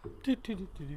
Do, do, do, do, do.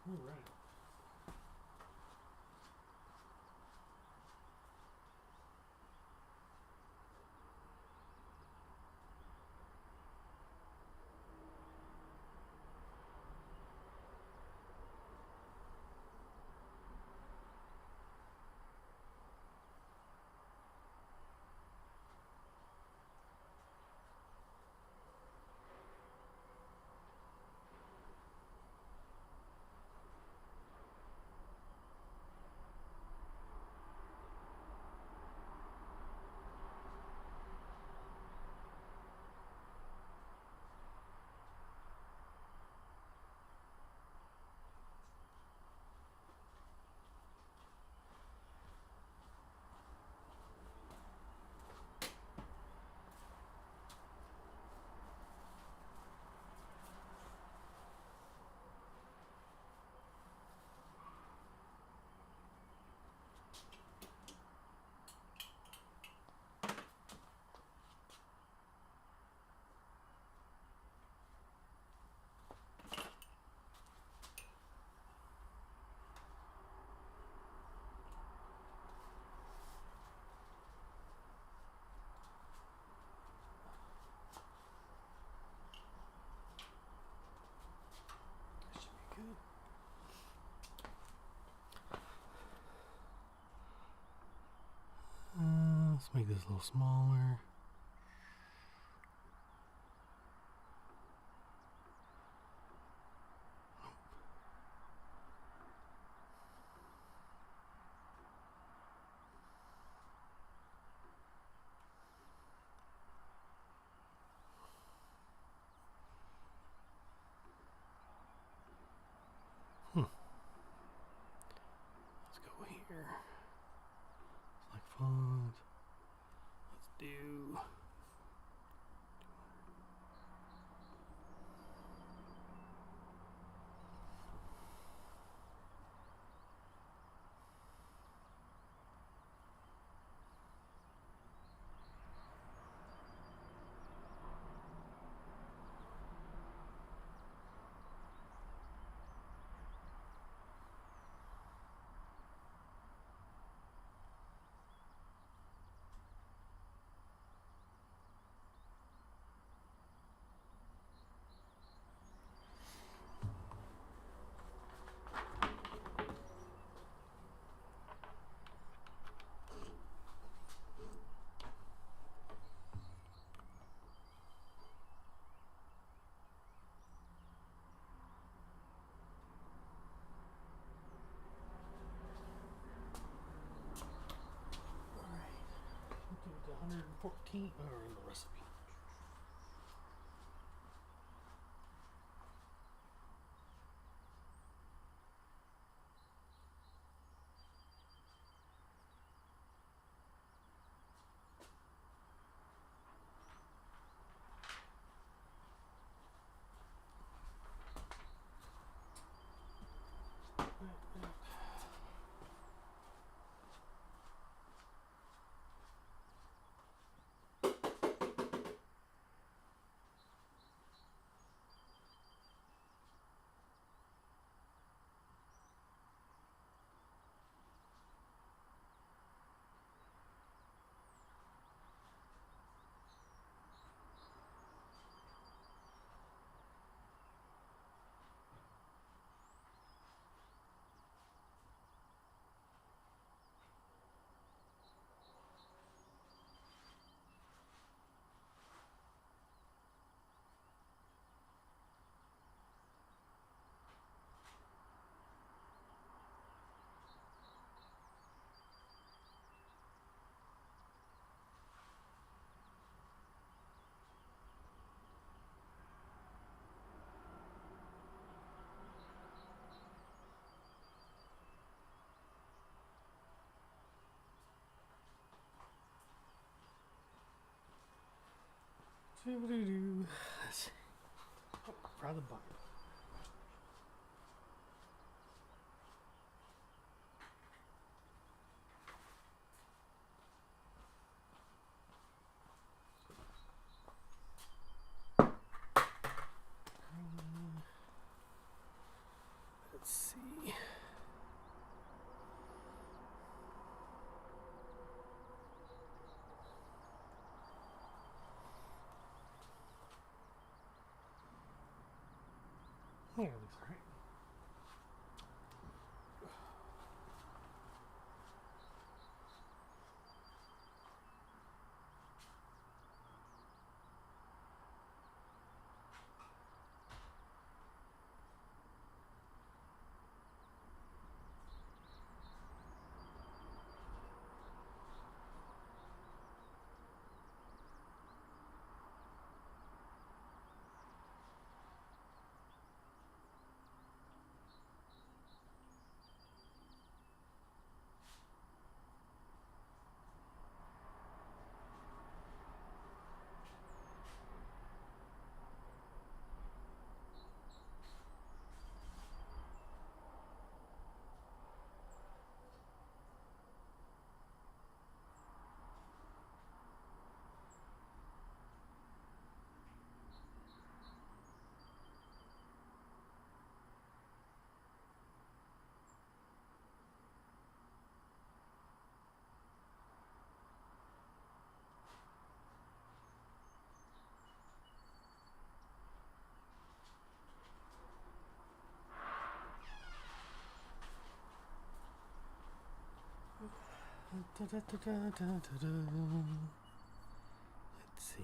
All right. That should be good. Let's make this a little smaller. Let's go here. Select font. Let's do. Alright. To 114 or in the recipe. Let's see. Oh, try the bucket. Let's see. Yeah, it looks right. Let's see.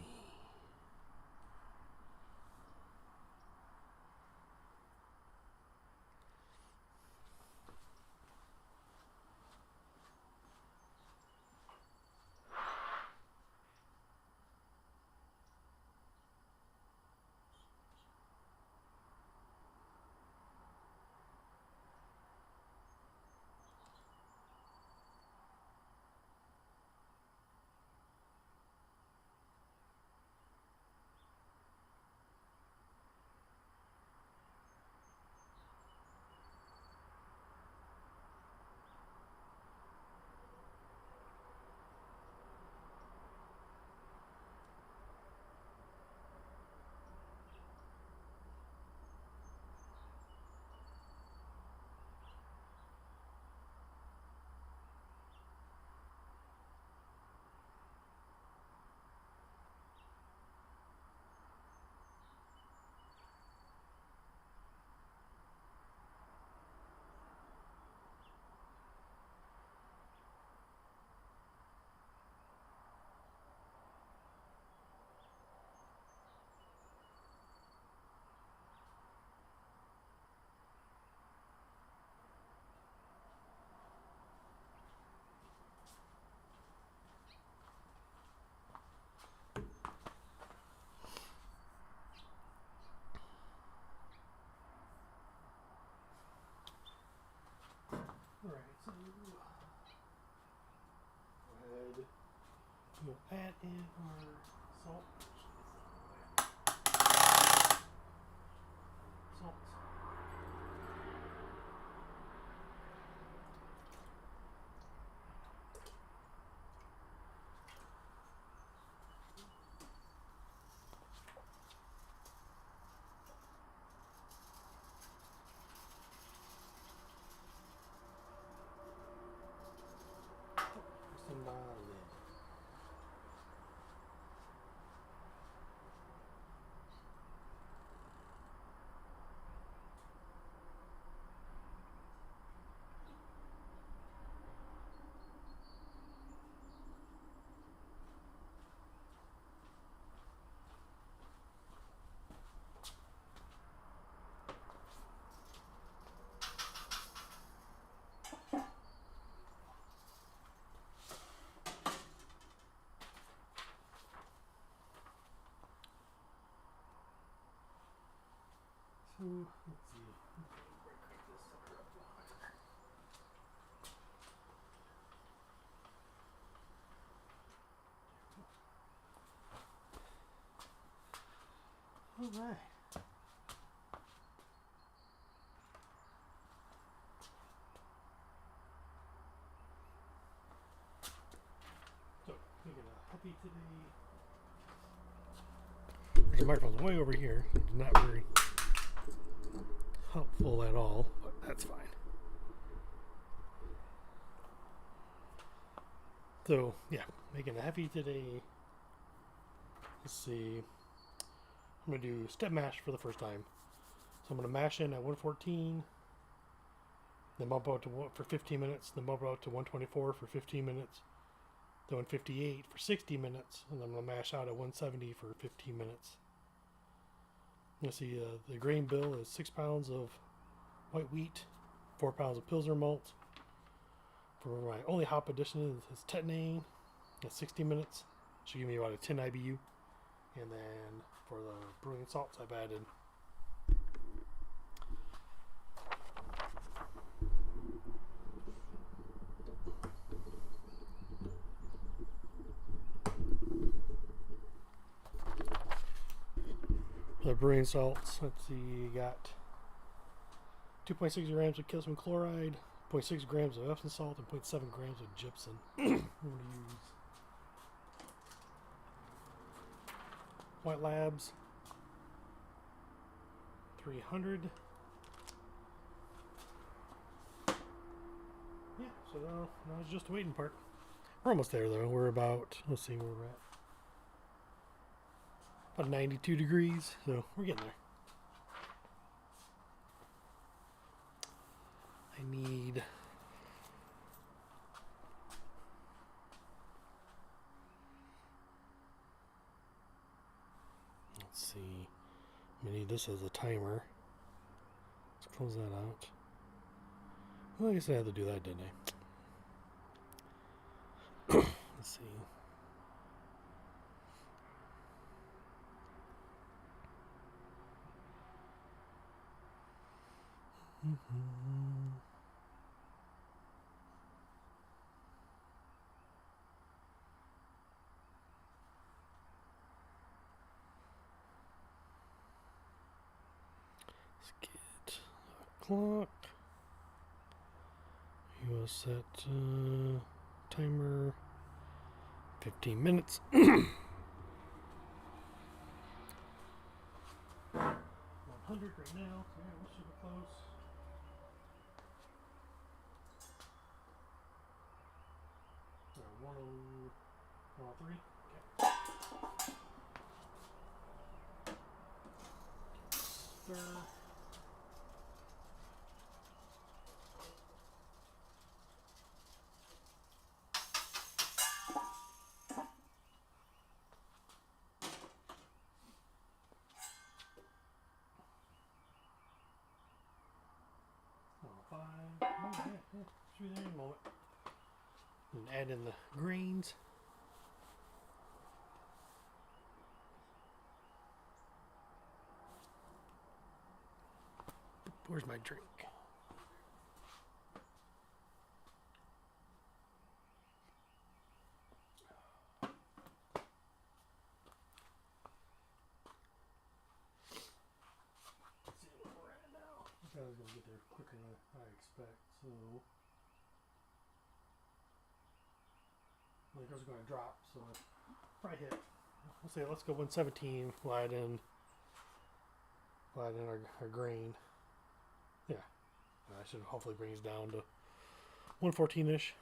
Alright, so go ahead. We'll add in our salt. Salt. Some lid. So, let's see. Break this sucker up. All right. So, making a happy today. The microphone's way over here. It's not very helpful at all, but that's fine. So, yeah, making a heavy today. Let's see. I'm going to do step mash for the first time. So I'm going to mash in at 114, then bump out to for 15 minutes, then bump out to 124 for 15 minutes, then 158 for 60 minutes, and then I'm going to mash out at 170 for 15 minutes. Let's see, the grain bill is 6 pounds of white wheat, 4 pounds of Pilsner malt. For my only hop addition is tetanane at 60 minutes. Should give me about a 10 IBU. And then for the brewing salts, I've added the brewing salts. Let's see, you got 2.6 grams of calcium chloride, 0.6 grams of Epsom salt, and 0.7 grams of gypsum. I'm going to use White Labs 300. Yeah, so now it's just the waiting part. We're almost there though. We're about, let's see where we're at. About 92 degrees, so we're getting there. I need let's see. I'm gonna need this as a timer. Let's close that out. Well, I guess I had to do that, didn't I? Let's see. Let's get a clock. You will set timer 15 minutes. 100 right now, so yeah, we should be close. So 103. Okay. Stir. Should be there in a moment. And add in the grains. Where's my drink? Let's see where we're at now. I thought I was going to get there quicker than I expect, so I think I was going to drop, so probably hit. Let's say let's go 117. We'll add in our grain. Yeah, I should hopefully bring us down to 114-ish.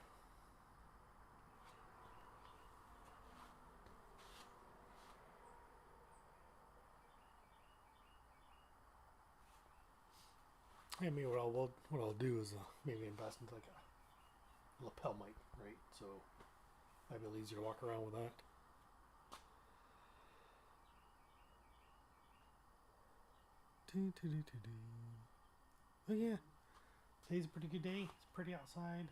Yeah, maybe what I'll do is maybe invest into like a lapel mic, right? So might be a little easier to walk around with that. Oh yeah, today's a pretty good day. It's pretty outside.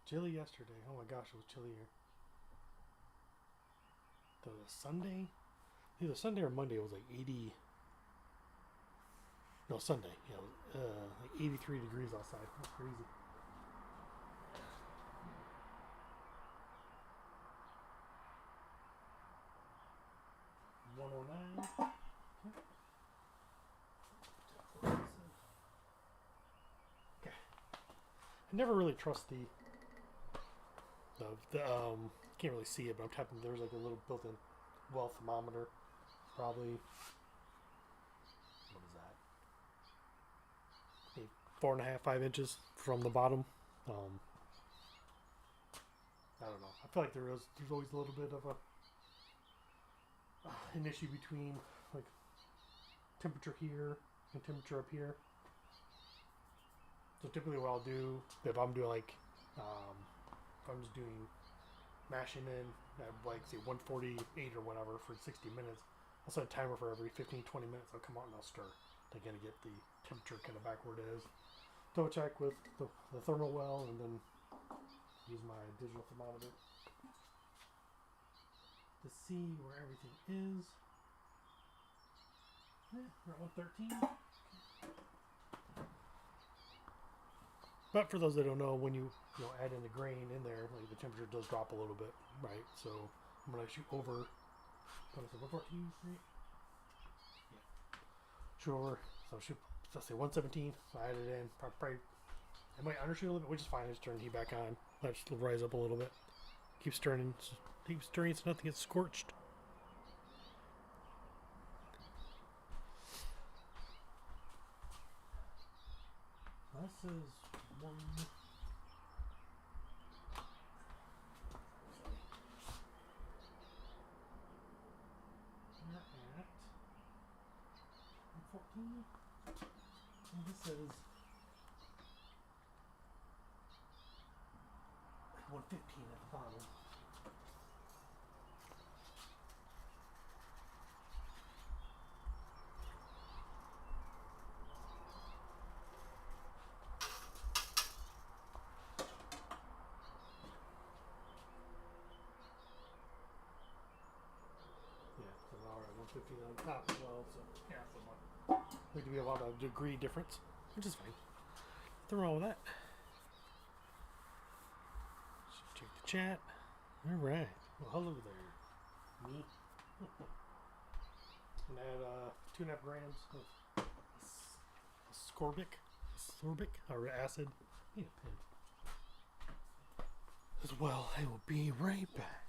Chilly yesterday. Oh my gosh, it was chilly here. The Sunday, either Sunday or Monday, it was like 80. No, Sunday. Yeah, it was, like 83 degrees outside. That's crazy. $109. Okay. I never really trust the can't really see it, but I'm tapping. There's like a little built-in well thermometer. Probably, what is that? Maybe 4.5, 5 inches from the bottom. I don't know. I feel like there's always a little bit of an issue between like temperature here and temperature up here. So typically, what I'll do if I'm doing like if I'm just doing mashing in at like say 148 or whatever for 60 minutes, I'll set a timer for every 15-20 minutes. I'll come out and I'll stir to kind of get the temperature kind of back where it is. Double check with the thermal well, and then use my digital thermometer to see where everything is. Yeah, we're at 113. But for those that don't know, when you add in the grain in there, like the temperature does drop a little bit, right? So I'm gonna shoot over. What is it? 114, right? Yeah. Shoot over. So shoot. Let's say 117. So I add it in. Probably. I might undershoot a little bit, which is fine. I just turn the heat back on. Let it rise up a little bit. Keep stirring. Keep stirring so nothing gets scorched. This is one. We're at 114. And this is 115 at the bottom. Yeah, so we're already 115 on top as well. So yeah, so there could be a lot of degree difference, which is fine. Nothing wrong with that. Check the chat. All right. Well, hello there. Me. And add 2.5 grams of ascorbic or acid. I need a pen. As well, I will be right back.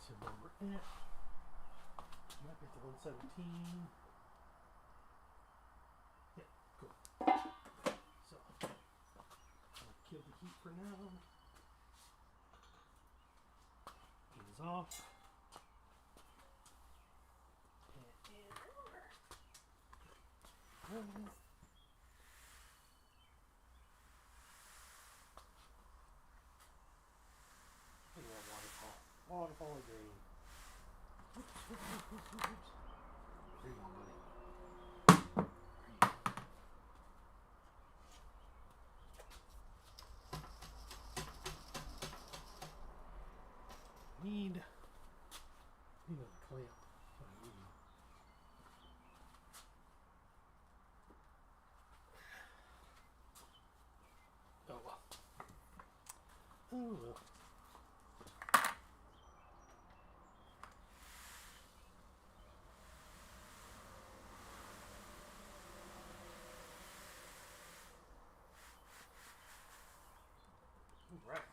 So where we're at. Might be at the 117. Yeah, cool. So I'll kill the heat for now. Ease off. And over. Waterfall of green. Oops. There you go, buddy. Need a clamp. Oh well. Oh well. Right.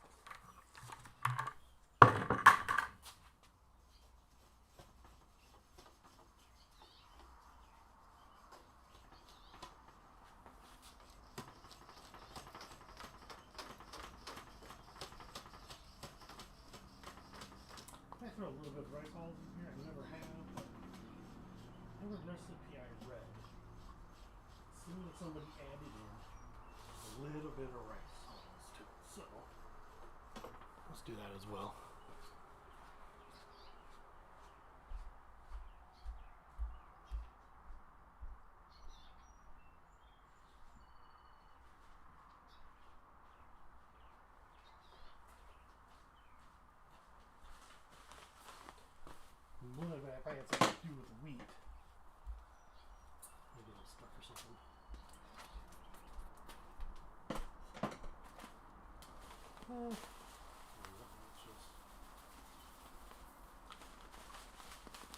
I throw a little bit of rice balls in here. I never have. Never recipe I read seeing that somebody added in a little bit of rice sauce to it, so let's do that as well. One of if I had something to do with the wheat, maybe it'll stuck or something.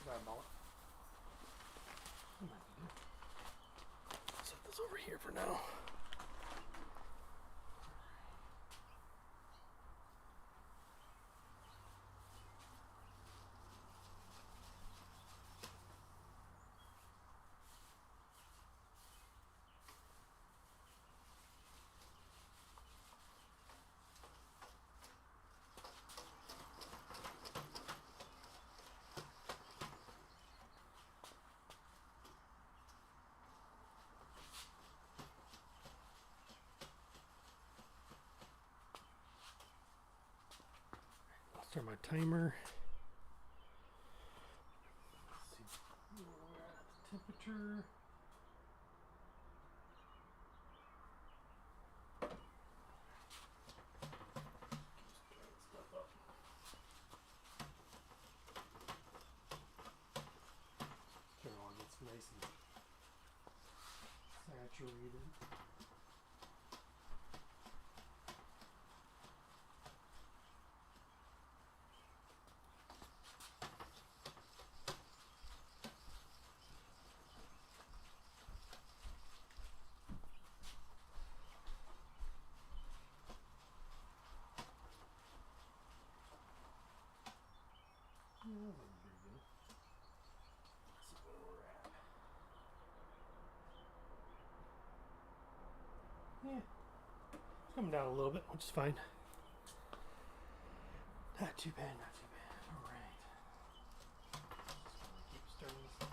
Forgot about it. Set this over here for now. Start my timer. Let's see where we're at the temperature. Stuff up. Turn on, it's nice and saturated. Yeah, that was pretty good. Let's see where we're at. Yeah, it's coming down a little bit, which is fine. Not too bad, not too bad. All right. Just gonna keep stirring this.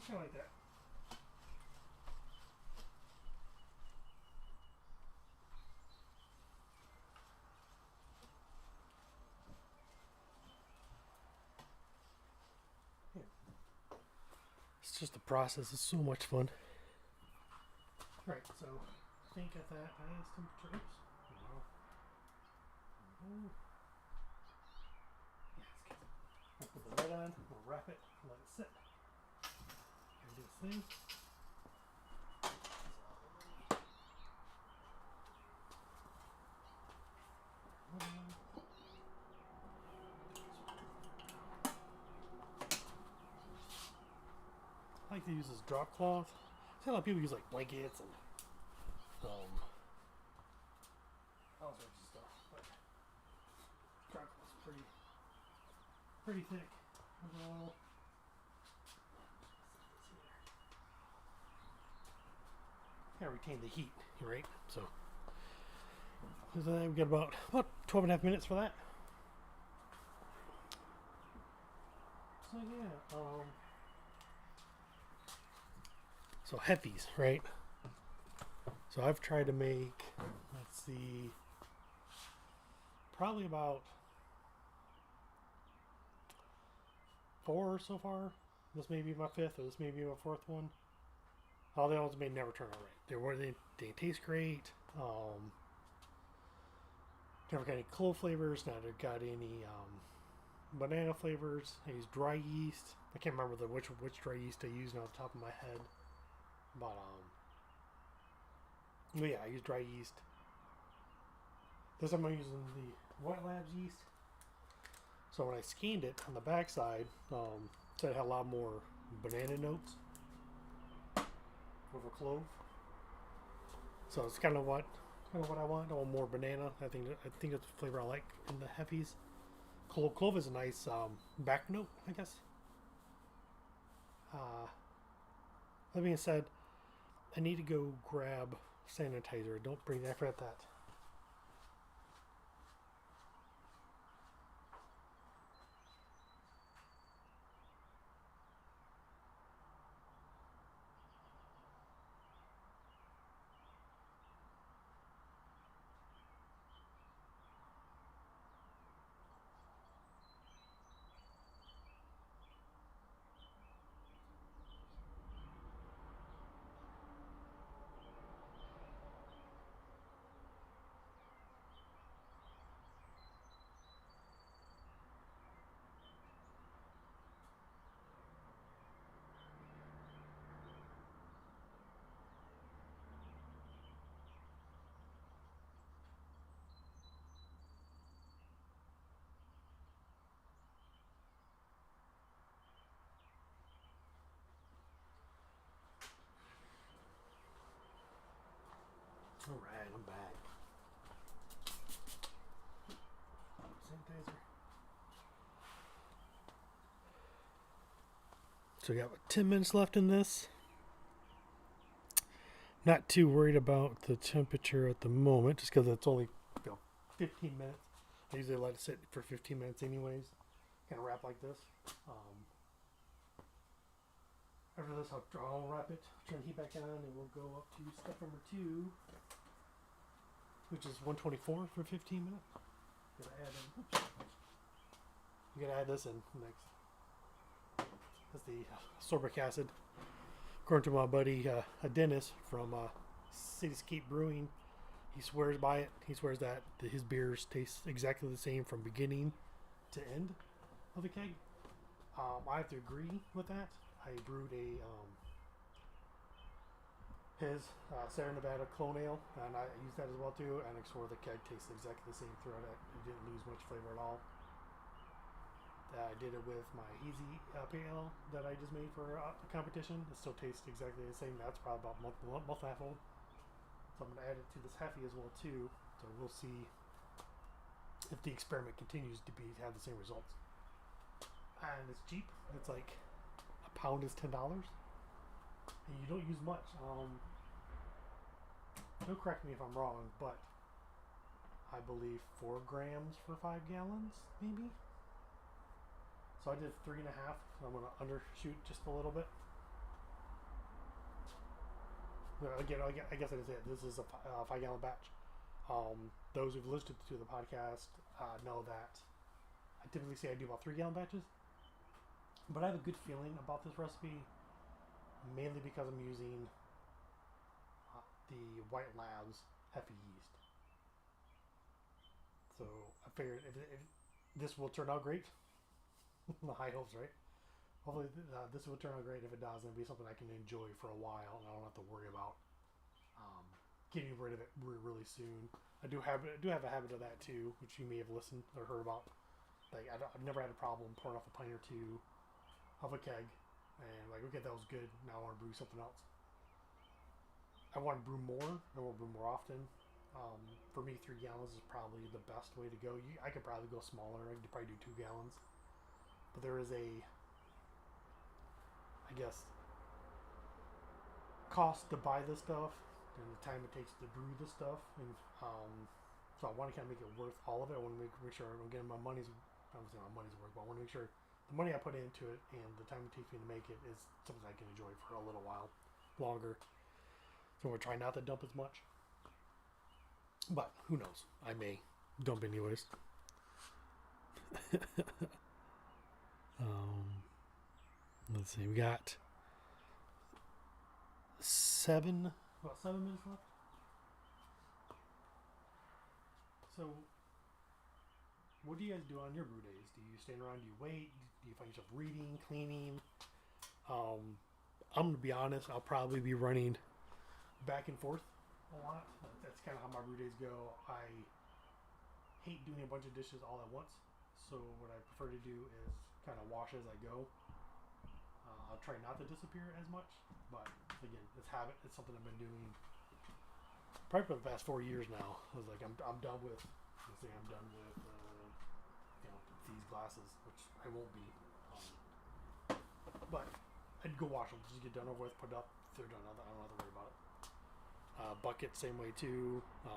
Kind of like that. Yeah. It's just the process is so much fun. Right, so I think at that highest temperature, oops. Wow. Yeah, it's good. I'll put the lid on, we'll wrap it, let it sit. Do this thing. I like to use this drop cloth. I see a lot of people use like blankets and all sorts of stuff, but drop cloth's pretty thick. Gotta retain the heat, right? So we've got about 12 and a half minutes for that. So yeah, so heffies, right? So I've tried to make, let's see, probably about 4 so far. This may be my 5th, or this may be my 4th one. All the ones may never turn out right. They taste great. Never got any clove flavors. Never got any banana flavors. I use dry yeast. I can't remember which dry yeast I used off the top of my head. But yeah, I use dry yeast. This time I'm using the White Labs yeast. So when I scanned it on the backside, said it had a lot more banana notes over clove. So it's kind of what I want. I want more banana. I think that's the flavor I like in the heffies. Clove is a nice back note, I guess. That being said, I need to go grab sanitizer. Don't bring that. I forgot that. All right, I'm back. Sanitizer. So we got 10 minutes left in this. Not too worried about the temperature at the moment, just because it's only 15 minutes. I usually let it sit for 15 minutes anyways. Kind of wrap like this. After this, I'll wrap it, turn the heat back on, and we'll go up to step number 2, which is 124 for 15 minutes. You gotta add this in next. That's the sorbic acid. According to my buddy Dennis from Cityscape Brewing, he swears by it. He swears that his beers taste exactly the same from beginning to end of a keg. I have to agree with that. I brewed his Sierra Nevada Clone Ale, and I used that as well too, and I swore the keg tastes exactly the same throughout it. It didn't lose much flavor at all. I did it with my Easy Pale Ale that I just made for a competition. It still tastes exactly the same. That's probably about month and a half old. So I'm going to add it to this Heffy as well too. So we'll see if the experiment continues to have the same results. And it's cheap. It's like a pound is $10, and you don't use much. Don't correct me if I'm wrong, but I believe 4 grams for 5 gallons, maybe. So I did 3.5. So I'm going to undershoot just a little bit. Again, I guess I didn't say it. This is a 5-gallon batch. Those who've listened to the podcast know that I typically say I do about 3-gallon batches. But I have a good feeling about this recipe, mainly because I'm using the White Labs Heffy yeast. So I figured if this will turn out great. The high hopes, right? Hopefully this will turn out great. If it does, it'll be something I can enjoy for a while, and I don't have to worry about getting rid of it really soon. I do have a habit of that too, which you may have listened or heard about. Like I've never had a problem pouring off a pint or two of a keg, and like, okay, that was good. Now I want to brew something else. I want to brew more. I want to brew more often. For me, 3 gallons is probably the best way to go. I could probably go smaller. I could probably do 2 gallons. But there is I guess, cost to buy this stuff and the time it takes to brew this stuff. And so I want to kind of make it worth all of it. I want to make sure I'm getting my money's, I don't say my money's worth, but I want to make sure the money I put into it and the time it takes me to make it is something I can enjoy for a little while longer. So we're trying not to dump as much. But who knows? I may dump anyways. Let's see. We got about 7 minutes left. So, what do you guys do on your brew days? Do you stand around? Do you wait? Do you find yourself reading, cleaning? I'm gonna be honest. I'll probably be running back and forth a lot. That's kind of how my brew days go. I hate doing a bunch of dishes all at once. So what I prefer to do is kind of wash as I go. I'll try not to disappear as much, but again, it's habit. It's something I've been doing probably for the past 4 years now. I was like, I'm done with. Let's say I'm done with these glasses, which I won't be. But I'd go wash them, just get done over with, put it up. If they're done, I don't have to worry about it. Bucket, same way too. I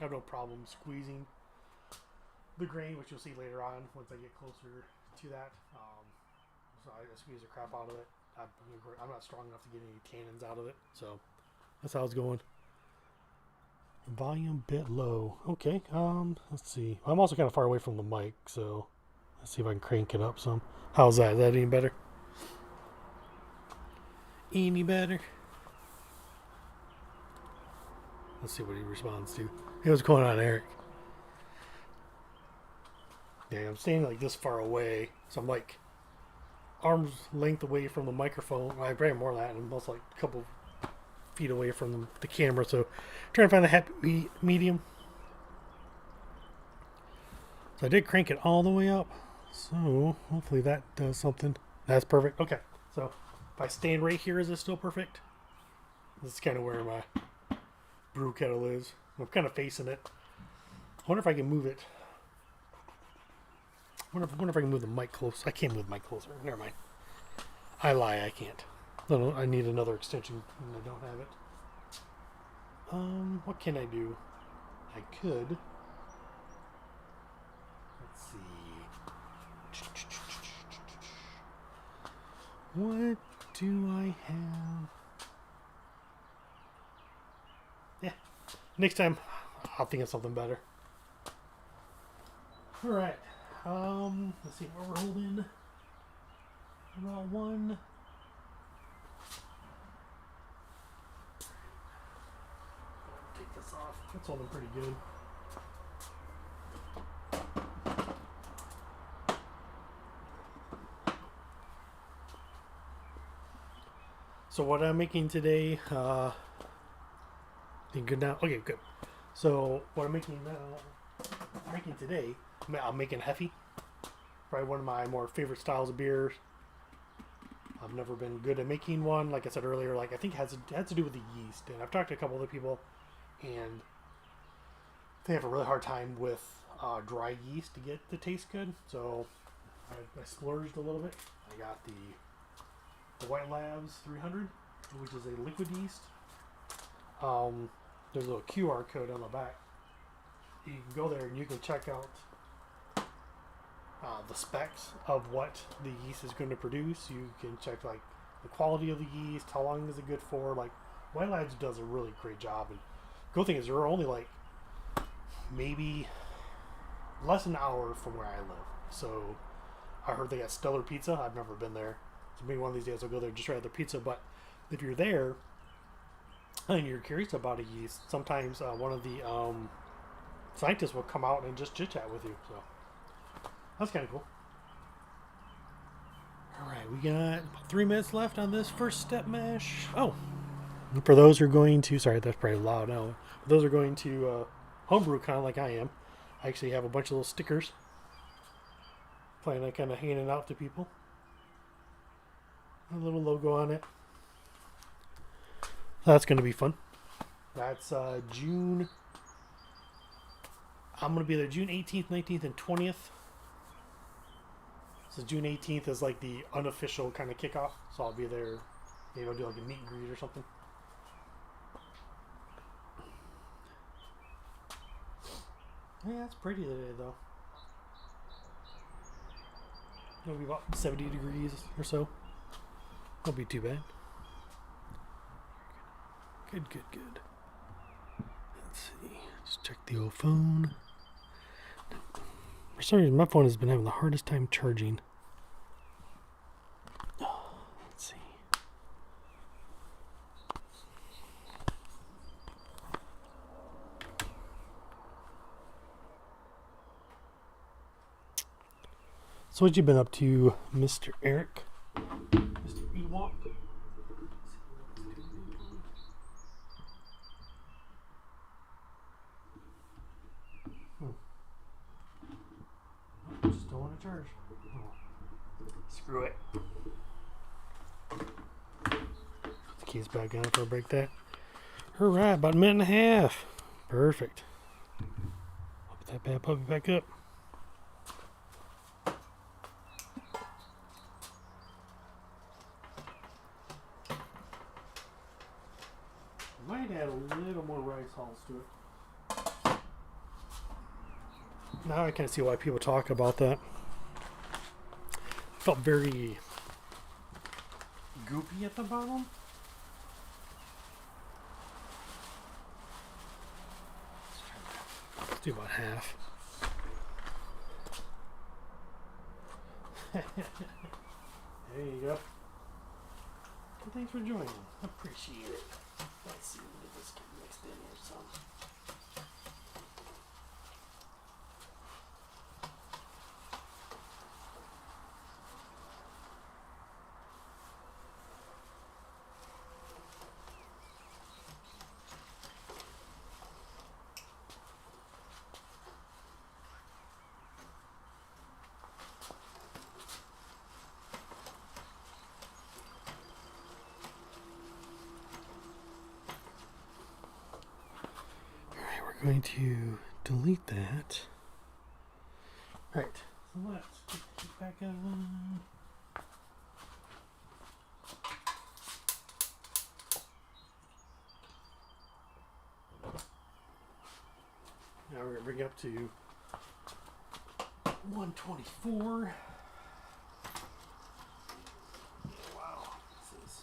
have no problem squeezing the grain, which you'll see later on once I get closer to that. So I squeeze the crap out of it. I'm not strong enough to get any tannins out of it, so that's how it's going. Volume bit low. Okay. Let's see. I'm also kind of far away from the mic, so let's see if I can crank it up some. How's that? Is that any better? Any better? Let's see what he responds to. Hey, what's going on, Eric? Yeah, I'm staying like this far away, so I'm like arm's length away from the microphone. I probably more than that, and I'm also like a couple feet away from the camera, so trying to find the happy medium. So I did crank it all the way up, so hopefully that does something. That's perfect. Okay, so if I stand right here, is it still perfect? This is kind of where my brew kettle is. I'm kind of facing it. I wonder if I can move it. I wonder if I can move the mic close. I can't move the mic closer. Never mind. I lie. I can't. No, I need another extension and I don't have it. What can I do? I could. Let's see. What do I have? Yeah. Next time, I'll think of something better. All right. Let's see what we're holding. About one. Take this off. That's holding pretty good. So what I'm making today, good now. Okay, good. So what I'm making today, I'm making Hefe. Probably one of my more favorite styles of beers. I've never been good at making one. Like I said earlier, like I think it has to do with the yeast. And I've talked to a couple other people, and they have a really hard time with dry yeast to get the taste good. So I splurged a little bit. I got the White Labs 300, which is a liquid yeast. There's a little QR code on the back. You can go there and you can check out the specs of what the yeast is going to produce. You can check like the quality of the yeast, how long is it good for. Like White Labs does a really great job. And the cool thing is they're only like maybe less than an hour from where I live. So I heard they got stellar pizza. I've never been there. So maybe one of these days I'll go there and just try their pizza. But if you're there and you're curious about a yeast, sometimes one of the scientists will come out and just chit chat with you. So that's kind of cool. All right, we got about 3 minutes left on this first step mash. Oh, for those who are going to, sorry, that's probably loud now. For those who are going to homebrew kind of like I am, I actually have a bunch of little stickers. Planning on kind of handing out to people. A little logo on it. That's going to be fun. That's June. I'm going to be there June 18th, 19th, and 20th. So June 18th is like the unofficial kind of kickoff. So I'll be there. Maybe I'll do like a meet and greet or something. Yeah, it's pretty today though. It'll be about 70 degrees or so. Won't be too bad. Good. Let's see. Just check the old phone. For some reason, my phone has been having the hardest time charging. Let's see. So what you been up to, Mr. Eric? Mr. Ewok? Just don't want to charge. Oh. Screw it. Put the keys back on before I break that. Alright, about a minute and a half. Perfect. I'll put that bad puppy back up. think I add a little more rice hulls to it. Now I kind of see why people talk about that. It felt very goopy at the bottom. Let's do about half. There you go. Well, thanks for joining. Appreciate it. Let's see, let this get mixed in here some. Going to delete that. Right. So let's get it back on. Now we're going to bring it up to 124. Wow. This is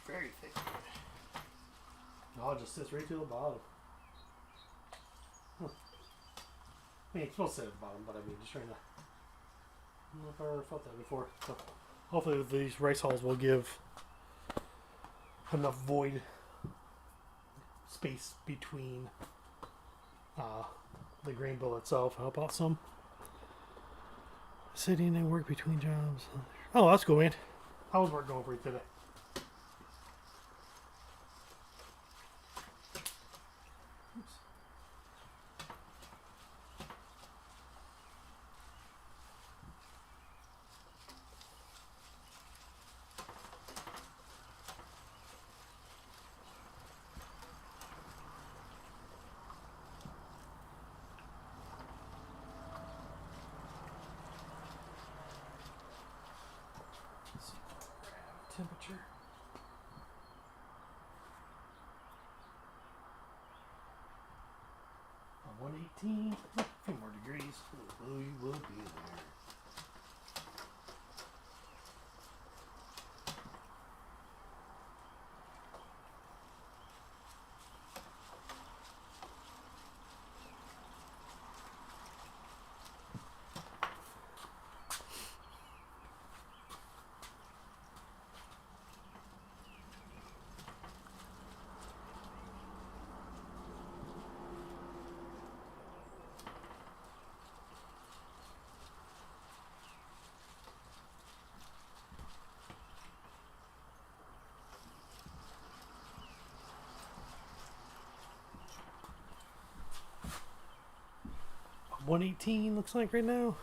very thick. Oh, it just sits right to the bottom. Huh. I mean, it's supposed to sit at the bottom, but I mean, just trying to. I don't know if I ever felt that before. So hopefully, these rice hulls will give enough void space between the grain bill itself. Help out some. Sitting and work between jobs. Oh, that's cool, man. How's work going for you today? Temperature. On 118, a few more degrees. We will be there. On 118 looks like right now.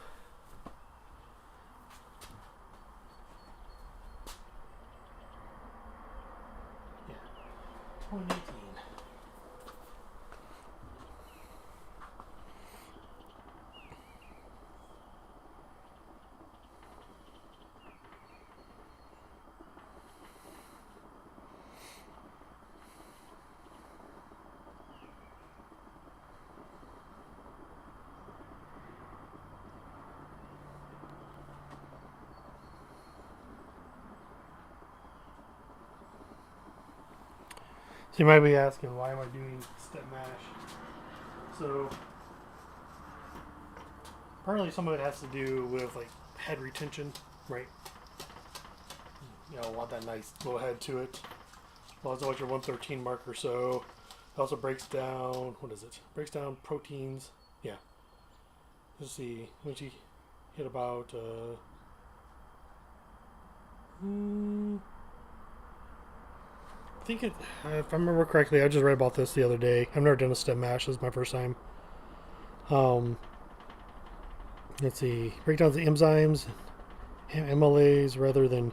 Yeah, 118. So you might be asking, why am I doing step mash? So partly some of it has to do with like head retention, right? You know, want that nice little head to it. Well, it's always your 113 mark or so. It also breaks down, what is it? Breaks down proteins. Yeah. Let's see, once you hit about I think it, if I remember correctly, I just read about this the other day. I've never done a step mash. This is my first time. Let's see. Break down the enzymes, MLAs, rather than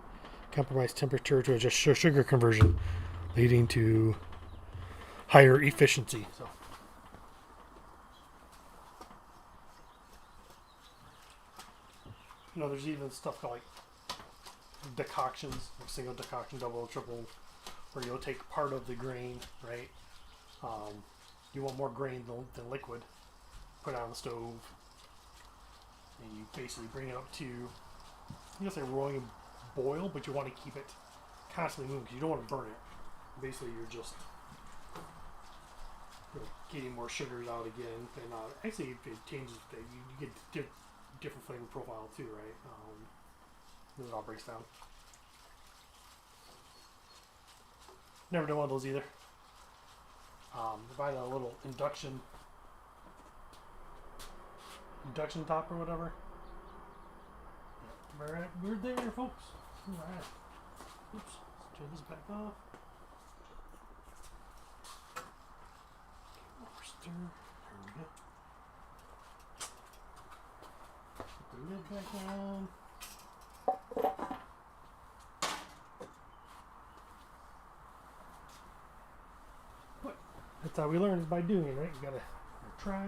compromise temperature to adjust sugar conversion, leading to higher efficiency. So. there's even stuff called like decoctions, like single decoction, double, triple, where you'll take part of the grain, right? You want more grain than liquid. Put it on the stove, and you basically bring it up to, I guess, a roaring boil, but you want to keep it constantly moving because you don't want to burn it. Basically, you're just getting more sugars out again, and actually it changes. You get different flavor profile too, right? This all breaks down. Never done one of those either. Buy a little induction top or whatever. Alright, we're there, folks. Alright. Oops. Let's turn this back off. Stir. There we go. Put the lid back down. But that's how we learn, is by doing it, right? You gotta try,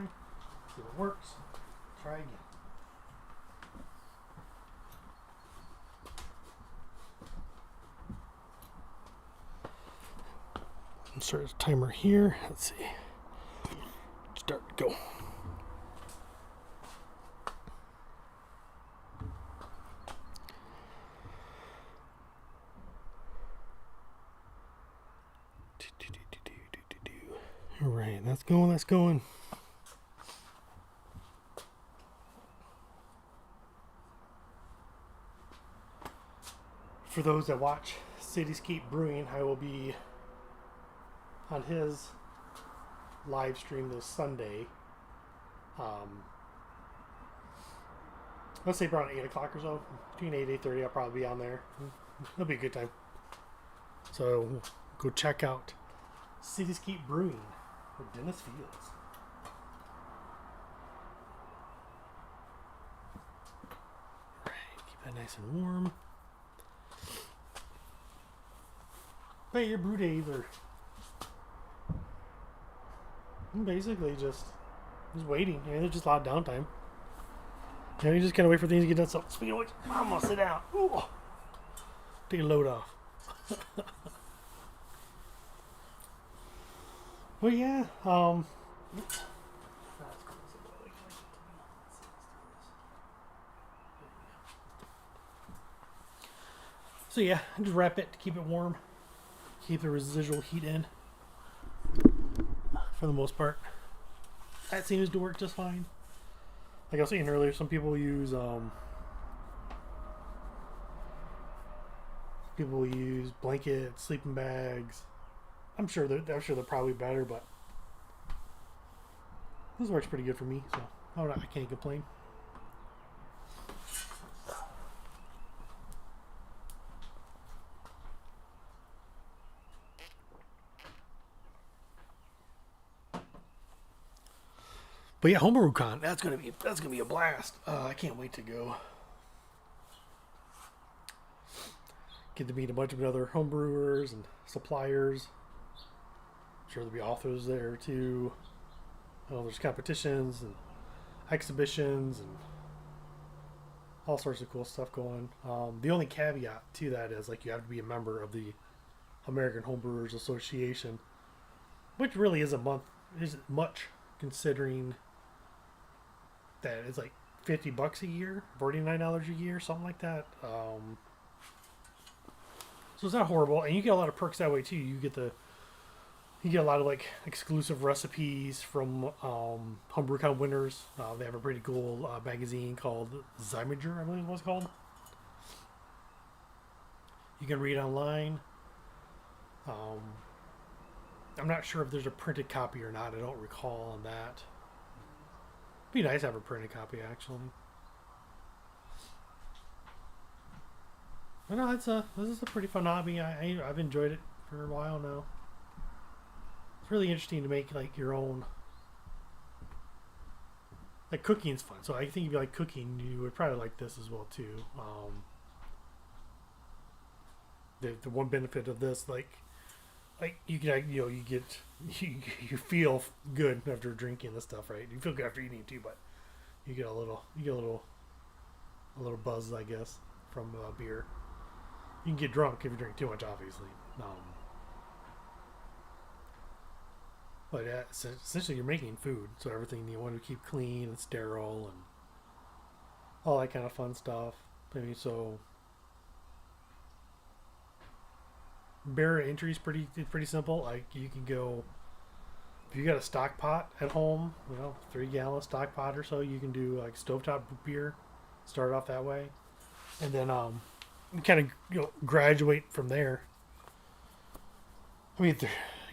see what works, try again. Insert a timer here. Let's see. Start, go. All right, that's going, that's going. For those that watch Cityscape Brewing, I will be on his live stream this Sunday. Let's say around 8 o'clock or so. Between 8 and 8:30, I'll probably be on there. It'll be a good time. So go check out Cityscape Brewing with Dennis Fields. Alright, keep that nice and warm. But your brew days are basically just waiting. There's just a lot of downtime. You just kind of wait for things to get done. So, speaking of which, I'm gonna sit down. Ooh. Take a load off. Well, yeah. So yeah, just wrap it to keep it warm. Keep the residual heat in. For the most part, that seems to work just fine. Like I was saying earlier, some people use blankets, sleeping bags. I'm sure they're probably better, but this works pretty good for me, so I can't complain. But yeah, HomebrewCon, that's gonna be a blast. I can't wait to go. Get to meet a bunch of other homebrewers and suppliers. I'm sure there'll be authors there too. There's competitions and exhibitions and all sorts of cool stuff going. The only caveat to that is you have to be a member of the American Homebrewers Association, which really isn't much considering that it's like $50 a year, $49 a year, something like that. So it's not horrible, and you get a lot of perks that way too. You get a lot of exclusive recipes from HomebrewCon winners. They have a pretty cool magazine called Zymager, I believe it was called. You can read online. I'm not sure if there's a printed copy or not. I don't recall on that. It'd be nice to have a printed copy, actually. But no, this is a pretty fun hobby. I've enjoyed it for a while now. It's really interesting to make your own. Cooking's fun, so I think if you like cooking, you would probably like this as well too. The one benefit of this, you can you feel good after drinking this stuff, right? You feel good after eating too, but you get a little a little buzz, I guess, from beer. You can get drunk if you drink too much, obviously. But essentially, you're making food, so everything you want to keep clean and sterile and all that kind of fun stuff. I mean, so beer entry is pretty simple. Like you can go if you got a stock pot at home, 3 gallon stock pot or so, you can do like stovetop beer. Start off that way, and then kind of graduate from there. I mean,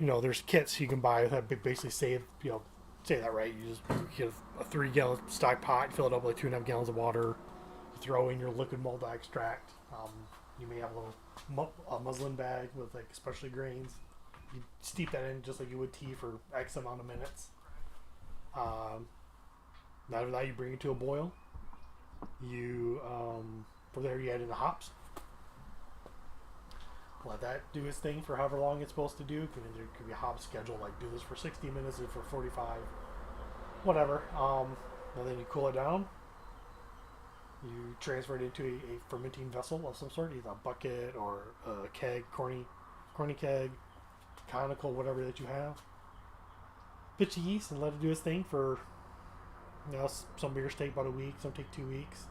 there's kits you can buy that basically say that right. You just get a 3 gallon stock pot, fill it up with like 2.5 gallons of water, throw in your liquid malt extract. You may have a little muslin bag with like specialty grains. You steep that in just like you would tea for X amount of minutes. After that, you bring it to a boil. You from there you add in the hops. Let that do its thing for however long it's supposed to do. There could be a hop schedule like do this for 60 minutes or for 45, whatever. And then you cool it down. You transfer it into a fermenting vessel of some sort, either a bucket or a keg, corny keg, conical, whatever that you have. Pitch the yeast and let it do its thing for, some beers take about a week, some take 2 weeks.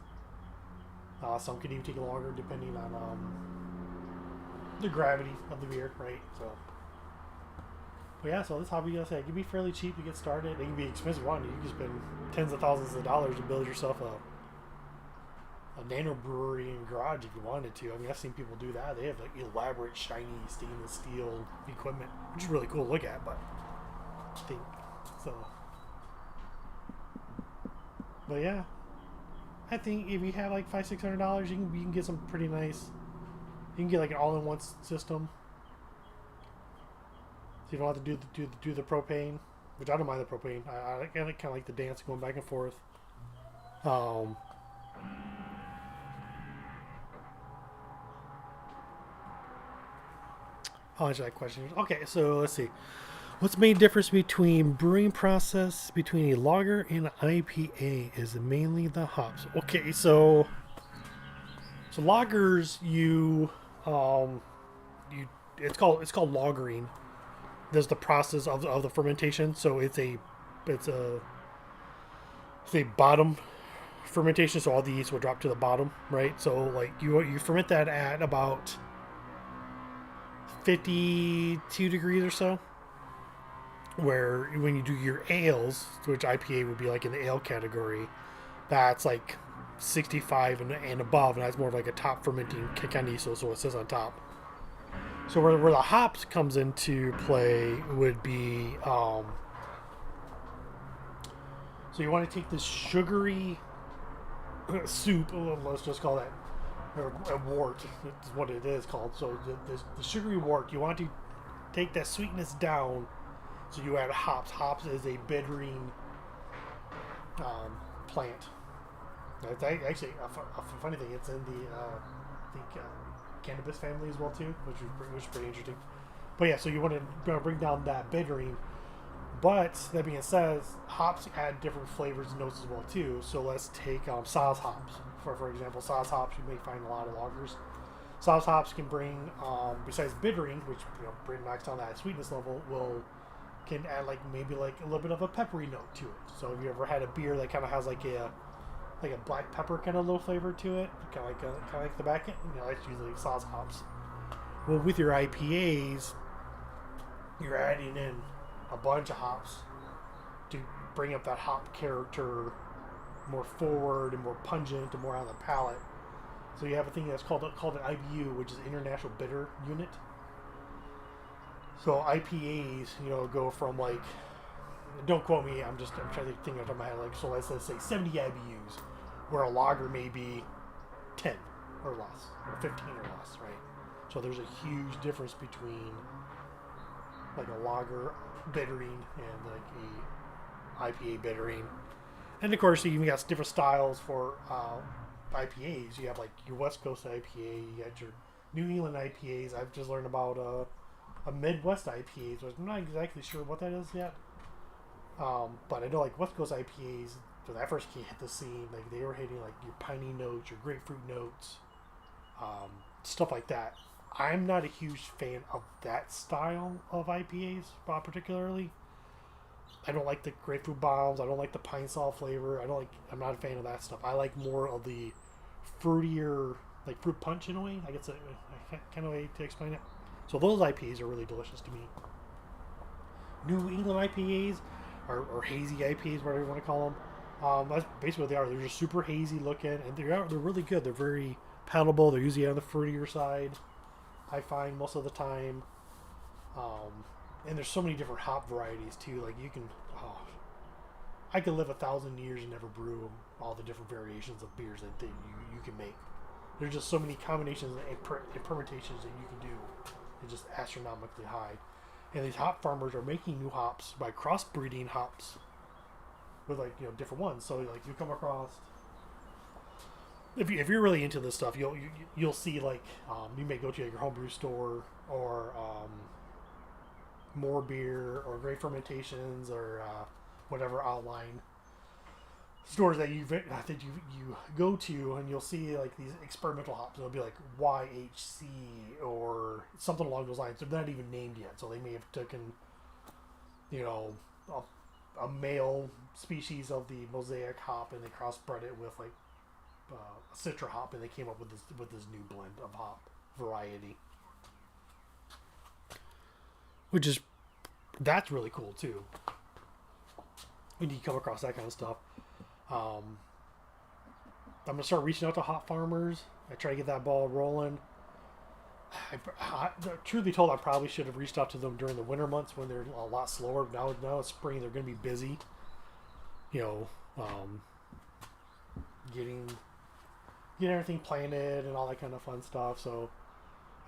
Some could even take longer depending on the gravity of the beer, right? But yeah, so this hobby, it can be fairly cheap to get started. It can be expensive one. You can spend tens of thousands of dollars to build yourself a nano brewery in your garage if you wanted to. I mean, I've seen people do that. They have like elaborate, shiny stainless steel equipment, which is really cool to look at. But I think so. But yeah, I think if you have like $500-600, you can get some pretty nice. You can get like an all-in-one system. So you don't have to do the propane, which I don't mind the propane. I kind of like the dance going back and forth. I'll answer that question. Okay, so let's see. What's the main difference between brewing process between a lager and an IPA? Is it mainly the hops? Okay, so lagers it's called lagering. There's the process of the fermentation. So it's a bottom fermentation. So all the yeast will drop to the bottom, right? So like you ferment that at about 52 degrees or so. Where when you do your ales, which IPA would be like in the ale category, that's like 65 and above, and that's more of like a top fermenting kind of yeast, so it says on top. So where the hops comes into play would be, so you want to take this sugary soup, let's just call that a wort, is what it is called. So the sugary wort, you want to take that sweetness down. So you add hops. Hops is a bittering plant. It's actually a funny thing. It's in the cannabis family as well too, which is pretty interesting. But yeah, so you want to bring down that bittering. But that being said, hops add different flavors and notes as well too. So let's take Saaz hops for example. Saaz hops you may find a lot of lagers. Saaz hops can bring besides bittering, which knocks down that sweetness level, can add maybe a little bit of a peppery note to it. So have you ever had a beer that kind of has like a black pepper kind of little flavor to it, kind of like the back end? That's usually Saaz hops. Well, with your IPAs, you're adding in a bunch of hops to bring up that hop character more forward and more pungent and more on the palate. So you have a thing that's called an IBU, which is International Bitter Unit. So IPAs, go from don't quote me, I'm trying to think off the top of my head, so let's say 70 IBUs, where a lager may be 10 or less, or 15 or less, right? So there's a huge difference between a lager bittering and a IPA bittering. And of course, you even got different styles for IPAs. You have your West Coast IPA, you got your New England IPAs. I've just learned about a Midwest IPA, so I'm not exactly sure what that is yet. But I know West Coast IPAs, when I first hit the scene, like they were hitting like your piney notes, your grapefruit notes, stuff like that. I'm not a huge fan of that style of IPAs, particularly. I don't like the grapefruit bombs. I don't like the pine sol flavor. I'm not a fan of that stuff. I like more of the fruitier, like fruit punch in a way. I guess a kind of way to explain it. So those IPAs are really delicious to me. New England IPAs or hazy IPAs, whatever you want to call them. That's basically what they are. They're just super hazy looking, and they're really good. They're very palatable. They're usually on the fruitier side, I find most of the time. And there's so many different hop varieties too. Like you can, I could live 1,000 years and never brew all the different variations of beers that you can make. There's just so many combinations and permutations that you can do. It's just astronomically high. And these hop farmers are making new hops by crossbreeding hops with different ones. So like you come across, if you're really into this stuff, you'll see like you may go to your homebrew store or More Beer or Great Fermentations or whatever outline stores that you go to, and you'll see like these experimental hops. It'll be like YHC or something along those lines. They're not even named yet, so they may have taken a male species of the mosaic hop and they crossbred it with like a citra hop, and they came up with this new blend of hop variety, which is that's really cool too. When you come across that kind of stuff, I'm gonna start reaching out to hop farmers. I try to get that ball rolling. Truth be told, I probably should have reached out to them during the winter months when they're a lot slower. Now it's spring; they're going to be busy. Getting everything planted and all that kind of fun stuff. So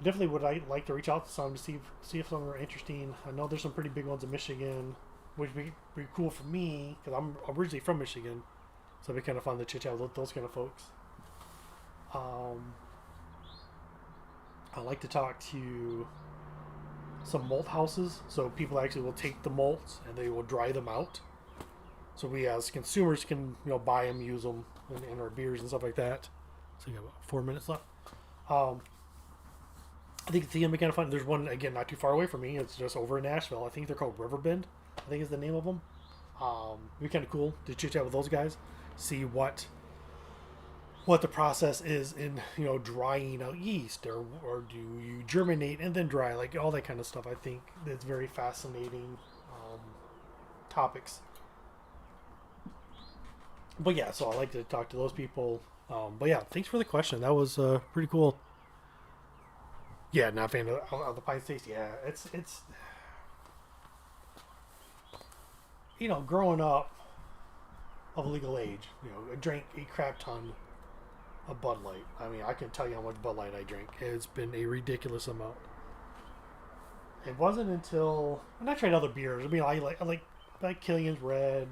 I definitely would like to reach out to some to see if some are interesting. I know there's some pretty big ones in Michigan, which would be cool for me because I'm originally from Michigan, so it'd be kind of fun to chit chat with those kind of folks. I like to talk to some malt houses, so people actually will take the malts and they will dry them out, so we as consumers can buy them, use them in our beers and stuff like that. So you got about 4 minutes left. I think it's going to be kind of fun. There's one, again, not too far away from me. It's just over in Nashville. I think they're called Riverbend, I think is the name of them. It'd be kind of cool to chit chat with those guys, see what the process is in drying out yeast, or do you germinate and then dry, like all that kind of stuff. I think that's very fascinating topics. But yeah, so I like to talk to those people. But yeah, thanks for the question. That was pretty cool. Yeah, not a fan of the pine taste. Yeah, it's growing up of legal age, I drank a crap ton of Bud Light. I mean, I can tell you how much Bud Light I drink. It's been a ridiculous amount. It wasn't until when I tried other beers. I mean, I like Killian's Red,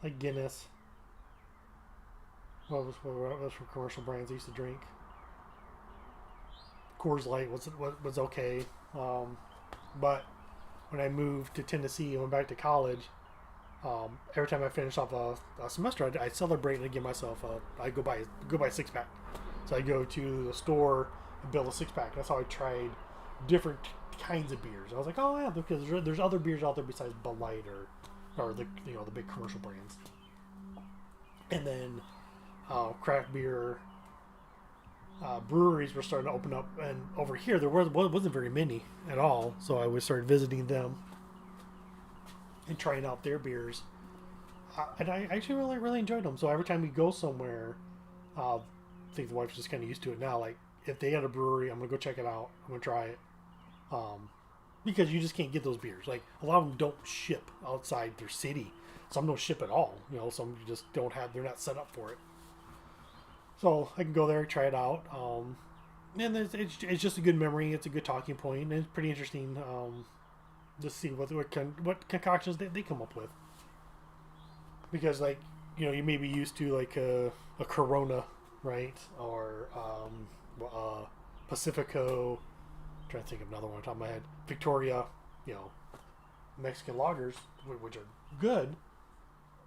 like Guinness. What was from commercial brands I used to drink? Coors Light was okay, but when I moved to Tennessee and went back to college, every time I finished off a semester, I celebrate and give myself I go buy a 6-pack. So I go to the store and build a 6-pack. That's how I tried different kinds of beers. I was like, oh yeah, because there's other beers out there besides Bud Light or the the big commercial brands. And then craft beer breweries were starting to open up, and over here there wasn't very many at all. So I would start visiting them and trying out their beers, and I actually really enjoyed them. So every time we go somewhere, I think the wife's just kind of used to it now. Like if they had a brewery, I'm gonna go check it out. I'm gonna try it, because you just can't get those beers. Like a lot of them don't ship outside their city. Some don't ship at all. Some just don't have. They're not set up for it. So I can go there and try it out. And it's just a good memory. It's a good talking point. And it's pretty interesting to see what concoctions they come up with. Because you may be used to like a Corona, right? Or Pacifico. I'm trying to think of another one on top of my head. Victoria, Mexican lagers, which are good.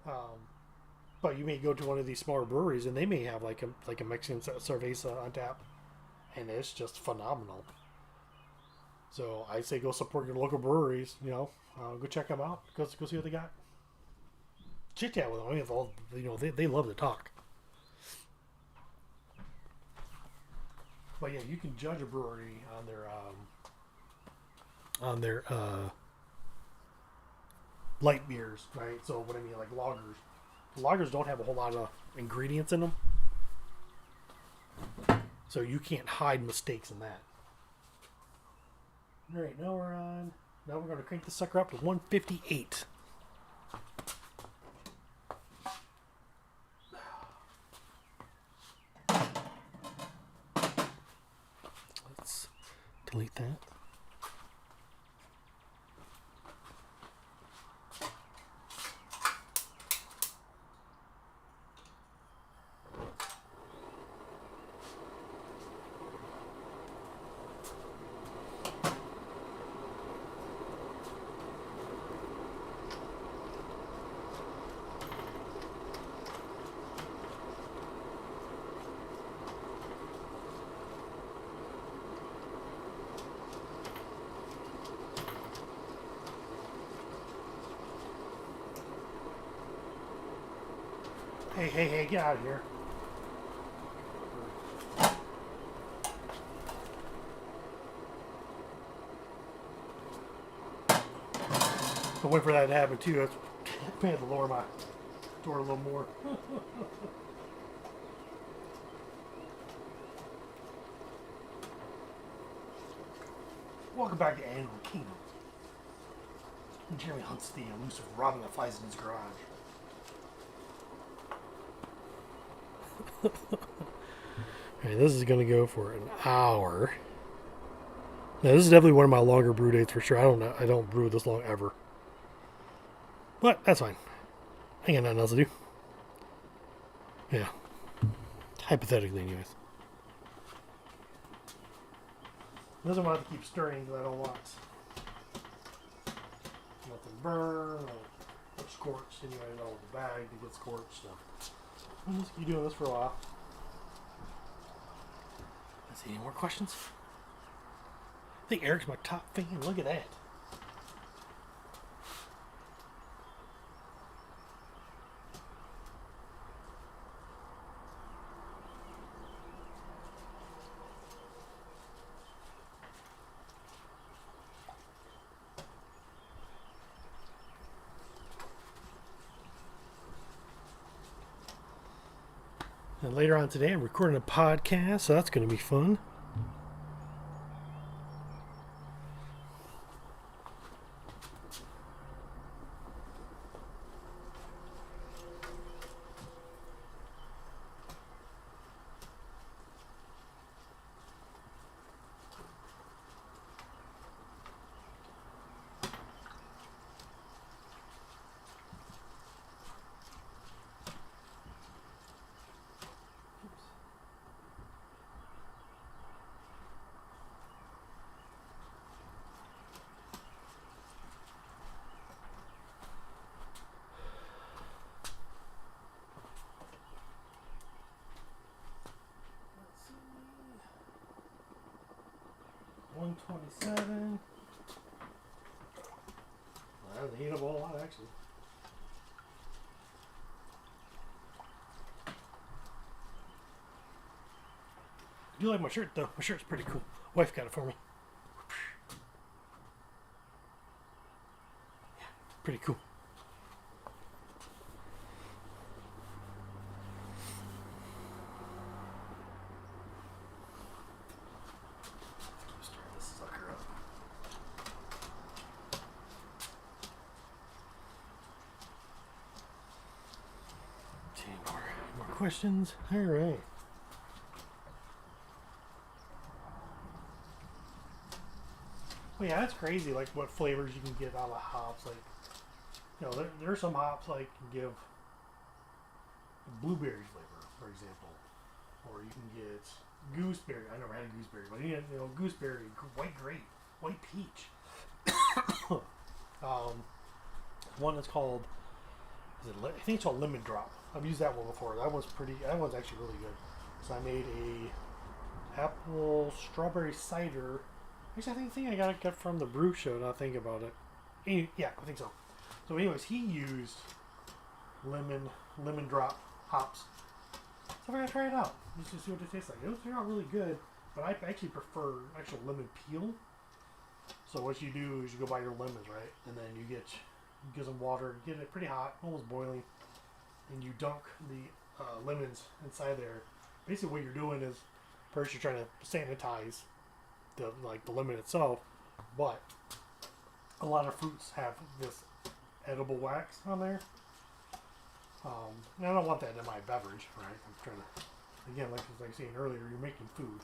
But you may go to one of these smaller breweries and they may have like a Mexican cerveza on tap, and it's just phenomenal. So I say go support your local breweries. Go check them out. Go see what they got. Chit chat with them. I mean, they love to talk. But yeah, you can judge a brewery on their light beers, right? So what I mean, like lagers. Lagers don't have a whole lot of ingredients in them, so you can't hide mistakes in that. All right, now we're going to crank this sucker up to 158. Let's delete that. Hey, get out of here. I'll wait for that to happen too. I had to lower my door a little more. Welcome back to Animal Kingdom. Jeremy hunts the elusive robin that flies in his garage. Alright, this is going to go for an hour. Now, this is definitely one of my longer brew dates for sure. I don't brew this long ever. But that's fine. I got nothing else to do. Yeah. Hypothetically, anyways. Doesn't want to keep stirring because I don't want nothing burn or scorched. Anyway, I know the bag to get scorched. So I'll just keep doing this for a while. Let's see, any more questions? I think Eric's my top fan. Look at that. And later on today, I'm recording a podcast, so that's going to be fun. $127. Well, that doesn't heat up a whole lot, actually. I do like my shirt, though. My shirt's pretty cool. Wife got it for me. Yeah, pretty cool. Questions? All right. Well, yeah, that's crazy. Like what flavors you can get out of hops. Like, there are some hops like can give blueberry flavor, for example, or you can get gooseberry. I never had a gooseberry, but gooseberry, white grape, white peach. One that's called I think it's called Lemon Drop. I've used that one before. That one's pretty. That one's actually really good. So I made a apple strawberry cider. Actually, I think I got it from the brew show. Now I think about it. Yeah, I think so. So, anyways, he used lemon drop hops. So we're gonna try it out just to see what it tastes like. It turned out really good, but I actually prefer actual lemon peel. So what you do is you go buy your lemons, right, and then you get some water, get it pretty hot, almost boiling, and you dunk the lemons inside there. Basically, what you're doing is first you're trying to sanitize the lemon itself, but a lot of fruits have this edible wax on there. And I don't want that in my beverage, right? I'm trying to, again, like I was saying earlier, you're making food.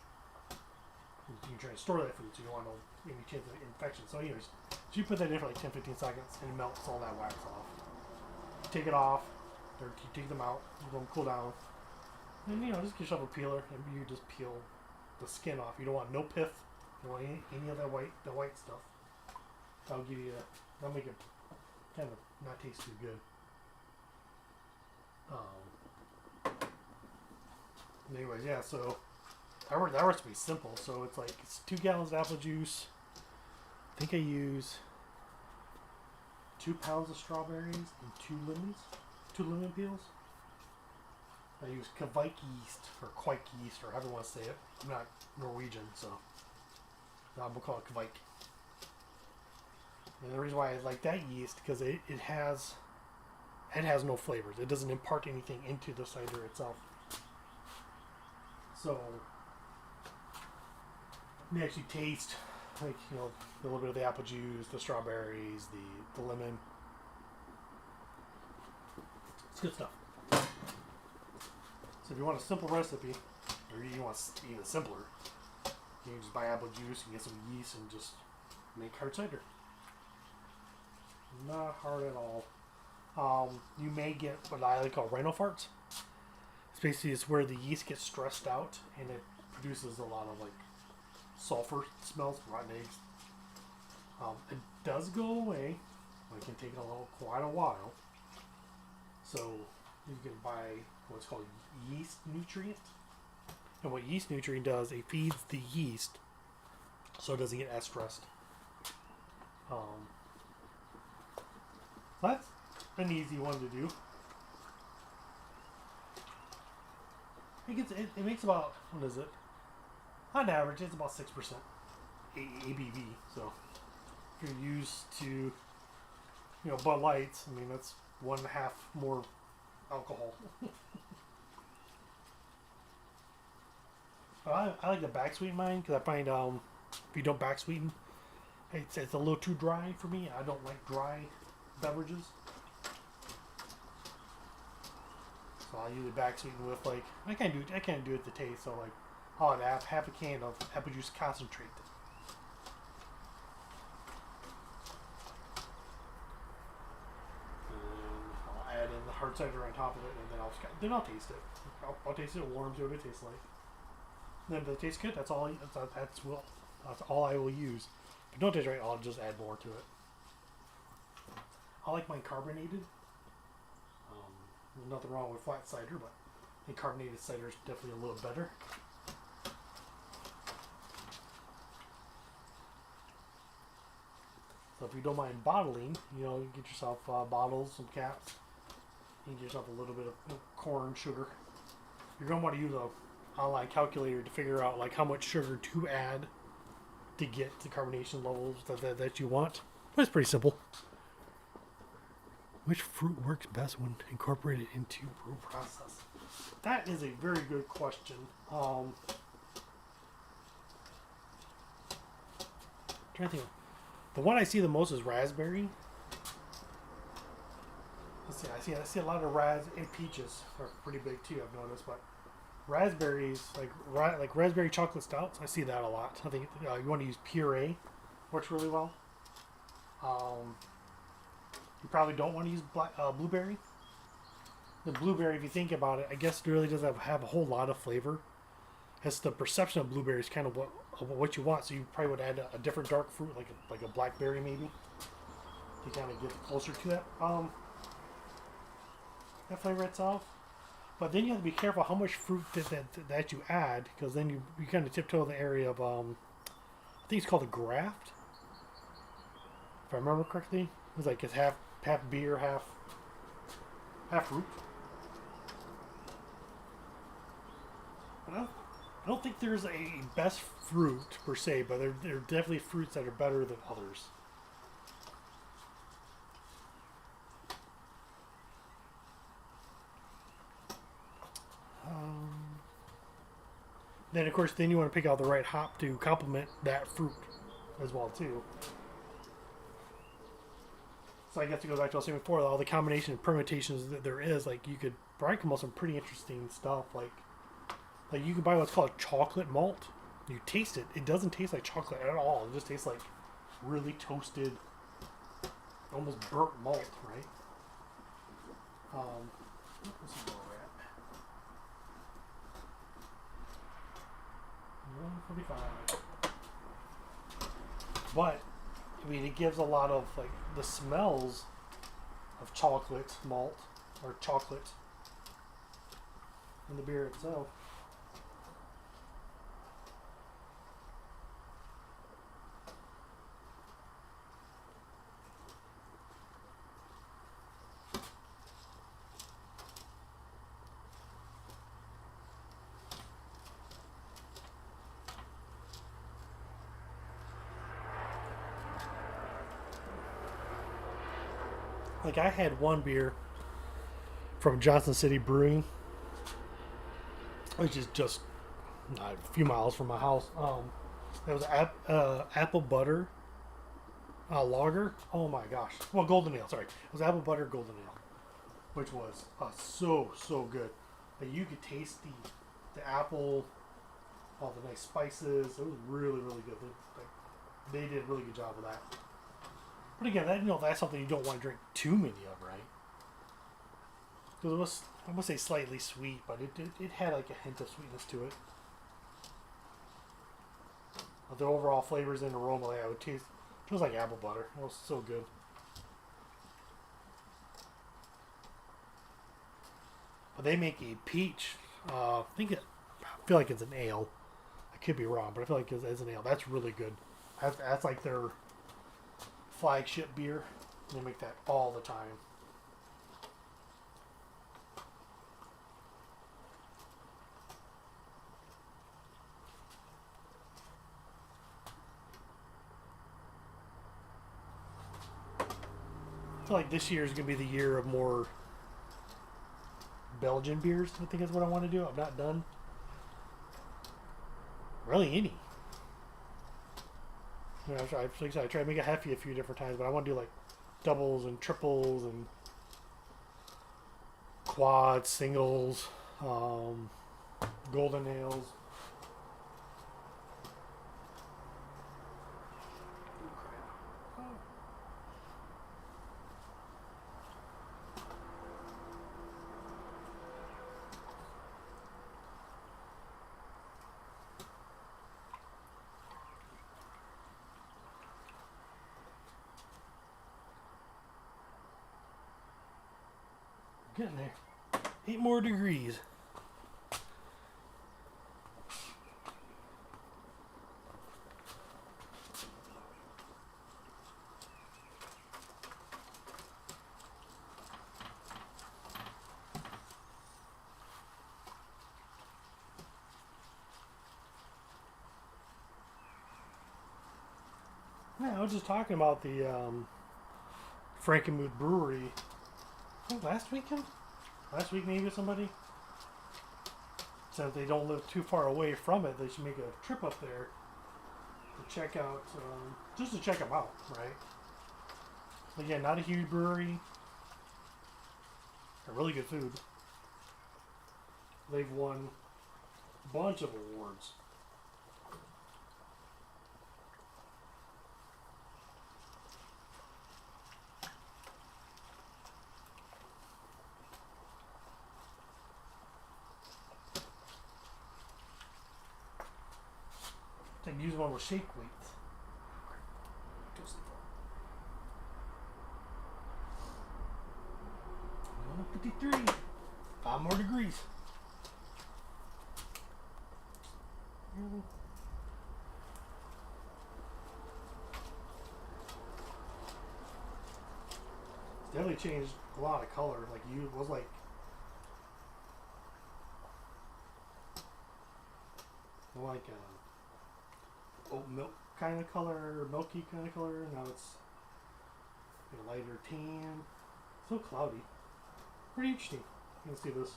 You're trying to store that food, so you don't want any chance of infection. So anyways, so you put that in for like 10-15 seconds, and it melts all that wax off. You take it off, or you take them out, you let them cool down, and just get yourself a peeler, and you just peel the skin off. You don't want no pith. You don't want any of that white stuff. That'll make it kind of not taste too good. Anyways, yeah, so that recipe's simple. So it's 2 gallons of apple juice. I think I use 2 pounds of strawberries and 2 lemon peels. I use Kvike yeast or Quike yeast or however you want to say it. I'm not Norwegian, so I'm gonna call it Kvike. And the reason why I like that yeast because it has no flavors. It doesn't impart anything into the cider itself. So you actually taste a little bit of the apple juice, the strawberries, the lemon. It's good stuff. So if you want a simple recipe, or you want even simpler, you can just buy apple juice and get some yeast and just make hard cider. Not hard at all. You may get what I like call rhino farts. It's where the yeast gets stressed out and it produces a lot of sulfur smells, rotten eggs. It does go away. It can take quite a while. So you can buy what's called yeast nutrient. And what yeast nutrient does, it feeds the yeast so it doesn't get as stressed. That's an easy one to do. It makes about, what is it? On average, it's about 6% ABV. So if you're used to, Bud Lights, I mean, that's 1.5 more alcohol. I like to back sweeten mine because I find if you don't back sweeten, it's a little too dry for me. I don't like dry beverages. So I usually back sweeten with I can't do it to taste. So I'll add half a can of apple juice concentrate. And I'll add in the hard cider on top of it, and then I'll taste it. I'll taste it warm, see what it tastes like. And then if it tastes good, that's all I will use. If it don't taste right, I'll just add more to it. I like mine carbonated. There's nothing wrong with flat cider, but I think carbonated cider is definitely a little better. So if you don't mind bottling, you get yourself bottles, some caps. You get yourself a little bit of corn sugar. You're going to want to use an online calculator to figure out how much sugar to add to get the carbonation levels that you want. But it's pretty simple. Which fruit works best when incorporated into brew process? That is a very good question. I'm trying to think. The one I see the most is raspberry. Let's see. I see a lot of and peaches are pretty big too. I've noticed, but raspberries like raspberry chocolate stouts. I see that a lot. I think you want to use puree. Works really well. You probably don't want to use blueberry. The blueberry, if you think about it, I guess it really doesn't have a whole lot of flavor. It's the perception of blueberry is kind of what you want. So you probably would add a different dark fruit, like a blackberry maybe, to kind of get closer to that. that flavor itself. But then you have to be careful how much fruit that you add, because then you kind of tiptoe in the area of I think it's called a graft, if I remember correctly. It's like it's half beer, half fruit. But I don't think there's a best fruit per se, but there are definitely fruits that are better than others. Then of course, then you want to pick out the right hop to complement that fruit as well too. So I guess to go back to what I was saying before, all the combination and permutations that there is, like you could probably come up with some pretty interesting stuff. Like you can buy what's called chocolate malt. You taste it; it doesn't taste like chocolate at all. It just tastes like really toasted, almost burnt malt, right? Let's see where we're at. 145. But I mean, it gives a lot of like the smells of chocolate malt or chocolate in the beer itself. Like I had one beer from Johnson City Brewing, which is just a few miles from my house. It was apple butter lager. Oh my gosh! Well, golden ale. Sorry, it was apple butter golden ale, which was so good. Like you could taste the apple, all the nice spices. It was really good. They did a really good job of that. But again, that's something you don't want to drink too many of, right? Because it was, I wouldn't say slightly sweet, but it had like a hint of sweetness to it. But the overall flavors and aroma, I would taste, it was like apple butter. It was so good. But they make a peach. I feel like it's an ale. I could be wrong, but I feel like it's an ale. That's really good. That's like their flagship beer. They make that all the time. I feel like this year is going to be the year of more Belgian beers. I think is what I want to do. I'm not done. Really any. You know, I tried to make a Heffy a few different times, but I want to do like doubles and triples and quads, singles, golden ales. Getting there. 8 more degrees. Yeah, I was just talking about the Frankenmuth Brewery. I think last week maybe with somebody. So if they don't live too far away from it, they should make a trip up there to check out, just to check them out, right? Again, not a huge brewery. A really good food. They've won a bunch of awards. I can use one with shake weight. 153. 5 more degrees. It's definitely changed a lot of color. Like you was like oat milk kind of color, milky kind of color. Now it's a lighter tan. Still cloudy. Pretty interesting. You can see this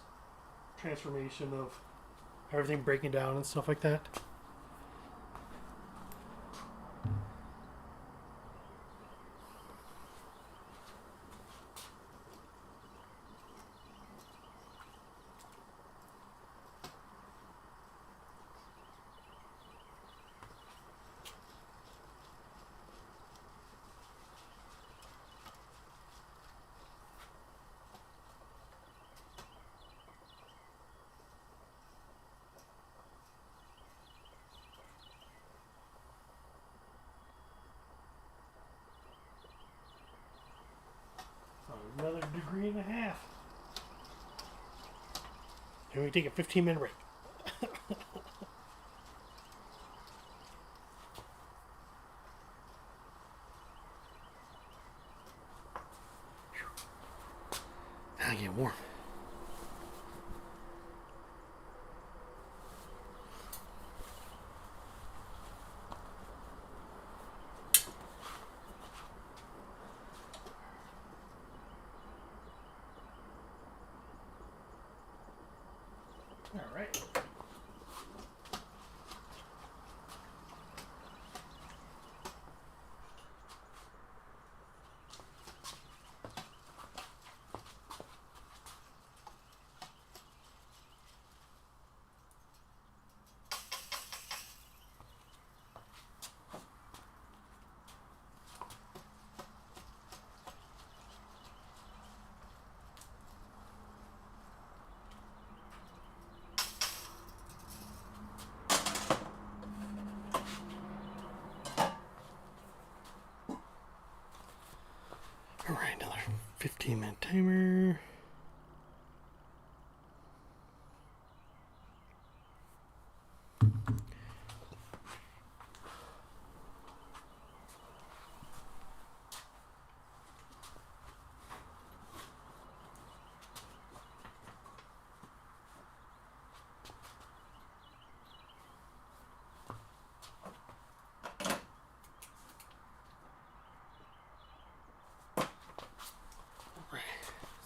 transformation of everything breaking down and stuff like that. Another degree and a half. And we take a 15-minute break. Now I get warm. All right. All right, another 15-minute timer.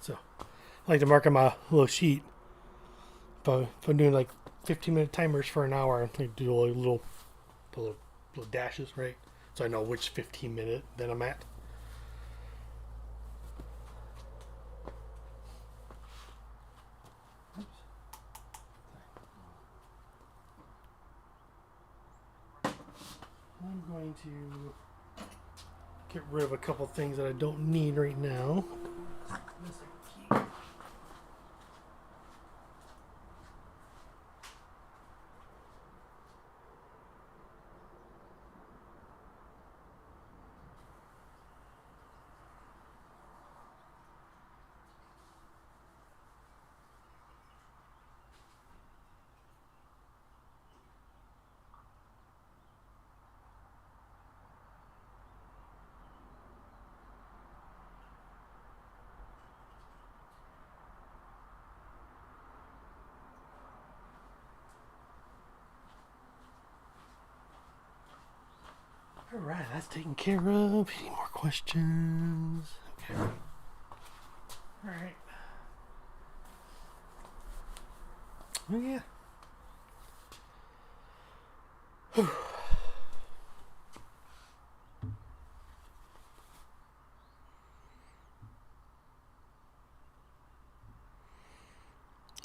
So, I like to mark on my little sheet. If I'm doing like 15-minute timers for an hour, I like do little dashes, right? So I know which 15-minute that I'm at. Oops. I'm going to get rid of a couple things that I don't need right now. All right, that's taken care of. Any more questions? Okay. All right. Oh yeah. Whew.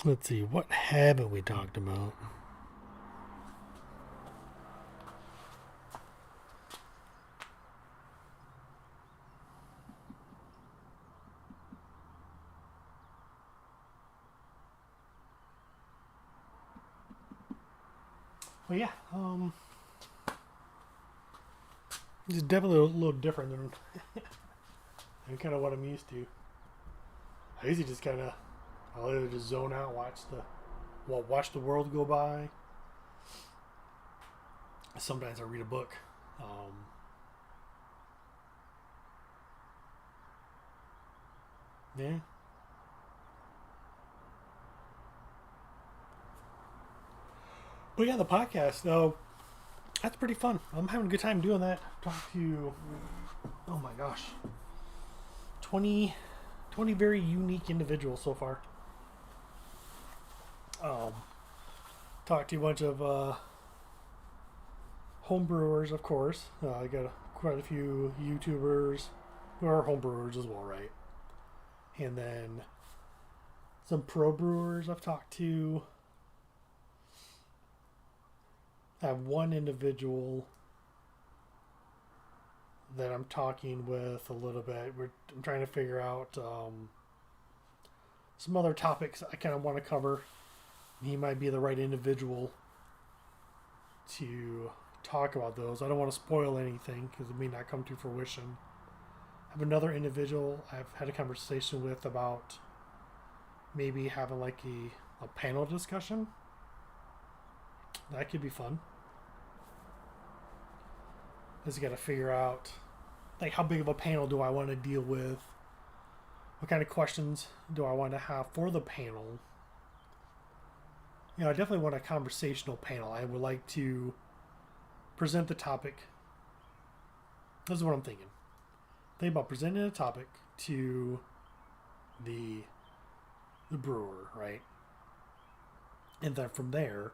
Let's see, what habit we talked about? Well, yeah, it's definitely a little different than kind of what I'm used to. I usually just kind of, I'll either just zone out, watch the world go by. Sometimes I read a book. Yeah. But yeah, the podcast, though, that's pretty fun. I'm having a good time doing that. Talk to, oh my gosh, 20, 20 very unique individuals so far. Um, Talked to a bunch of homebrewers, of course. I got quite a few YouTubers who are homebrewers as well, right? And then some pro brewers I've talked to. I have one individual that I'm talking with a little bit. I'm trying to figure out some other topics I kind of want to cover. He might be the right individual to talk about those. I don't want to spoil anything because it may not come to fruition. I have another individual I've had a conversation with about maybe having like a panel discussion. That could be fun. Just got to figure out like how big of a panel do I want to deal with? What kind of questions do I want to have for the panel? I definitely want a conversational panel. I would like to present the topic. This is what I'm thinking. Think about presenting a topic to the brewer, right? And then from there,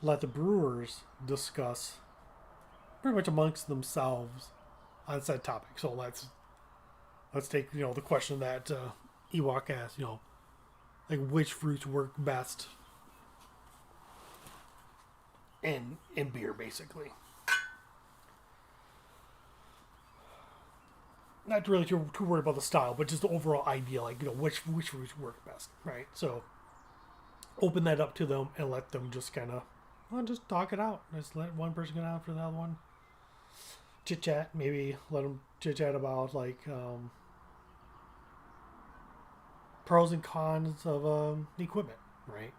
let the brewers discuss pretty much amongst themselves on said topic. So let's take the question that Ewok asked. Like which fruits work best in beer, basically. Not really too worried about the style, but just the overall idea, like which fruits work best, right? So open that up to them and let them just kind of just talk it out. Just let one person get out for the other one. Chit chat, maybe let them chit chat about like pros and cons of the equipment, right?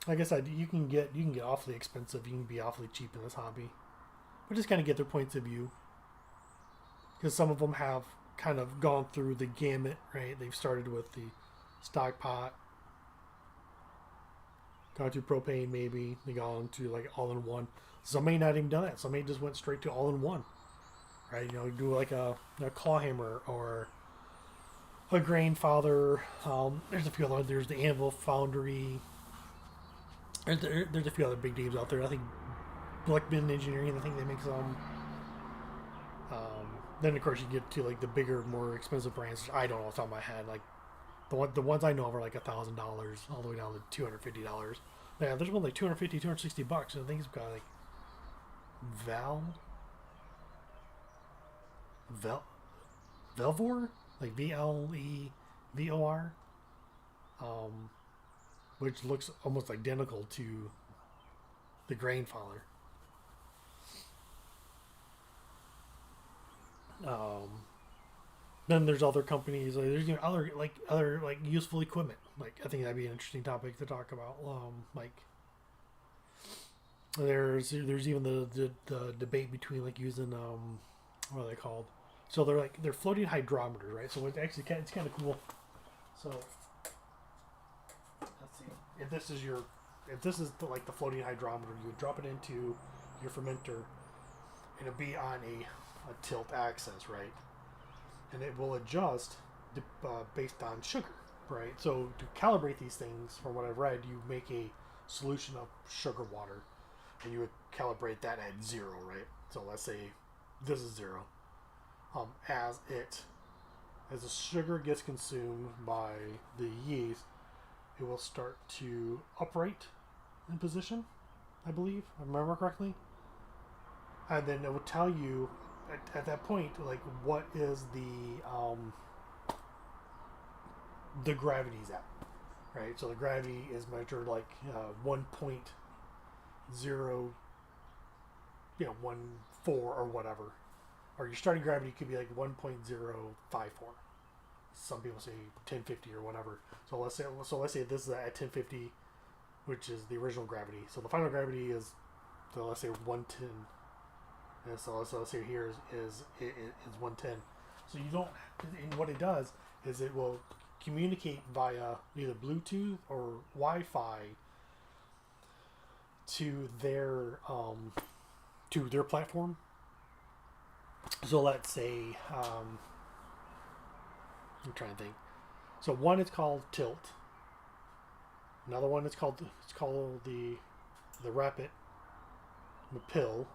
Like I said, you can get awfully expensive. You can be awfully cheap in this hobby, but just kind of get their points of view. Because some of them have kind of gone through the gamut, right? They've started with the stock pot, gone to propane, maybe they gone to like all in one. Some may not even done that. Some may just went straight to all in one, right? Do like a claw hammer or a grain father. There's a few other. There's the Anvil Foundry. There's a few other big names out there. I think Blackman Engineering. I think they make some. Then of course you get to like the bigger, more expensive brands. Which I don't know off the top of my head. Like the ones I know of are like $1,000 all the way down to $250. Yeah, there's one like $250, $260. And I think it's got like Velvor, like VLEVOR, which looks almost identical to the grain father. Then there's other companies. Like, there's other useful equipment. Like I think that'd be an interesting topic to talk about. Like there's even the debate between like using what are they called? So they're floating hydrometers, right? So it's actually it's kind of cool. So let's see if this is the floating hydrometer. You would drop it into your fermenter, and it'll be on a tilt axis, right? And it will adjust based on sugar, right? So to calibrate these things, from what I've read, you make a solution of sugar water, and you would calibrate that at 0, right? So let's say this is 0. As the sugar gets consumed by the yeast, it will start to upright in position, I believe, if I remember correctly. And then it will tell you at that point, like, what is the gravity's at, right? So the gravity is measured like 1.0, 14 or whatever. or your starting gravity could be like 1.054. Some people say 1050 or whatever. So let's say this is at 1050, which is the original gravity. So the final gravity is, so let's say 110. And so let's say here is 110. So you don't, and what it does is it will communicate via either Bluetooth or Wi-Fi to their platform. So let's say I'm trying to think. So one is called Tilt. Another one is called the Rapid, the Pill.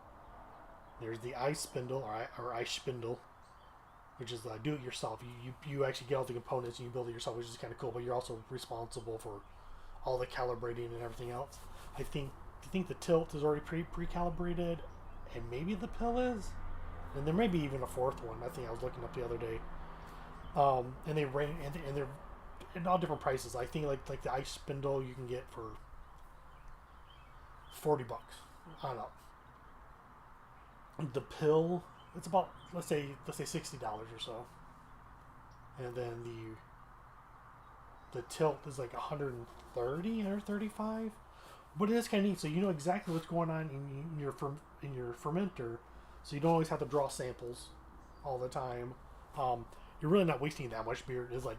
There's the Ice Spindle or Ice Spindle, which is do it yourself. You actually get all the components and you build it yourself, which is kind of cool. But you're also responsible for all the calibrating and everything else. I think the Tilt is already pre-calibrated, and maybe the Pill is, and there may be even a fourth one. I think I was looking up the other day. And they range, and they're in all different prices. I think like the Ice Spindle you can get for $40 on up. The Pill, it's about let's say $60 or so, and then the Tilt is like 130 or 35. But it is kind of neat, so you know exactly what's going on in your fermenter, so you don't always have to draw samples all the time. You're really not wasting that much beer. It's like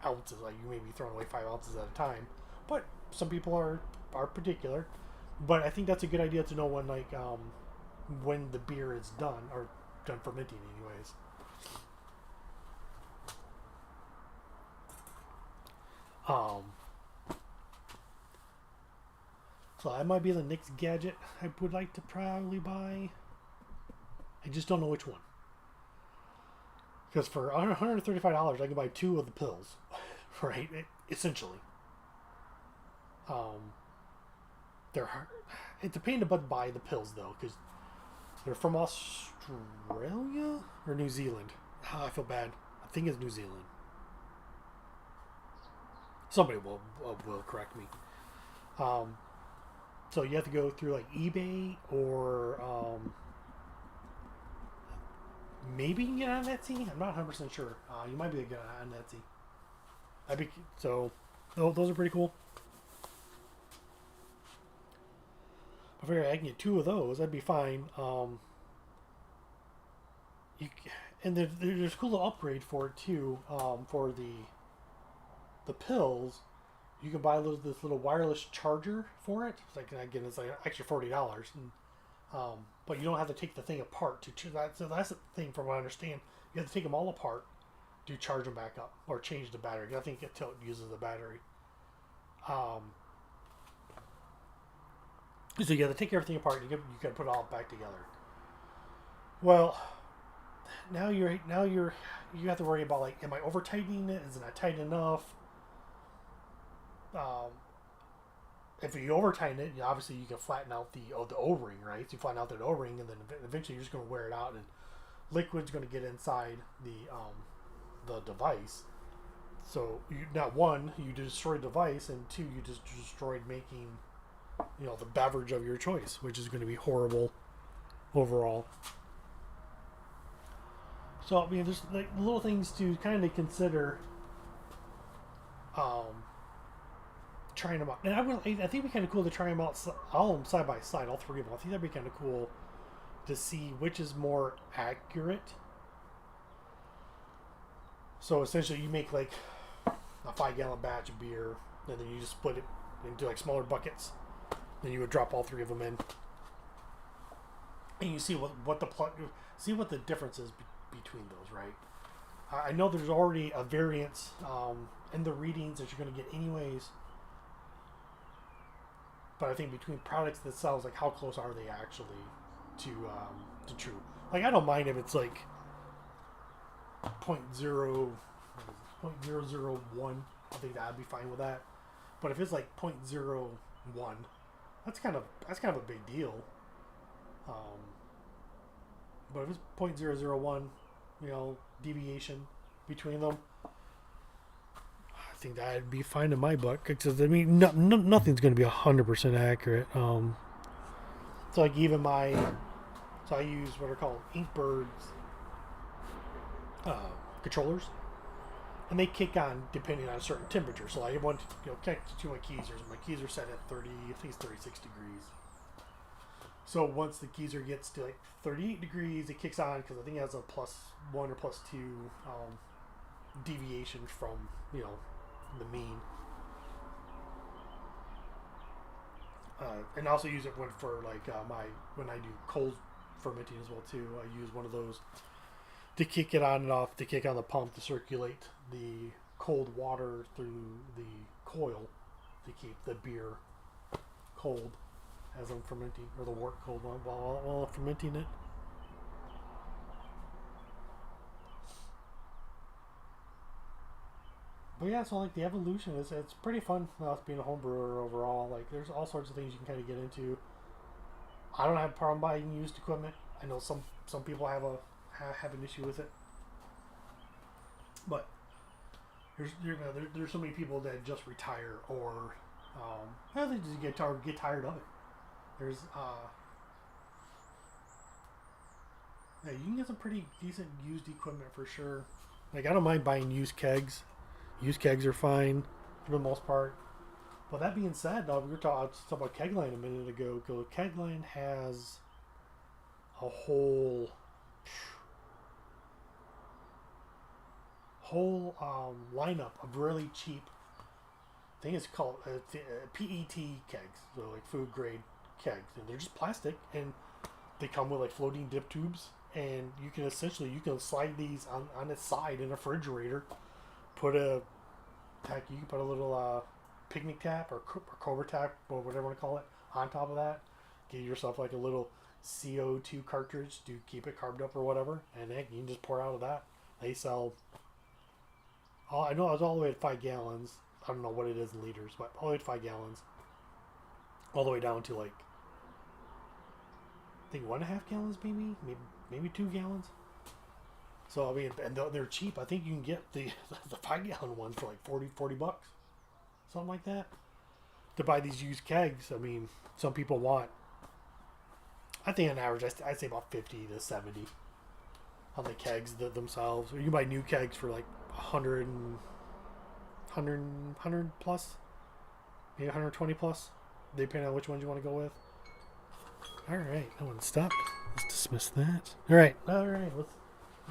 ounces, like you may be throwing away 5 ounces at a time. But some people are particular. But I think that's a good idea to know when the beer is done, or done fermenting anyways. So that might be the next gadget I would like to probably buy. I just don't know which one. Because for $135, I can buy 2 of the pills, right? Essentially. It's a pain to buy the pills though, because they're from Australia or New Zealand. Oh, I feel bad. I think it's New Zealand. Somebody will correct me. So you have to go through like eBay or maybe you can get on Etsy. I'm not 100% sure. You might be able to get on Etsy. Those are pretty cool. I figure I can get 2 of those. That'd be fine. And there's a cool little upgrade for it too. For the pills, you can buy this little wireless charger for it. It's like, again, it's like an extra $40, and but you don't have to take the thing apart to that. So that's the thing, from what I understand. You have to take them all apart to charge them back up or change the battery. I think Tilt uses the battery. So you have to take everything apart. You got to put it all back together. Well, now you have to worry about, like, am I over tightening it? Is it not tight enough? If you over tighten it, obviously you can flatten out the O-ring, right? So you flatten out that O-ring, and then eventually you're just going to wear it out, and liquid's going to get inside the device. So not one, you destroyed the device, and 2, you just destroyed making the beverage of your choice, which is going to be horrible overall. So I mean, there's like little things to kind of consider. Trying them out, and I think it'd be kind of cool to try them out, all of them side by side, all 3 of them. I think that'd be kind of cool to see which is more accurate. So essentially, you make like a 5-gallon batch of beer, and then you just split it into like smaller buckets. Then you would drop all 3 of them in, and you see what the difference is between those, right? I know there's already a variance in the readings that you're going to get anyways. But I think between products themselves, like how close are they actually to true? Like, I don't mind if it's like 0.001. I think that'd be fine with that. But if it's like 0.01, that's kind of a big deal. But if it's 0.001, deviation between them, I think that'd be fine in my book. Because I mean, nothing's going to be 100% accurate. So like even so I use what are called Inkbirds controllers, and they kick on depending on a certain temperature. So I want to connect to my keys. My keys are set at 30, I think it's 36 degrees. So once the geyser gets to like 38 degrees, it kicks on because I think it has a +1 or +2 deviation from the mean. And also use it for like when I do cold fermenting as well too. I use one of those to kick it on and off, to kick on the pump to circulate the cold water through the coil to keep the beer cold as I'm fermenting, or the wort cold while fermenting it. But yeah, so like the evolution is, it's pretty fun being a home brewer overall. Like there's all sorts of things you can kind of get into. I don't have a problem buying used equipment. I know some people have an issue with it, but there's so many people that just retire, or they just get tired of it. There's yeah, you can get some pretty decent used equipment for sure. Like I don't mind buying used kegs. Used kegs are fine for the most part. But that being said, we were talking about Kegline a minute ago. Kegline has a whole lineup of really cheap. I think it's called PET kegs, so like food grade kegs, and they're just plastic, and they come with like floating dip tubes, and you can slide these on its side in a refrigerator. You can put a little picnic tap or cobra tap or whatever you want to call it on top of that. Get yourself like a little CO2 cartridge to keep it carved up or whatever, and then you can just pour out of that. They sell. I know it's all the way to 5 gallons. I don't know what it is in liters, but all the way to 5 gallons, all the way down to like I think 1.5 gallons, maybe 2 gallons. So I mean, and they're cheap. I think you can get the 5 gallon ones for like 40 bucks, something like that. To buy these used kegs, I mean, some people want. I think on average, I'd say about 50 to 70 on the kegs themselves. Or you can buy new kegs for like 100 plus, maybe 120 plus, depending on which ones you want to go with. All right, that one stopped. Let's dismiss that. All right.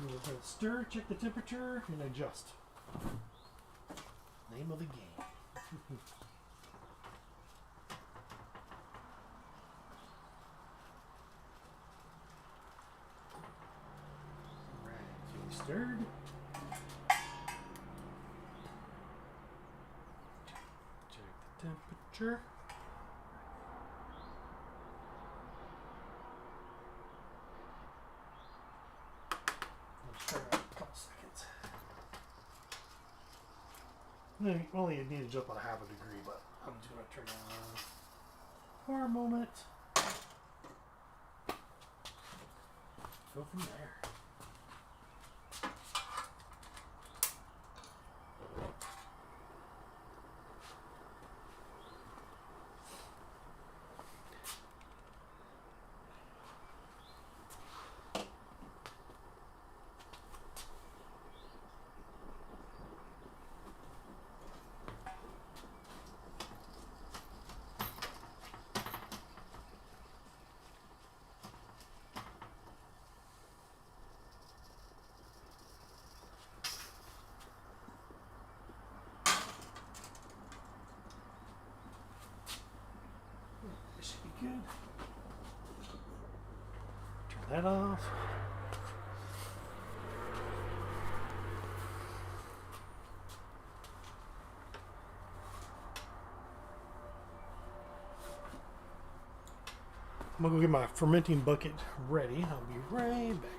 Let's stir, check the temperature, and adjust. Name of the game. Alright, so we stirred. Check the temperature. Only it needed just about 0.5 degree, but I'm just going to turn it on for a moment. Go from there. Good. Turn that off. I'm gonna go get my fermenting bucket ready. I'll be right back.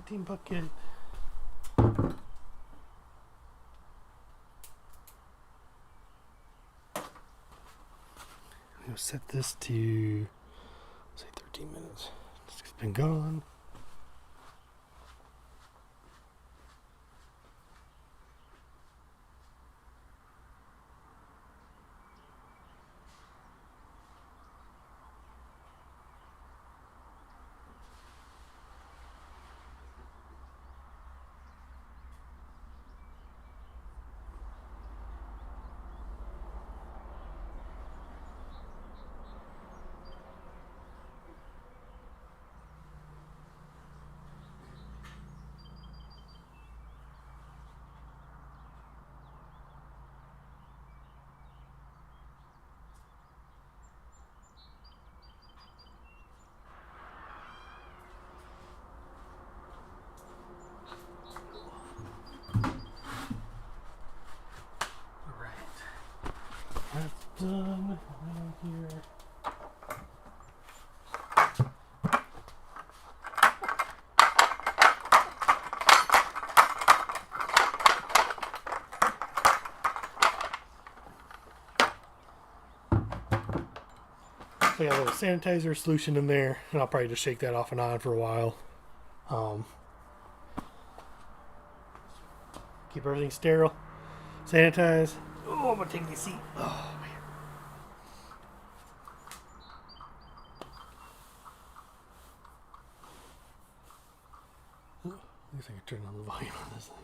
Empty bucket. We'll set this to, say, 13 minutes. It's been gone. That's done. Right here. So I got a little sanitizer solution in there, and I'll probably just shake that off and on for a while. Keep everything sterile, sanitize. Oh, I'm gonna take my seat. Oh man. I guess I can turn on the volume on this thing.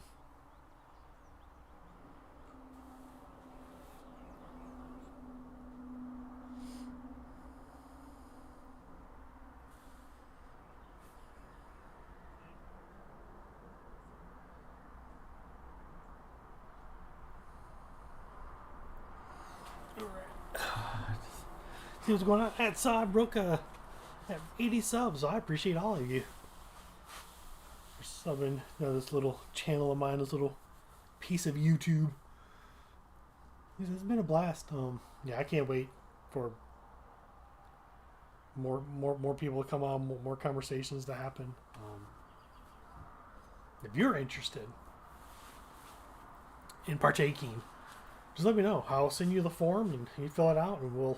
See what's going on. At Saw broke at 80 subs. So I appreciate all of you for subbing this little channel of mine, this little piece of YouTube. It's been a blast. Yeah, I can't wait for more people to come on, more conversations to happen. If you're interested in partaking, just let me know. I'll send you the form and you fill it out, and we'll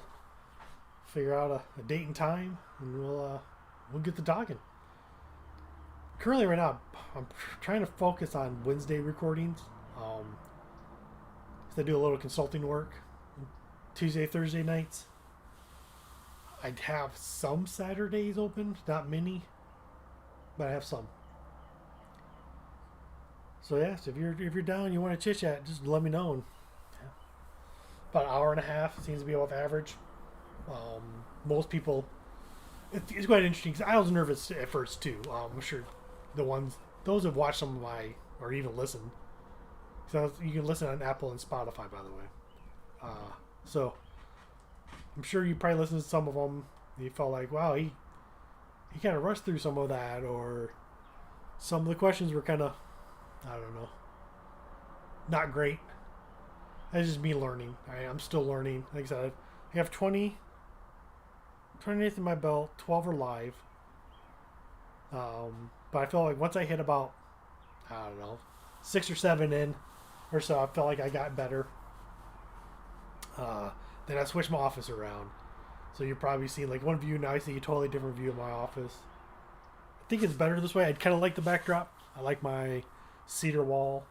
figure out a date and time, and we'll get to talking. Currently, right now, I'm trying to focus on Wednesday recordings. I do a little consulting work Tuesday, Thursday nights. I'd have some Saturdays open, not many, but I have some. So yes, if you're down, you want to chit chat, just let me know. And, about an hour and a half seems to be about the average. Most people, it's quite interesting because I was nervous at first too. I'm sure those who've watched some of my, or even listened, so you can listen on Apple and Spotify, by the way. So I'm sure you probably listened to some of them. You felt like, wow, he kind of rushed through some of that, or some of the questions were kind of, I don't know, not great. That's just me learning. I'm still learning. Like I said, I have 28 in my belt, 12 are live. But I feel like once I hit about, I don't know, 6 or 7 in or so, I felt like I got better. Then I switched my office around. So you're probably seeing like one view, now I see a totally different view of my office. I think it's better this way. I'd kind of like the backdrop. I like my cedar wall.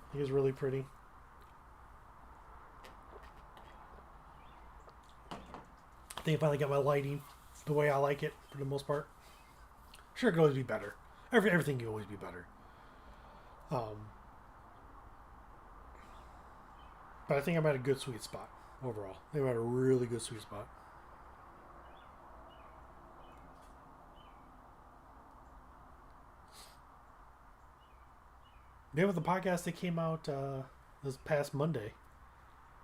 I think it's really pretty. I think I finally got my lighting the way I like it for the most part. Sure, it could always be better. Everything can always be better. But I think I'm at a good sweet spot overall. I think I'm at a really good sweet spot. Yeah, with the podcast that came out this past Monday.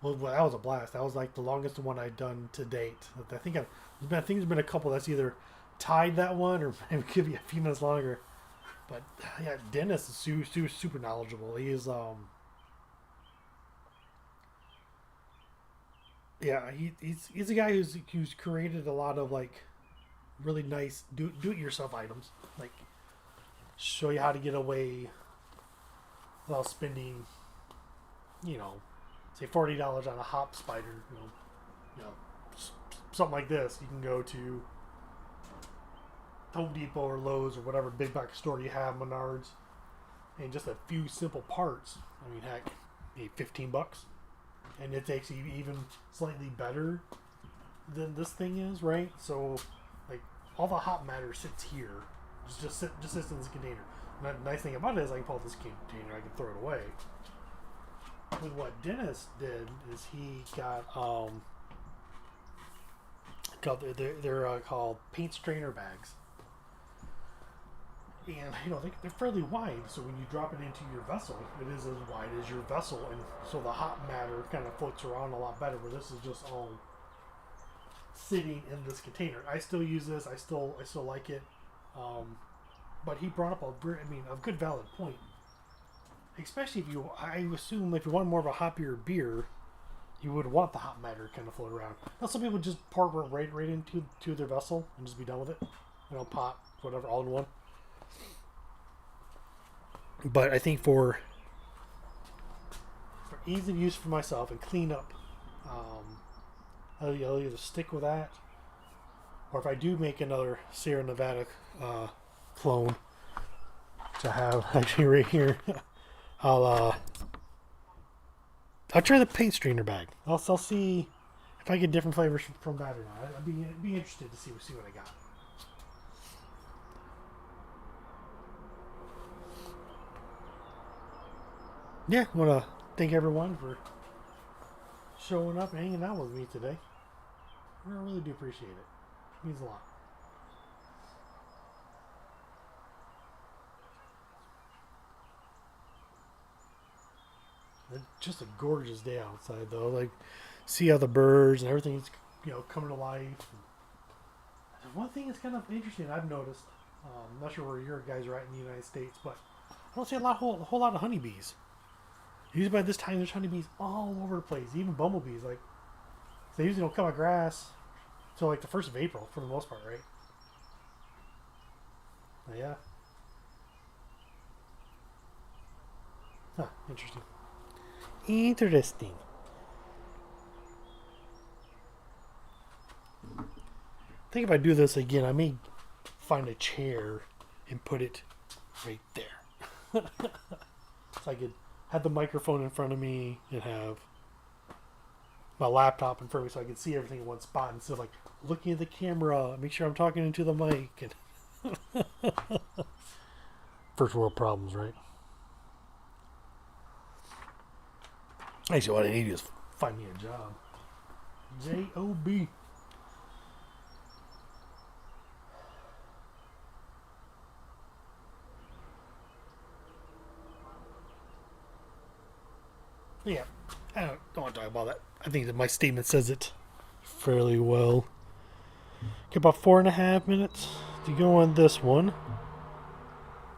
Well, that was a blast. That was like the longest one I'd done to date. I think there's been a couple that's either tied that one or maybe could be a few minutes longer. But yeah, Dennis is super knowledgeable. He is he's a guy who's created a lot of like really nice do it yourself items. Like show you how to get away without spending, say $40 on a hop spider. Something like this. You can go to Home Depot or Lowe's or whatever big box store you have, Menards, and just a few simple parts. I mean, heck, maybe $15, and it's actually even slightly better than this thing is, right? So, like, all the hop matter sits here, just sits in this container. And the nice thing about it is I can pull out this container, I can throw it away. But what Dennis did is he got they're called paint strainer bags. And they're fairly wide, so when you drop it into your vessel, it is as wide as your vessel, and so the hot matter kind of floats around a lot better. Where this is just all sitting in this container. I still use this. I still like it. But he brought up a good valid point. Especially I assume if you want more of a hoppier beer, you would want the hop matter kind of float around. Now some people just pour right into their vessel and just be done with it. Pop, whatever, all in one. But I think for ease of use for myself and clean up, I'll either stick with that, or if I do make another Sierra Nevada clone, which I have actually right here, I'll try the paint strainer bag. I'll see if I get different flavors from that or not. I'd be interested to see what I got. Yeah, I want to thank everyone for showing up and hanging out with me today. I really do appreciate it. It means a lot. It's just a gorgeous day outside, though. Like, see how the birds and everything's coming to life. And one thing that's kind of interesting I've noticed. I'm not sure where your guys are at in the United States, but I don't see a whole lot of honeybees. Usually by this time, there's honeybees all over the place. Even bumblebees, like they usually don't come out grass until like the 1st of April for the most part, right? But yeah. Huh, interesting. Interesting. I think if I do this again, I may find a chair and put it right there. So I could have the microphone in front of me and have my laptop in front of me so I can see everything in one spot instead of like looking at the camera, make sure I'm talking into the mic. And first world problems, right? Actually, what I need is find me a job. J-O-B. Yeah, I don't want to talk about that. I think that my statement says it fairly well. Okay, about 4.5 minutes to go on this one.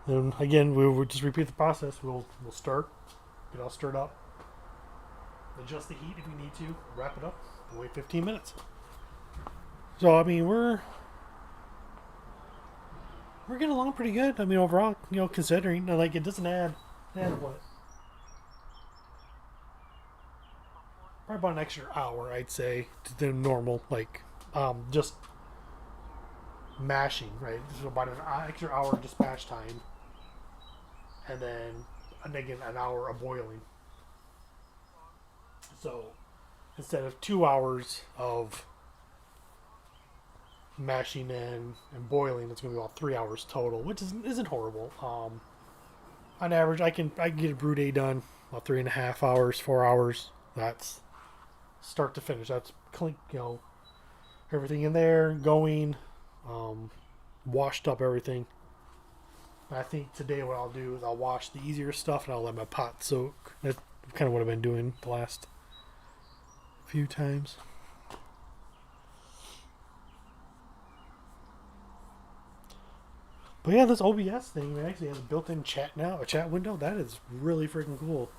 Then again, we'll just repeat the process. We'll start, get all stirred up, adjust the heat if we need to, wrap it up, and wait 15 minutes. So I mean, we're getting along pretty good. I mean, overall, considering like it doesn't add what. Probably about an extra hour, I'd say, to the normal, like, just mashing, right? So about an extra hour just mash time, and then again an hour of boiling. So instead of 2 hours of mashing and boiling, it's going to be about 3 hours total, which isn't horrible. On average, I can get a brew day done about 3.5 hours, 4 hours. That's start to finish. That's clean, everything in there going, washed up everything. I think today what I'll do is I'll wash the easier stuff and I'll let my pot soak. That's kind of what I've been doing the last few times. But yeah, this OBS thing actually has a built-in chat now, a chat window. That is really freaking cool.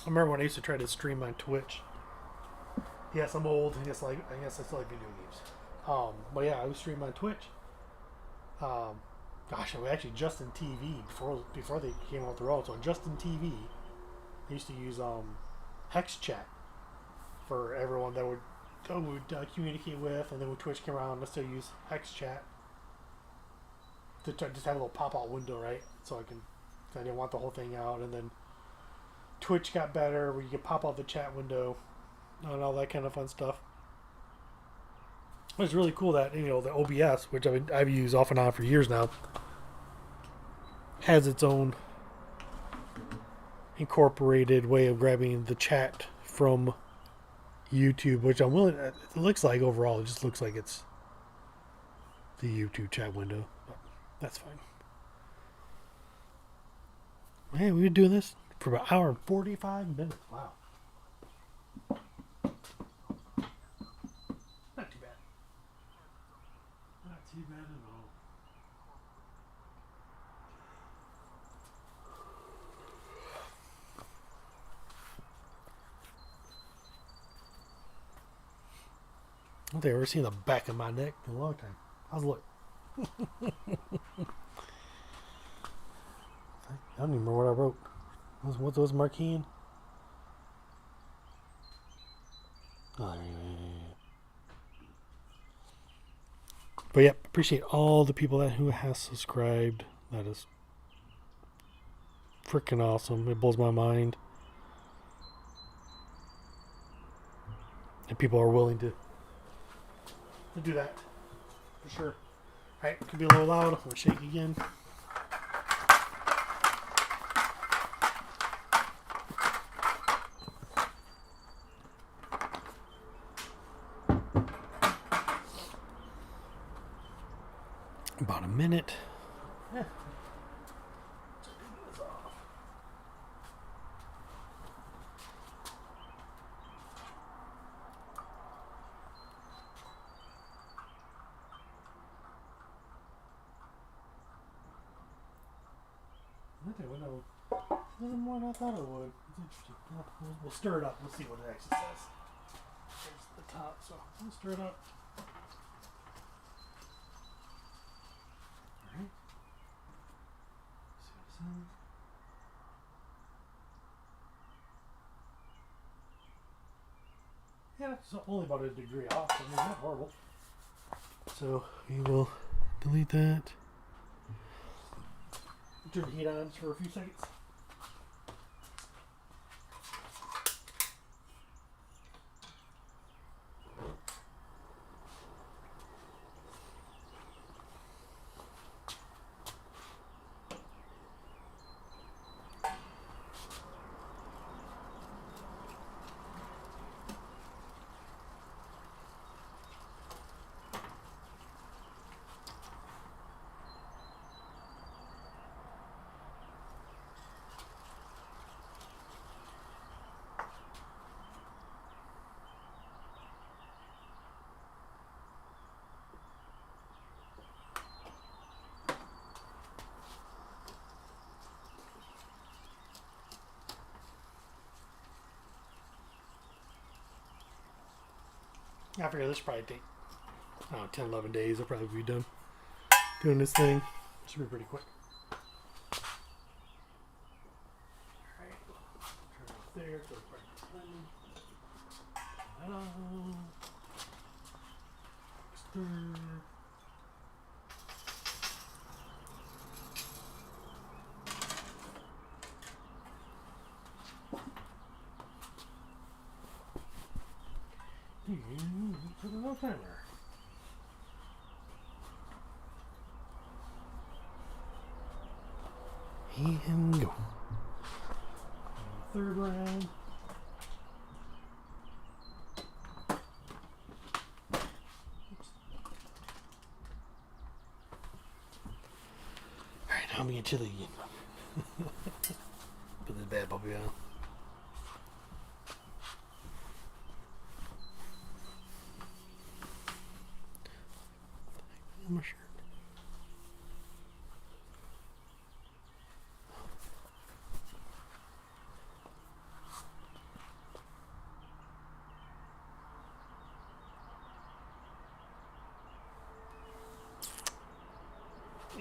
I remember when I used to try to stream on Twitch. Yes, I'm old. I guess I still like video games. But yeah, I was streaming on Twitch. Um, gosh, I was actually Justin TV before they came out the road. So on Justin TV, I used to use Hex Chat for everyone that would communicate with, and then when Twitch came around, I still use Hex Chat to just have a little pop-out window, right? So I didn't want the whole thing out, and then Twitch got better where you could pop out the chat window and all that kind of fun stuff. It's really cool that the OBS, which I've used off and on for years now, has its own incorporated way of grabbing the chat from YouTube, which I'm willing. It looks like overall, it just looks like it's the YouTube chat window. But that's fine. Man, we've been doing this for about an hour and 45 minutes. Wow. Not too bad. Not too bad at all. I don't think I've ever seen the back of my neck in a long time. How's it look? I don't even remember what I wrote. What was marquee? Oh, but yeah, appreciate all the people who has subscribed. That is freaking awesome. It blows my mind. And people are willing to do that. For sure. Alright, could be a little loud. I'm going to shake again. About a minute. Yeah. Okay, well, a little more than I thought it would. It's interesting. We'll stir it up. We'll see what it actually says. There's the top, so we'll stir it up. Alright. See what it says. Yeah, it's only about a degree off. I mean, not horrible. So we will delete that. Turn the heat on just for a few seconds. I figure this will probably take, 10, 11 days. I'll probably be done doing this thing. Should be pretty quick. Alright. Turn it off there. Go stir. Put it on timer. And go. Third round. Alright, now I'm gonna get chilly again. Put this bad puppy on. My shirt.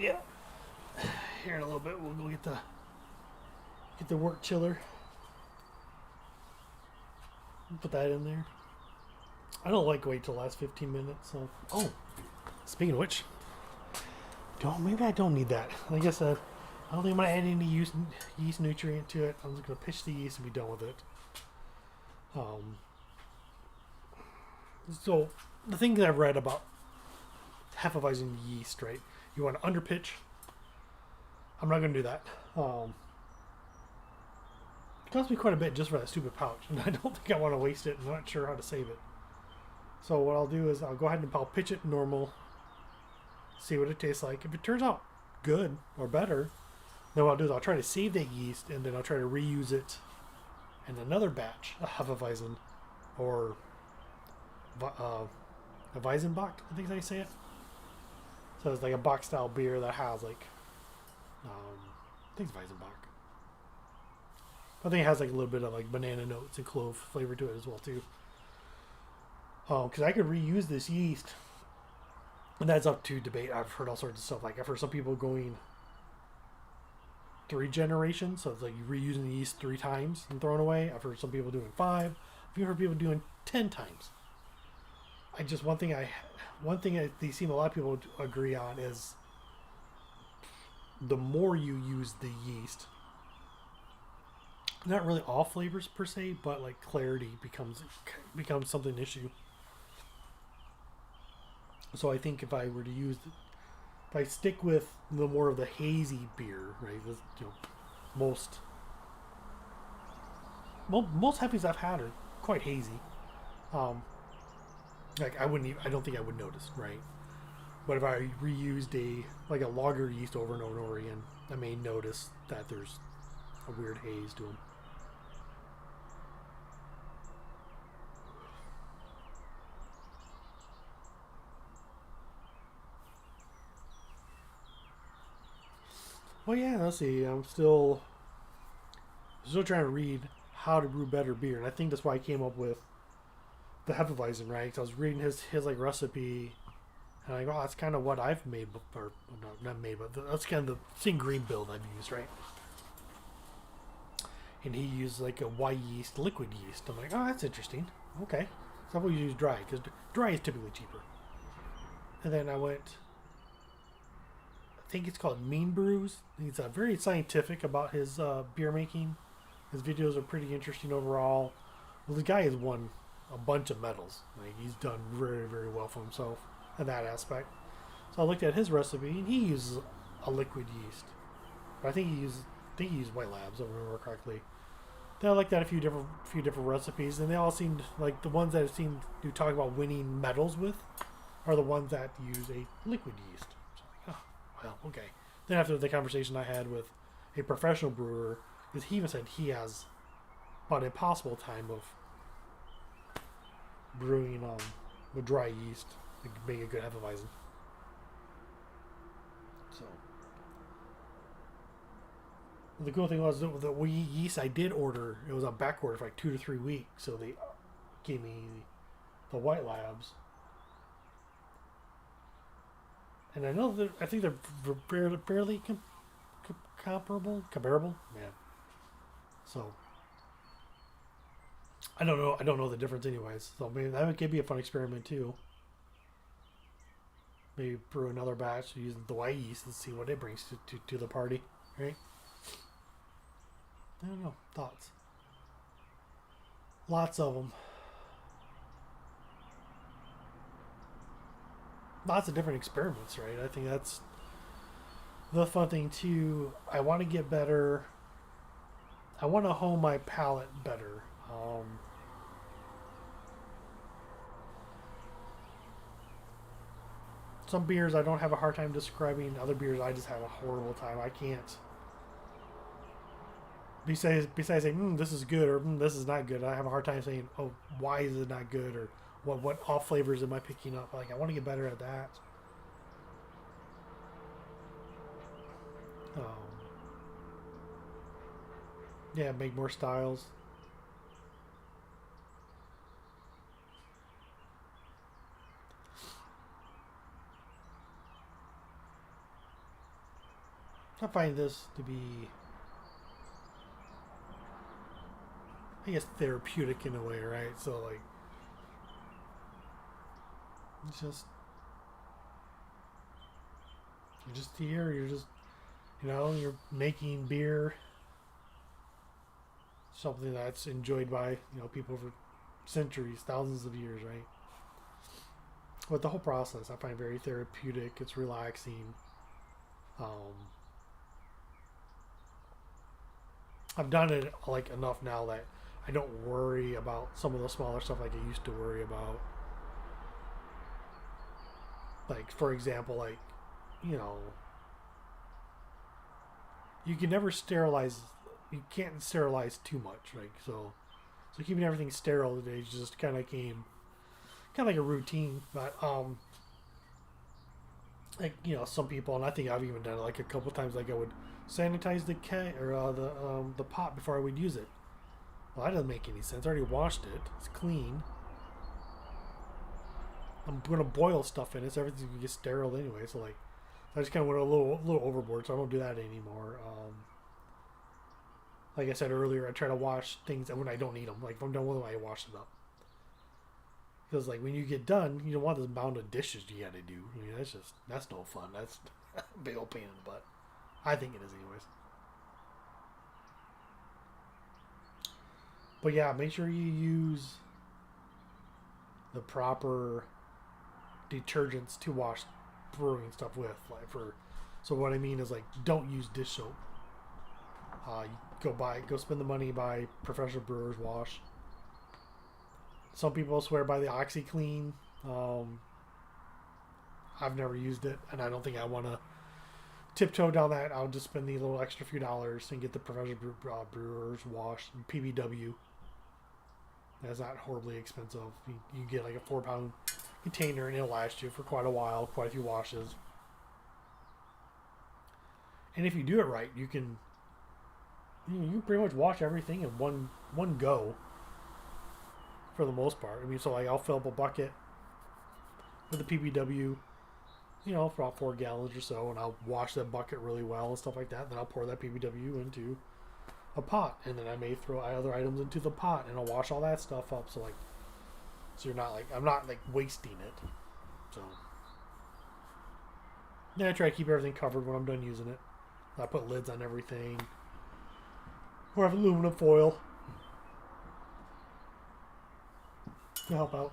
Yeah. Here in a little bit, we'll go get the wort chiller. Put that in there. I don't like wait till the last 15 minutes. So, oh, speaking of which, maybe I don't need that. I guess I don't think I'm gonna add any yeast nutrient to it. I'm just gonna pitch the yeast and be done with it. So the thing that I've read about Hefeweizen yeast, right? You want to underpitch. I'm not gonna do that. It cost me quite a bit just for that stupid pouch, and I don't think I want to waste it. I'm not sure how to save it. So what I'll do is I'll go ahead and I'll pitch it normal, see what it tastes like. If it turns out good or better, then what I'll do is I'll try to save that yeast, and then I'll try to reuse it in another batch of Hefeweizen or a Weizenbock, I think they say it. So it's like a box style beer that has like, I think it's Weizenbock. I think it has like a little bit of like banana notes and clove flavor to it as well too. Because I could reuse this yeast, and that's up to debate. I've heard all sorts of stuff. Like I've heard some people going 3 generations, so it's like you reusing the yeast 3 times and throwing away. I've heard some people doing 5. I've heard people doing 10 times. One thing that they seem a lot of people agree on is the more you use the yeast, not really all flavors per se, but like clarity becomes something issue. So I think if I were to use, if I stick with the more of the hazy beer, right? Most hefties I've had are quite hazy. Like I don't think I would notice, right? But if I reused a lager yeast over and over and over again, I may notice that there's a weird haze to them. Well, yeah, let's see. I'm still trying to read how to brew better beer, and I think that's why I came up with the Hefeweizen, right? Because I was reading his like recipe, and I go, oh, that's kind of what I've made, or not made, but that's kind of the same green build I've used, right? And he used like a Y yeast, liquid yeast. I'm like, oh, that's interesting. Okay, so I will use dry because dry is typically cheaper. And then I went. I think it's called Mean Brews. He's very scientific about his beer making. His videos are pretty interesting overall. Well, the guy has won a bunch of medals. Like he's done very, very well for himself in that aspect. So I looked at his recipe, and he uses a liquid yeast. But I think he used White Labs, if I remember correctly. Then I looked at a few different recipes, and they all seemed like the ones that seem to talk about winning medals with are the ones that use a liquid yeast. Well, okay. Then after the conversation I had with a professional brewer, because he even said he has about an impossible time of brewing with dry yeast to make a good Hefeweizen. So the cool thing was the yeast I did order, it was on back order for like 2 to 3 weeks, so they gave me the White Labs. And I know I think they're fairly comparable. Yeah. So I don't know the difference, anyways. So maybe that could be a fun experiment too. Maybe brew another batch using the white yeast and see what it brings to the party, right? I don't know. Thoughts? Lots of them. Lots of different experiments, right? I think that's the fun thing too. I want to get better. I want to hone my palate better. Some beers I don't have a hard time describing. Other beers I just have a horrible time. I can't. Besides saying this is good or this is not good, I have a hard time saying, oh, why is it not good, or what off flavors am I picking up? Like I want to get better at that. Yeah, make more styles. I find this to be, I guess, therapeutic in a way, right? So like, it's just you're just here. You're just, you're making beer, something that's enjoyed by people for centuries, thousands of years, right? But the whole process I find very therapeutic. It's relaxing. I've done it like enough now that I don't worry about some of the smaller stuff like I used to worry about. Like, for example, like, you know, you can never sterilize. You can't sterilize too much, right? So keeping everything sterile today just kind of came, kind of like a routine. But like some people, and I think I've even done it like a couple times. Like I would sanitize the keg or the pot before I would use it. Well, that doesn't make any sense. I already washed it. It's clean. I'm gonna boil stuff in it, so everything's gonna get sterile anyway. So like, I just kind of went a little overboard, so I don't do that anymore. Like I said earlier, I try to wash things when I don't need them. Like if I'm done with them, I wash them up. Because like when you get done, you don't want this mound of dishes you got to do. I mean, that's no fun. That's a big old pain in the butt. I think it is, anyways. But yeah, make sure you use the proper detergents to wash brewing stuff with. So what I mean is like, don't use dish soap. Go spend the money, buy professional brewer's wash. Some people swear by the OxyClean. I've never used it, and I don't think I want to tiptoe down that. I'll just spend the little extra few dollars and get the professional brewer's wash, PBW. That's not horribly expensive. You get like a 4-pound container, and it'll last you for quite a while, quite a few washes. And if you do it right, you can pretty much wash everything in one go. For the most part. I mean, so like I'll fill up a bucket with the PBW, for about 4 gallons or so, and I'll wash that bucket really well and stuff like that. And then I'll pour that PBW into a pot, and then I may throw other items into the pot, and I'll wash all that stuff up. So you're not like, I'm not like wasting it. So then I try to keep everything covered when I'm done using it. I put lids on everything, or have aluminum foil to help out.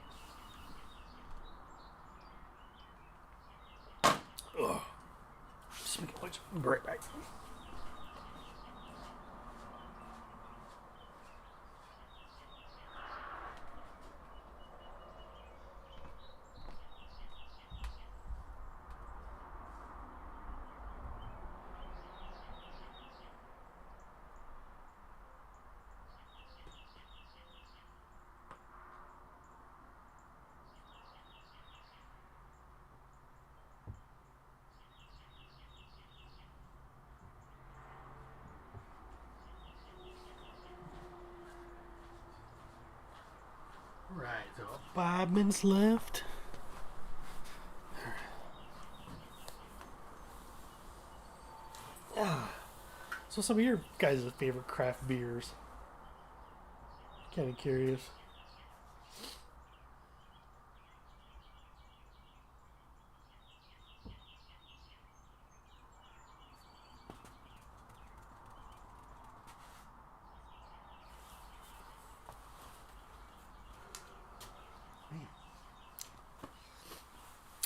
Ugh. Speaking of which, I'll be right back. Right, so 5 minutes left. So some of your guys' favorite craft beers. Kind of curious.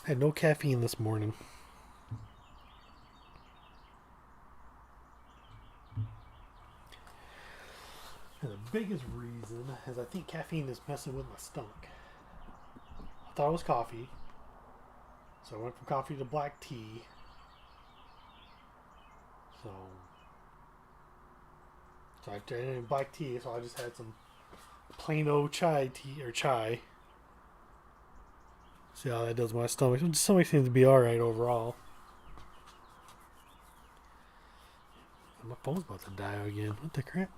I had no caffeine this morning. And the biggest reason is I think caffeine is messing with my stomach. I thought it was coffee. So I went from coffee to black tea. So I did it in black tea, so I just had some plain old chai tea, or chai. See how that does my stomach. My stomach seems to be alright overall. My phone's about to die again. What the crap?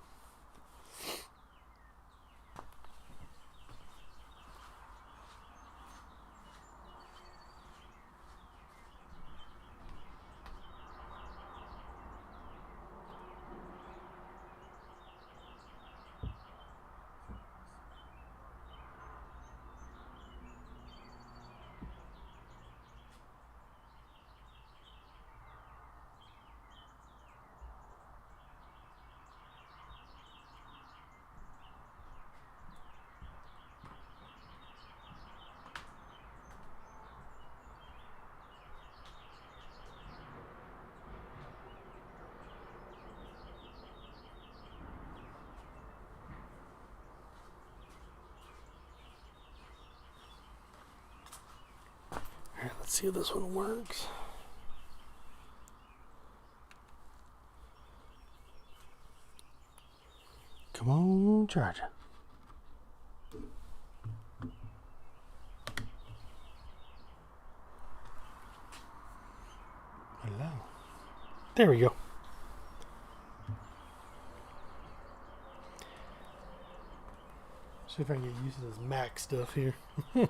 Alright, let's see if this one works. Come on, charger. Hello. There we go. See if I can get used to this Mac stuff here. I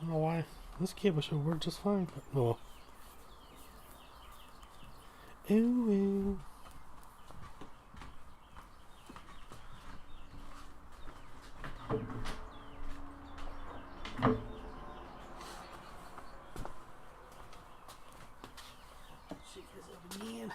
don't know why. This cable should work just fine. But, oh. Ooh. Shake this up again.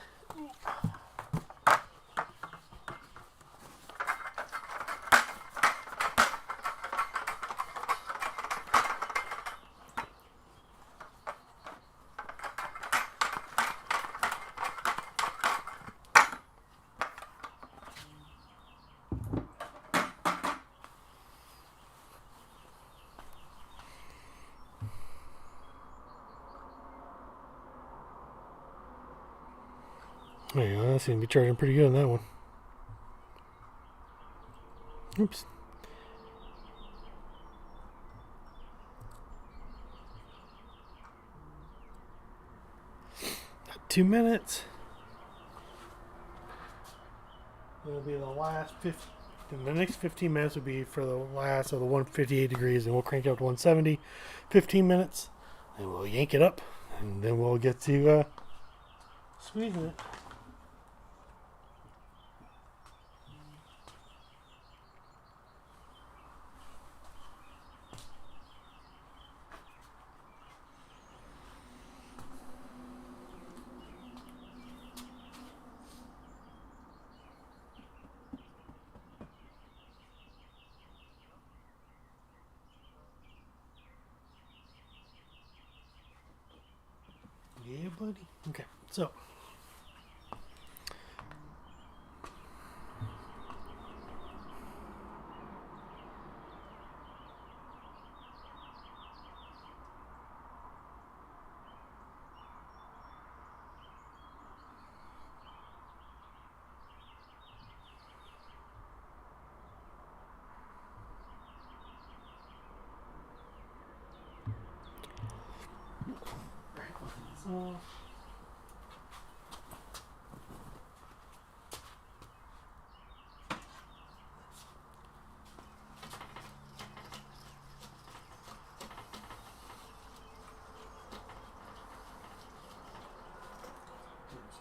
There you go. That seems to be charging pretty good on that one. Oops. Got 2 minutes. It'll be the last 50. The next 15 minutes will be for the last of the 158 degrees, and we'll crank it up to 170. 15 minutes, and we'll yank it up, and then we'll get to squeezing it. Yeah, buddy. Okay, so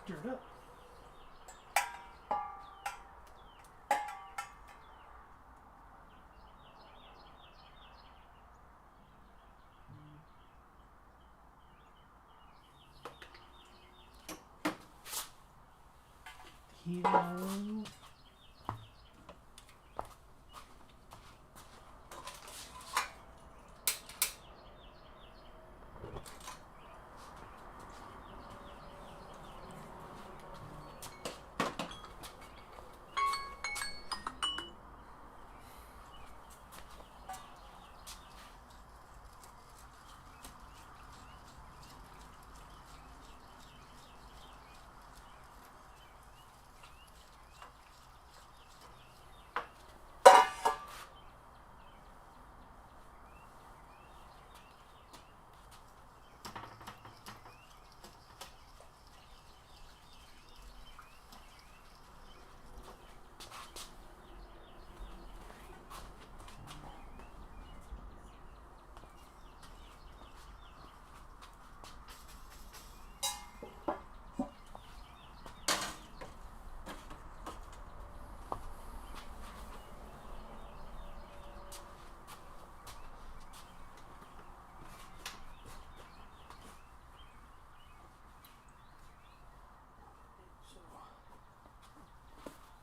stir it up. Heat on.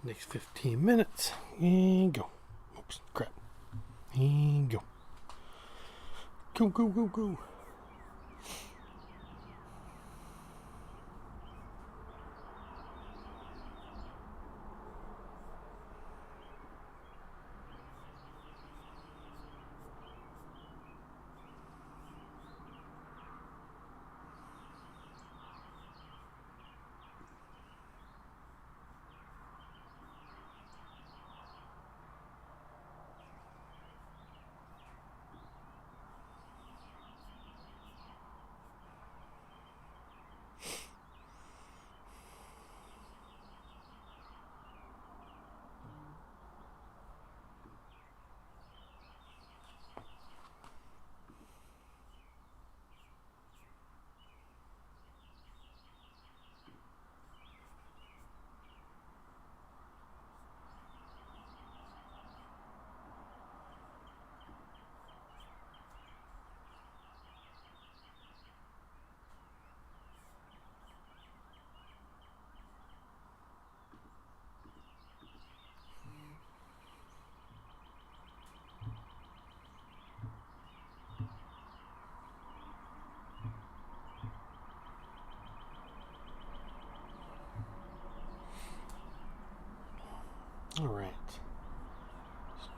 Next 15 minutes, and go. Oops, crap. And go. Go, go, go, go.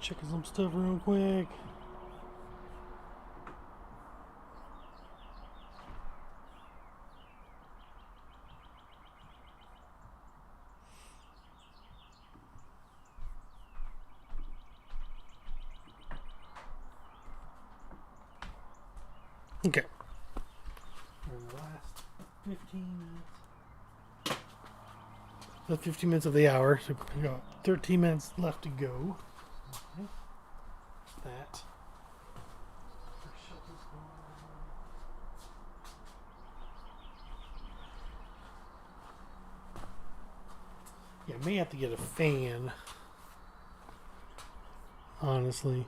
Checking some stuff real quick. Okay. And the last 15 minutes. The 15 minutes of the hour, so we got 13 minutes left to go. Okay. That. Yeah, I may have to get a fan. Honestly.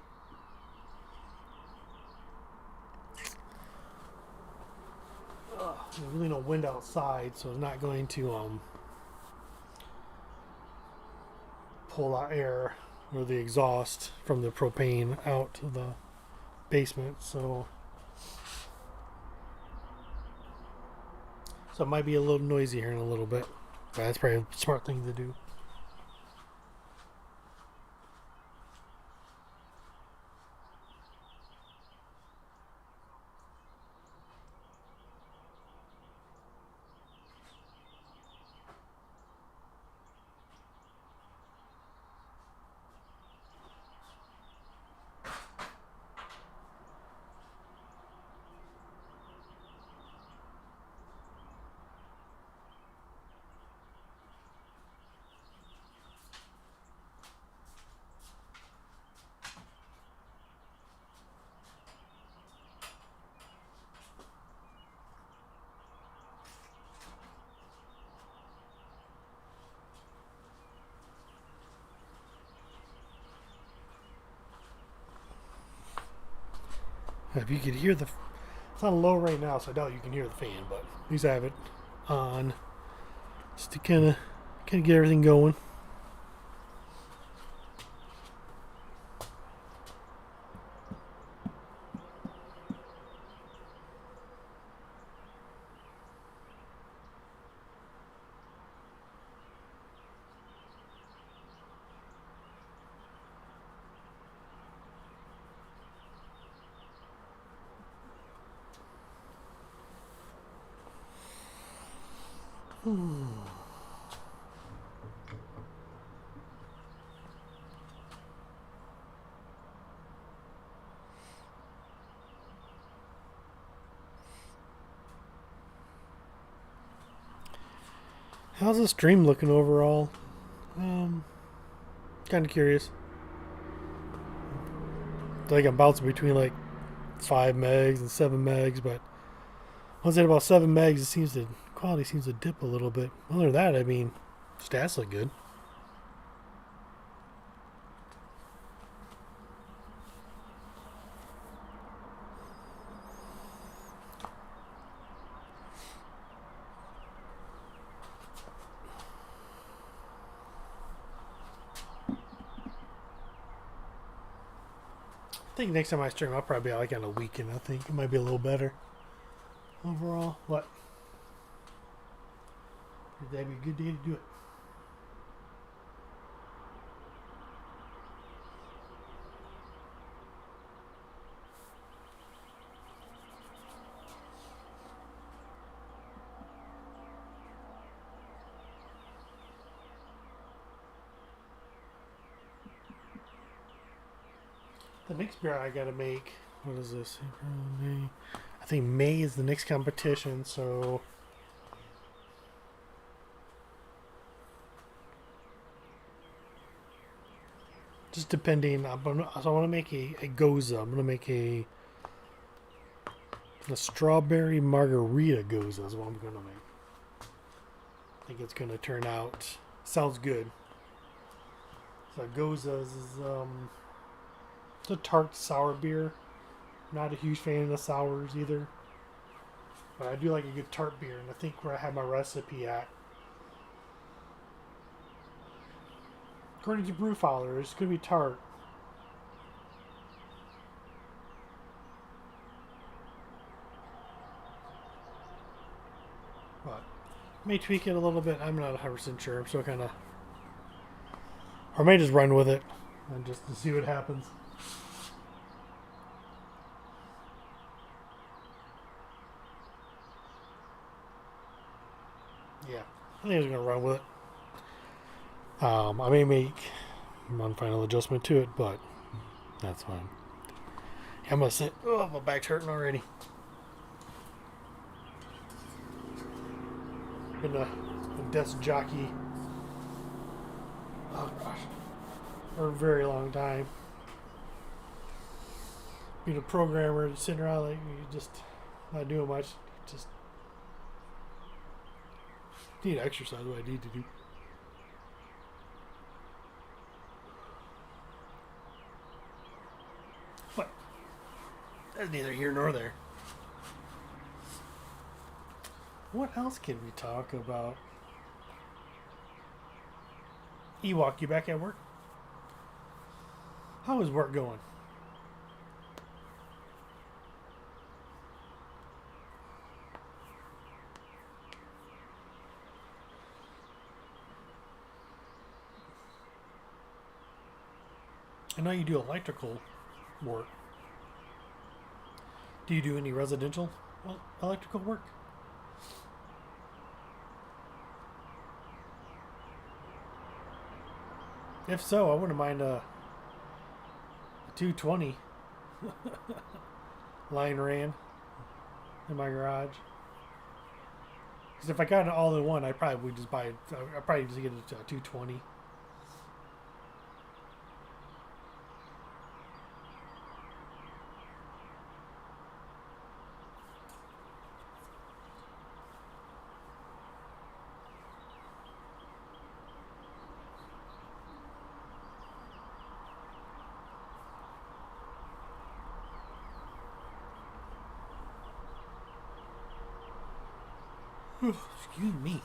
There's really no wind outside, so it's not going to pull out air or the exhaust from the propane out to the basement. So it might be a little noisy here in a little bit. But that's probably a smart thing to do. If you could hear the, it's on low right now, so I doubt you can hear the fan, but at least I have it on, just to kind of get everything going. How's the stream looking overall? Kind of curious. I think I'm bouncing between like 5 megs and 7 megs, but once I hit about 7 megs, it seems to quality seems to dip a little bit. Other than that, I mean, stats look good. I think next time I stream, I'll probably be like on a weekend. I think it might be a little better overall. What? That'd be a good day to do it. The next beer I gotta make, what is this? May. I think May is the next competition, so just depending. So I want to make a Goza. I'm gonna make a strawberry margarita Goza is what I'm gonna make. I think it's gonna turn out. Sounds good. So Goza's is it's a tart sour beer. Not a huge fan of the sours either. But I do like a good tart beer, and I think where I have my recipe at, according to Brew Fowler, it's going to be tart. But may tweak it a little bit. I'm not 100% sure. I'm still kind of, or I may just run with it. and just to see what happens. Yeah, I think I was gonna run with it. I may make one final adjustment to it, but that's fine. Yeah, I'm gonna sit. Oh, my back's hurting already. Been a desk jockey. Oh gosh, for a very long time. Being a programmer, just sitting around like you just not doing much. Just need to exercise. What I need to do. But that's neither here nor there. What else can we talk about? Ewok, you back at work? How is work going? I know you do electrical work. Do you do any residential electrical work? If so, I wouldn't mind a 220 line ran in my garage. Because if I got it all in one, I probably would just buy it. I'd probably just get it to a 220. Excuse me.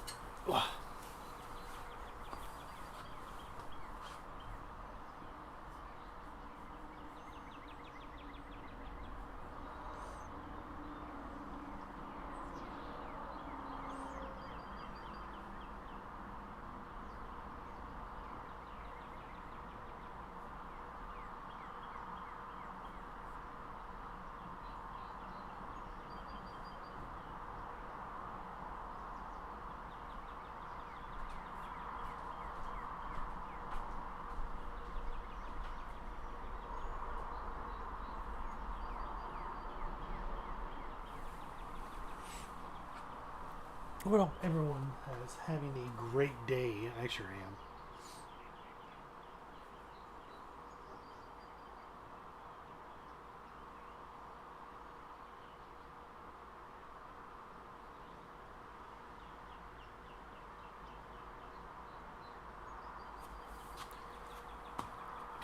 Well, everyone is having a great day. I sure am.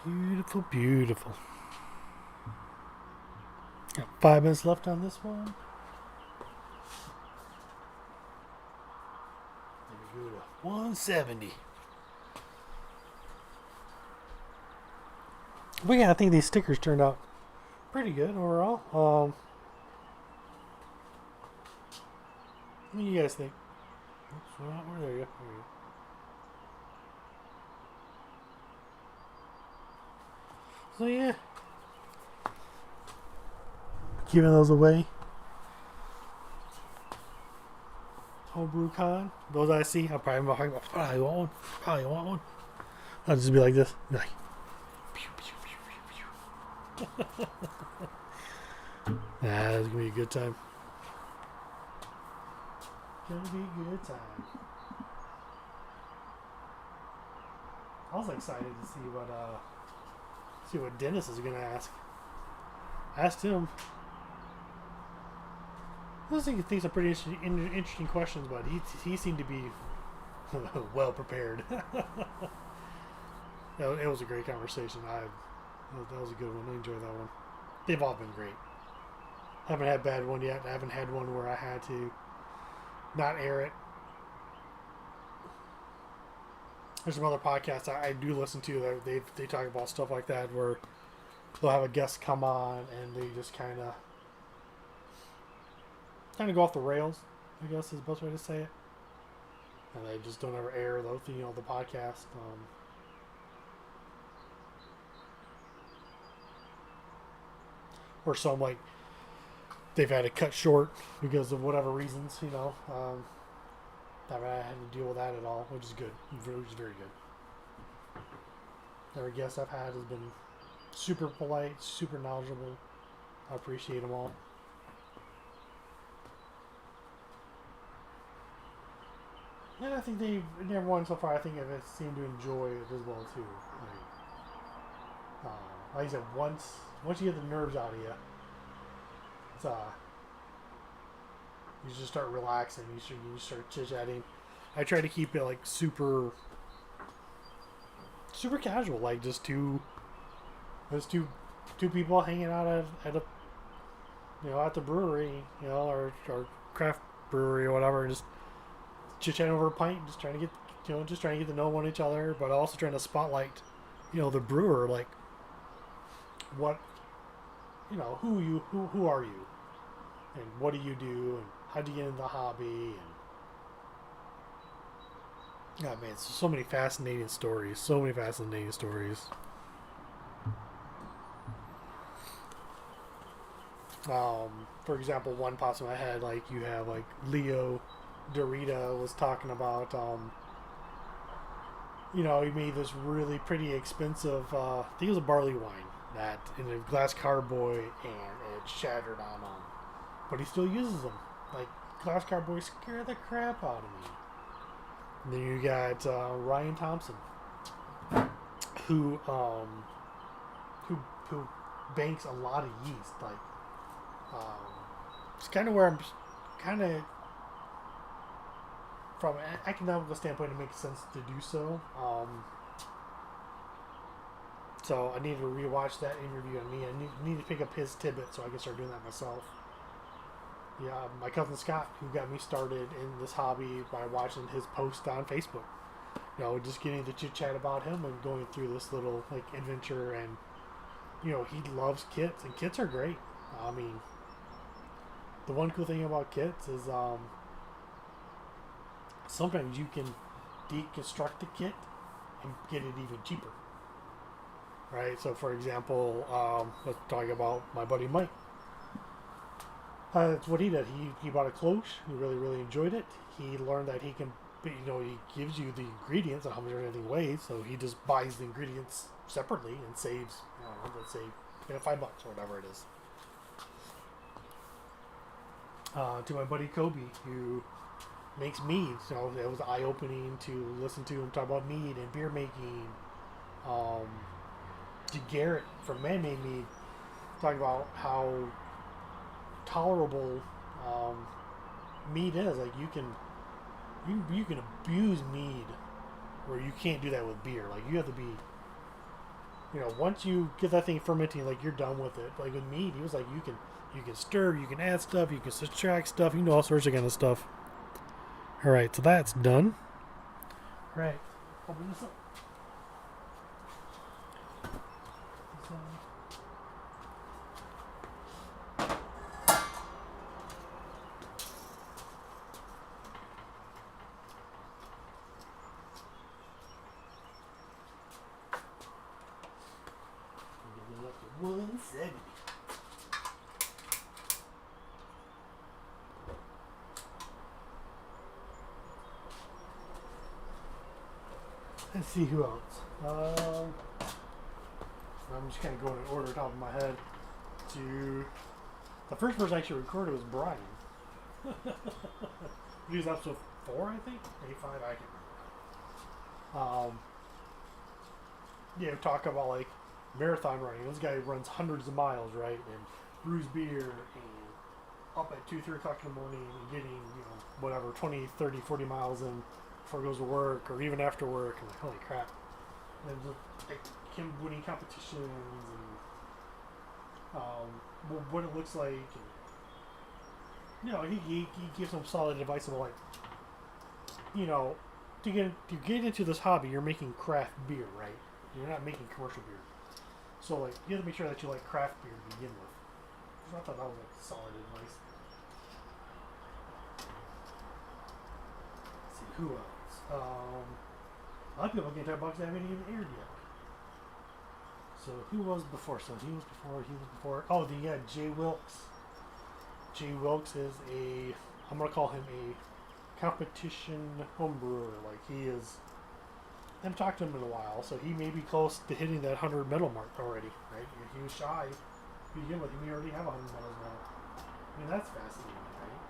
Beautiful, beautiful. Got 5 minutes left on this one. There we go to 170. But yeah, I think these stickers turned out pretty good overall. What do you guys think? Oops, where there you go. There you go. So yeah, giving those away. Homebrew Con. Those I see, I'll probably want one. Probably want one. I'll just be like this. Be like, pew, pew, pew, pew, pew. That's gonna be a good time. Gonna be a good time. I was excited to see what Dennis is gonna ask. I asked him. I think he thinks are pretty interesting questions, but he seemed to be well prepared. It was a great conversation. That was a good one. I enjoyed that one. They've all been great. I haven't had a bad one yet. I haven't had one where I had to not air it. There's some other podcasts I do listen to that they talk about stuff like that where they'll have a guest come on and they just kind of go off the rails, I guess is the best way to say it. And they just don't ever air the podcast. or some like they've had to cut short because of whatever reasons, Never had to deal with that at all, which is good. Which is very good. Every guest I've had has been super polite, super knowledgeable. I appreciate them all. And I think everyone so far, I think have seemed to enjoy it as well too. Like I said, once you get the nerves out of you, it's you just start relaxing. You start chit chatting. I try to keep it like super casual, like just two people hanging out at a at the brewery, or craft brewery or whatever, and just chit chatting over a pint, just trying to get to know each other, but also trying to spotlight, the brewer, like what, who are you, and what do you do, and how do you get into the hobby, and man, so many fascinating stories. For example, one pops in my head, like you have like Leo Dorita was talking about, he made this really pretty expensive, I think it was a barley wine that in a glass carboy, and it shattered on him, but he still uses them. Like, glass carboy scare the crap out of me. And then you got Ryan Thompson, who banks a lot of yeast. Like, it's kind of where I'm kind of, from an economical standpoint, it makes sense to do so. So I need to rewatch that interview on me. I need to pick up his tidbit so I can start doing that myself. Yeah, my cousin Scott, who got me started in this hobby by watching his post on Facebook. Just getting to chit chat about him and going through this little like adventure, and he loves kits, and kits are great. I mean, the one cool thing about kits is sometimes you can deconstruct the kit and get it even cheaper. Right? So, for example, let's talk about my buddy Mike. That's what he did. He bought a cloche. He really, really enjoyed it. He learned that he can, he gives you the ingredients and how much everything weighs. So he just buys the ingredients separately and saves, let's say, $5 or whatever it is. To my buddy Kobe, who makes meads. It was eye-opening to listen to him talk about mead and beer making. To Garrett from Man Made Mead, talking about how tolerable mead is. Like you can abuse mead where you can't do that with beer. Like you have to be, once you get that thing fermenting, like you're done with it. Like with mead, he was like you can stir, you can add stuff, you can subtract stuff, all sorts of kind of stuff. All right, so that's done. All right, open this up. Up to 170. Let's see who else. I'm just kind of going in order top of my head. The first person I actually recorded was Brian. He was episode 4, I think, maybe 5. I can't remember. Talk about like marathon running. This guy runs hundreds of miles, right, and brews beer, and up at 2-3 o'clock in the morning and getting whatever 20, 30, 40 miles in before he goes to work, or even after work. And like, holy crap! And just, like him winning competitions, and what it looks like. And, he gives some solid advice about like, to get into this hobby, you're making craft beer, right? You're not making commercial beer. So like you have to make sure that you like craft beer to begin with. So I thought that was like solid advice. Let's see who else. A lot of people getting $10 that haven't even aired yet. So who was before? So he was before. He was before. Oh, Jay Wilkes. Jay Wilkes is a. I'm gonna call him a competition homebrewer. Like he is. I haven't talked to him in a while, so he may be close to hitting that 100 medal mark already. Right? He was shy to begin with. He may already have 100 medals now. I mean, that's fascinating, right?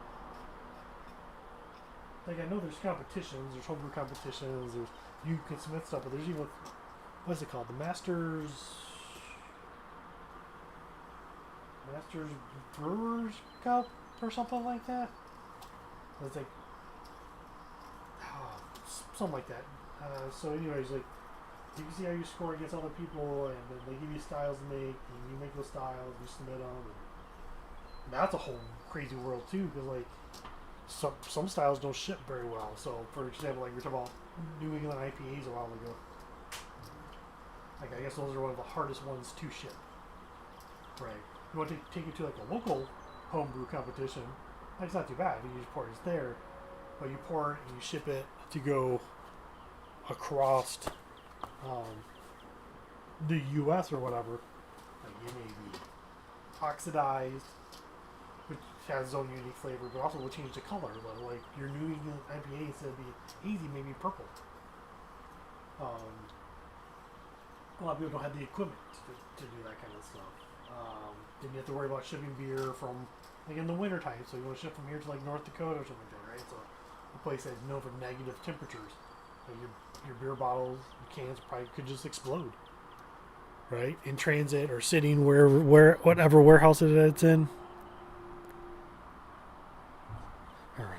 Like I know there's competitions. There's homebrew competitions. There's you can submit stuff, but there's even what's it called? The Masters Brewers Cup or something like that. It's like something like that. So anyways, like you can see how you score against other people, and then they give you styles to make, and you make those styles, you submit them, and that's a whole crazy world too, because like some styles don't ship very well. So for example, like we were talking about New England IPAs a while ago. Like I guess those are one of the hardest ones to ship. Right. You want to take it to like a local homebrew competition, like it's not too bad. You just pour it there, but you pour it and you ship it to go across the U.S. or whatever. Like it may be oxidized, which has its own unique flavor, but also will change the color. Like your New England IPA, instead of being hazy, may be purple. A lot of people don't have the equipment to do that kind of stuff. Then you have to worry about shipping beer from, like in the wintertime, so you want to ship from here to like North Dakota or something like that, right? So a place that's known for negative temperatures. Like your beer bottles, your cans probably could just explode, right? In transit or sitting where whatever warehouse it's in. All right.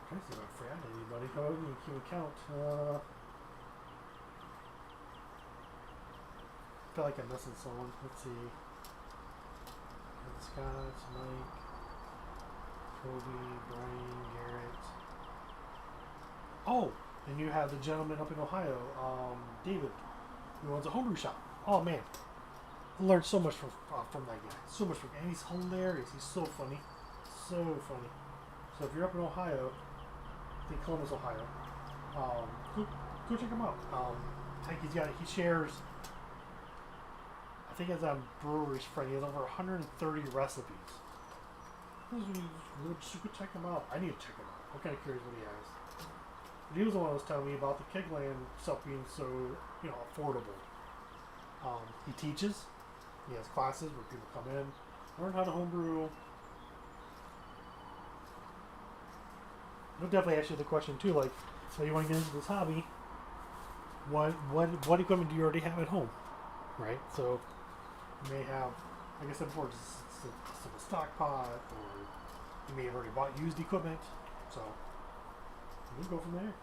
Trying to see if I forgot anybody. Oh, you can count. I feel like I'm missing someone. Let's see. Scott, Mike, Kobe, Brian, Garrett. Oh, and you have the gentleman up in Ohio, David, who owns a homebrew shop. Oh man, I learned so much from that guy. So much from, and he's hilarious. He's so funny, so funny. So if you're up in Ohio, I think Columbus, Ohio, go check him out. I think he shares. I think it's on Brewer's Friend. He has over 130 recipes. Just go check him out. I need to check him out. I'm kind of curious what he has. He was the one that was telling me about the Kegland stuff being so, affordable. He teaches. He has classes where people come in, learn how to homebrew. He'll definitely ask you the question too, like, so you want to get into this hobby? What equipment do you already have at home, right? So you may have, like I said before, just a stock pot, or you may have already bought used equipment. So we'll go from there.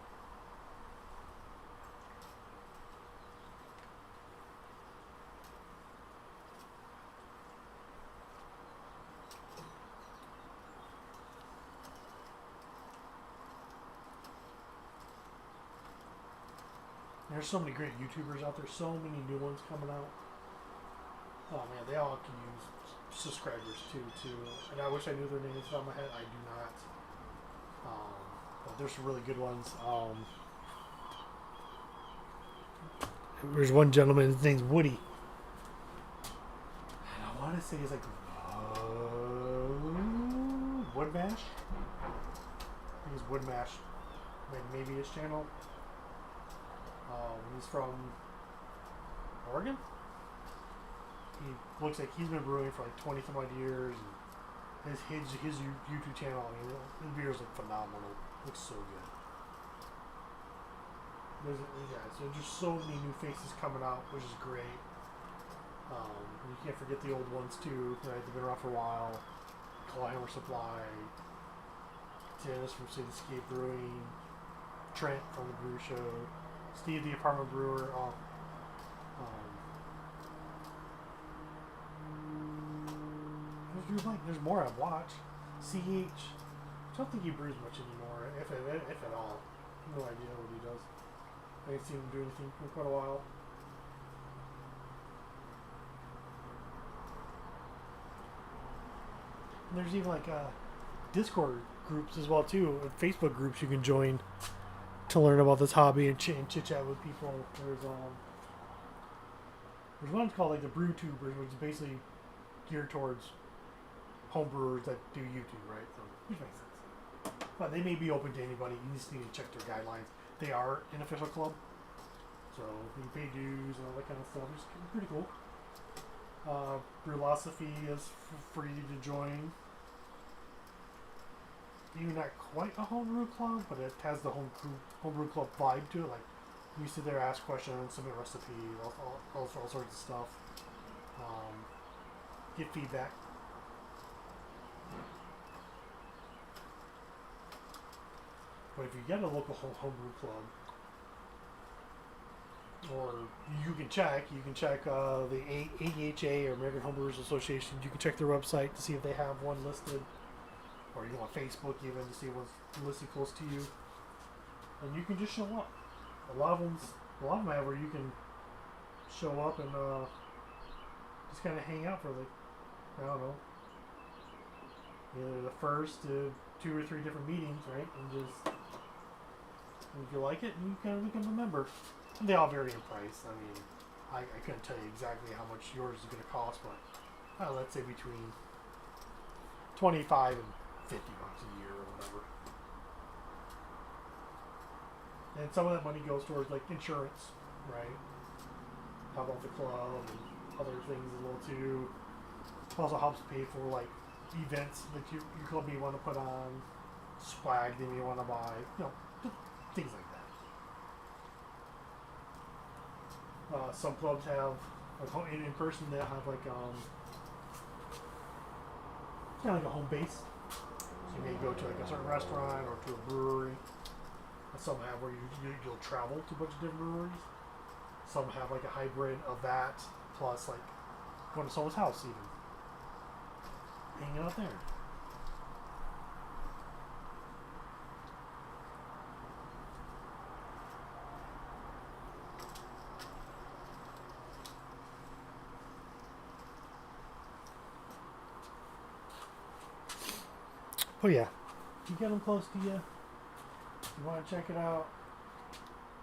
There's so many great YouTubers out there, so many new ones coming out. Oh man, they all can use subscribers too. And I wish I knew their names off the top of my head. I do not. But there's some really good ones. There's one gentleman, his name's Woody. And I want to say he's like Woodmash. I think it's Woodmash. Maybe his channel. He's from Oregon. He looks like he's been brewing for like 20 some odd years. And his YouTube channel, I mean, his beers look phenomenal. Looks so good. So there's just so many new faces coming out, which is great. You can't forget the old ones too, right? They've been around for a while. Climber Supply, Dennis from Cityscape Brewing, Trent from the Brew Show, Steve the Apartment Brewer. There's more I've watched. CH. I don't think he brews much anymore, if at all. No idea what he does. I haven't seen him do anything for quite a while. And there's even like Discord groups as well too, and Facebook groups you can join to learn about this hobby and chit chat with people. There's one called like the brew tubers, which is basically geared towards homebrewers that do YouTube, right? So which makes sense. But they may be open to anybody. You just need to check their guidelines. They are an official club, so you pay dues and all that kind of stuff. It's pretty cool. Brewlosophy is free to join. Even not quite a homebrew club, but it has the homebrew club vibe to it. Like you sit there, ask questions, submit recipes, all sorts of stuff. Get feedback. But if you get a local homebrew club, or you can check the ADHA or American Homebrewers Association. You can check their website to see if they have one listed, or you want Facebook even to see what's listed close to you, and you can just show up. A lot of them have where you can show up and just kind of hang out for like, I don't know, either the first to 2 or 3 different meetings, right? And just, if you like it, you kind of become a member. And they all vary in price. I mean, I couldn't tell you exactly how much yours is going to cost, but let's say between $25 and $50 a year or whatever. And some of that money goes towards like insurance, right? How about the club and other things as well too. It also helps pay for like events that your club may want to put on, swag they may want to buy, things like that. Some clubs have, like in person, they'll have like kind of like a home base. So you may go to like a certain restaurant or to a brewery. Some have where you'll travel to a bunch of different breweries. Some have like a hybrid of that plus like going to someone's house even, hanging out there. Oh yeah, you get them close to you. You want to check it out,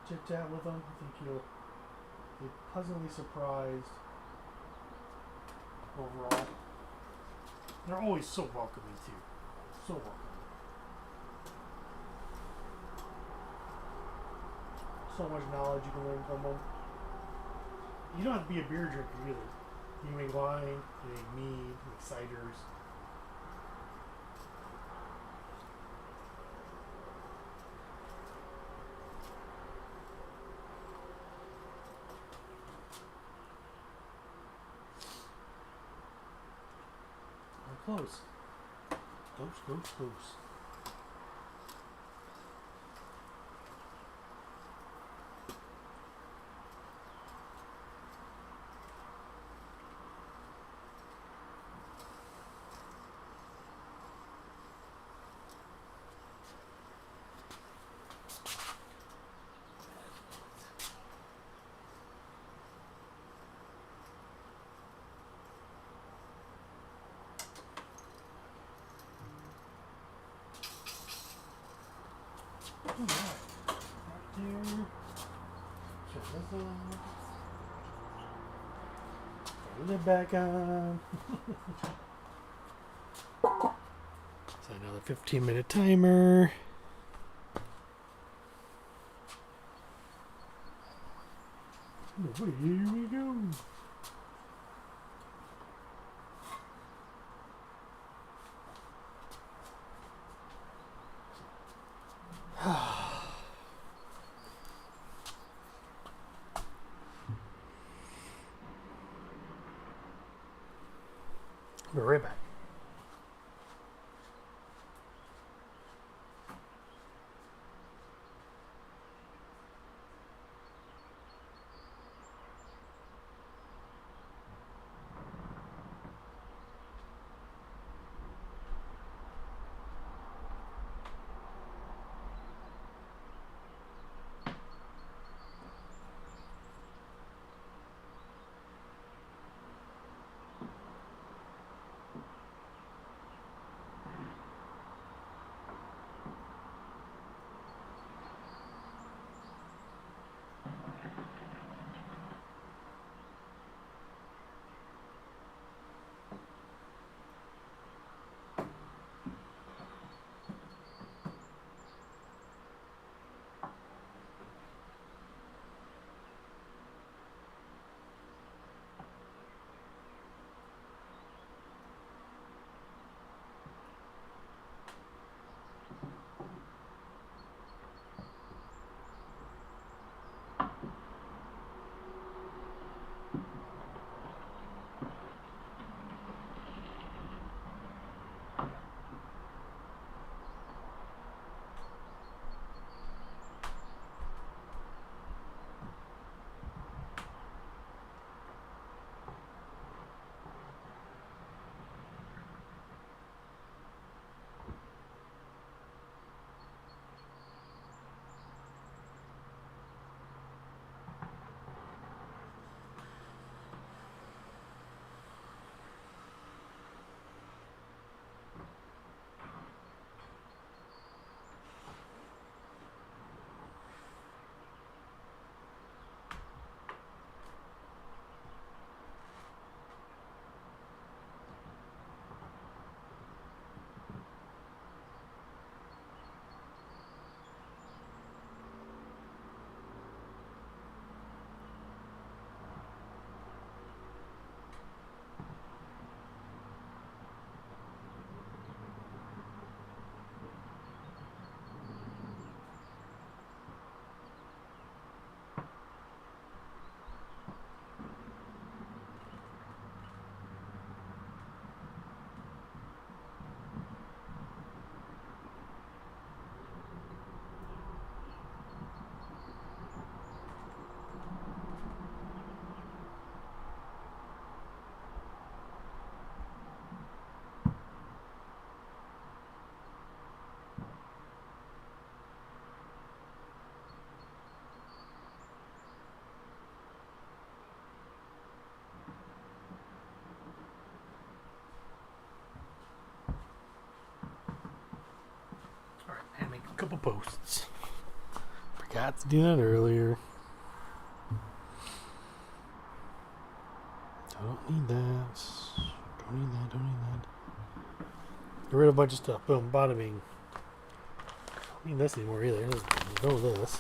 chit chat with them. I think you'll be pleasantly surprised overall. They're always so welcoming too, so welcoming. So much knowledge you can learn from them. You don't have to be a beer drinker either. You make wine, you make mead, you make ciders. Close. Close. Alright. Right there. Turn this on. Turn it back on. So another 15-minute timer. Oh, here we go. Be right back. couple posts. Forgot to do that earlier. Don't need that. Don't need that. Don't need that. Get rid of a bunch of stuff. Boom. Bada bing. Don't need this anymore either. Just go with this.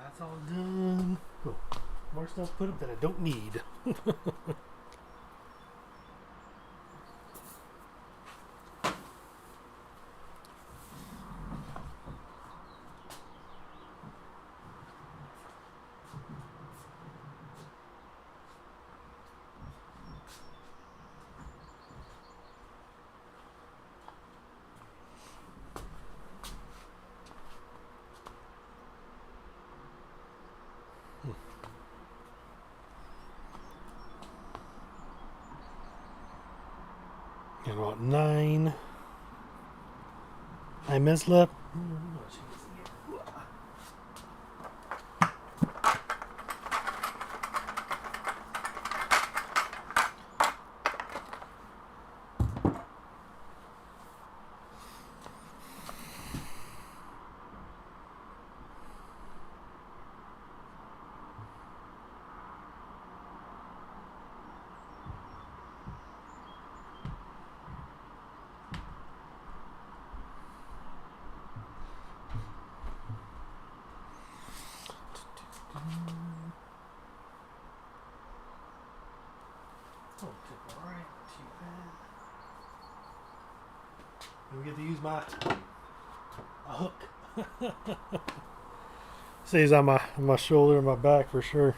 That's all done. Oh, more stuff put up that I don't need. Got about 9 minutes left. We get to use my hook. Stays on my shoulder and my back for sure.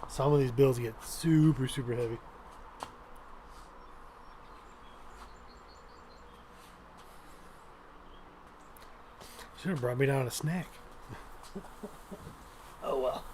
Some of these bills get super heavy. Should have brought me down a snack. Oh well.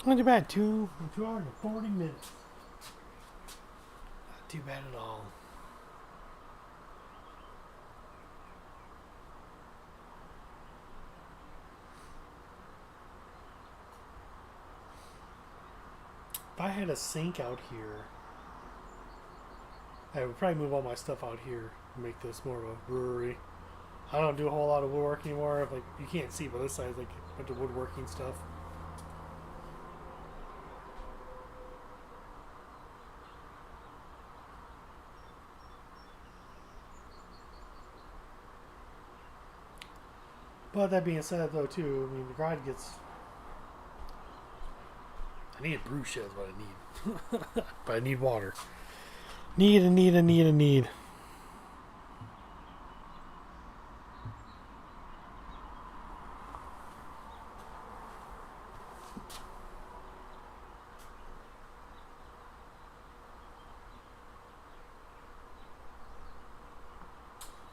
Not too bad. 2 hours and 40 minutes. Not too bad at all. If I had a sink out here, I would probably move all my stuff out here and make this more of a brewery. I don't do a whole lot of woodwork anymore. Like you can't see, but this side is like a bunch of woodworking stuff. But that being said, though, too, I mean, the grind gets. I need a brew shed, is what I need. But I need water. Need.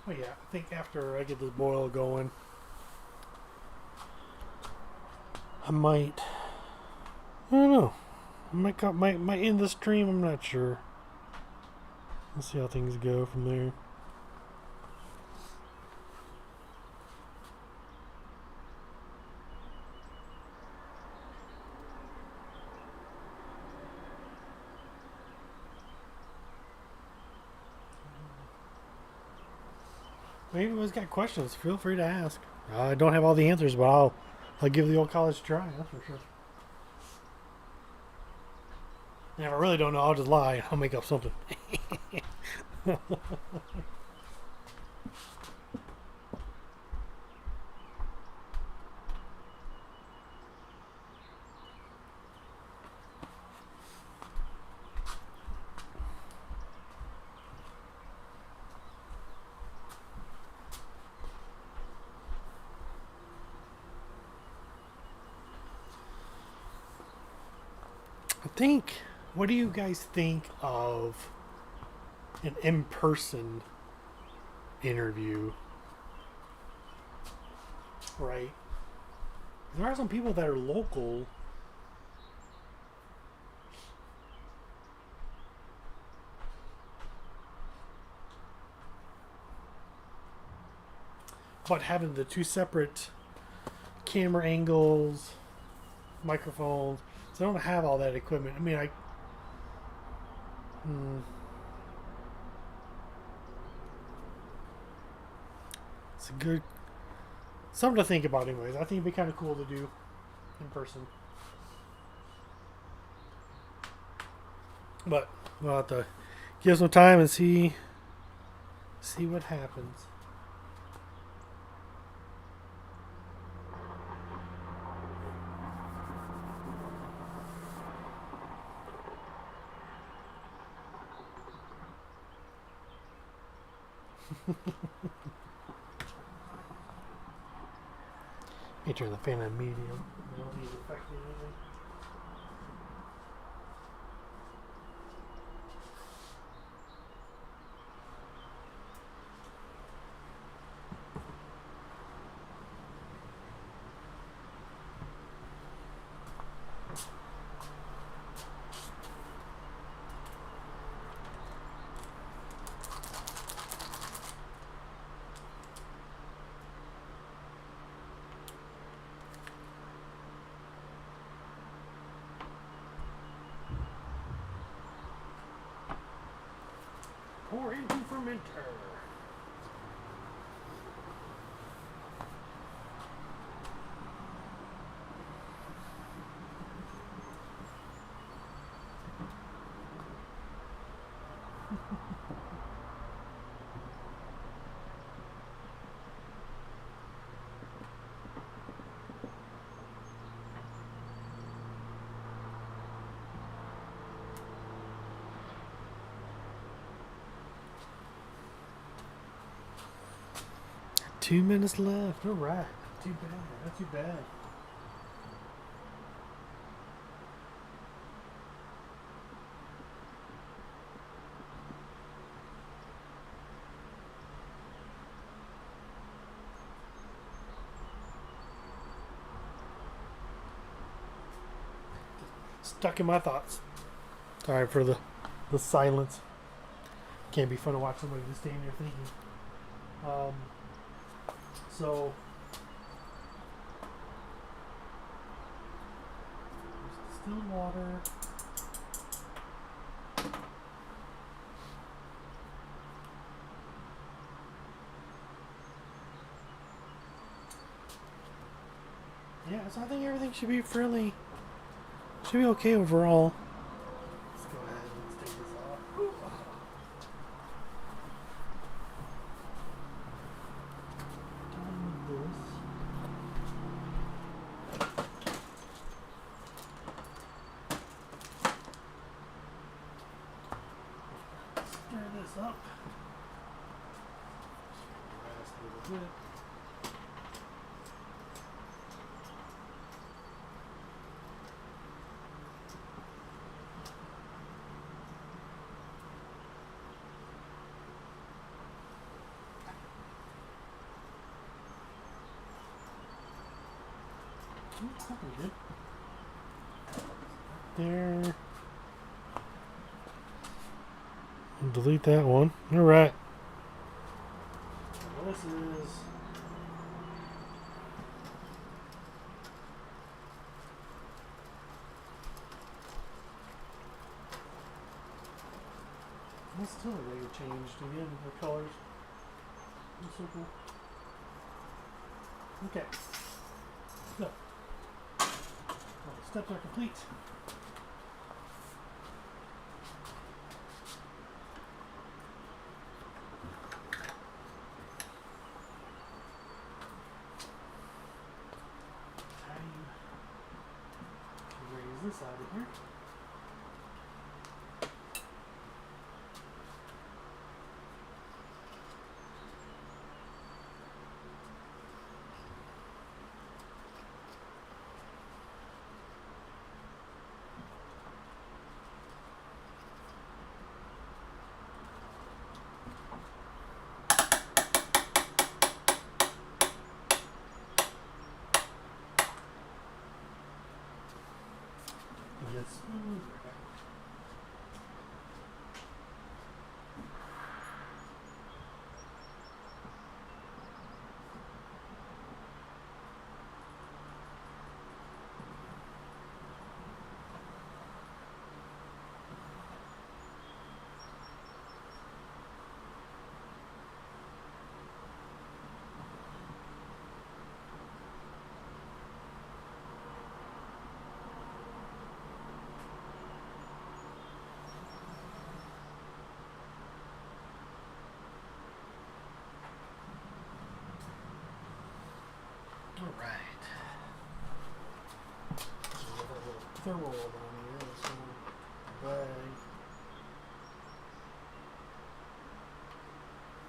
Oh yeah, I think after I get this boil going, I might. I don't know. I might end the stream. I'm not sure. Let's see how things go from there. If anyone's got questions, feel free to ask. I don't have all the answers, but I'll give the old college a try. That's for sure. And if I really don't know, I'll just lie. I'll make up something. What do you guys think of an in-person interview? Right? There are some people that are local but having the two separate camera angles, microphones, so I don't have all that equipment. I mean, it's a good something to think about, anyways. I think it'd be kind of cool to do in person, but we'll have to give some time and see what happens. You turn the fan on medium. I don't need to affect anything. Pour into fermenter. Two minutes left. All right. Not too bad. Not too bad. Stuck in my thoughts. Sorry for the silence. Can't be fun to watch somebody just standing there thinking. So distilled water. So I think everything should be okay overall. Let's go ahead and let's take this off. Ooh. Done with this. Stir this up. Rest a little bit. Good. There. I'll delete that one. All right. This is this still really changed again. The colors. It's so cool. Okay. So. All the steps are complete. Time to raise this out of here. Yes. All right. So we got a little thermal on here. So bag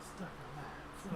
stuck on that. So.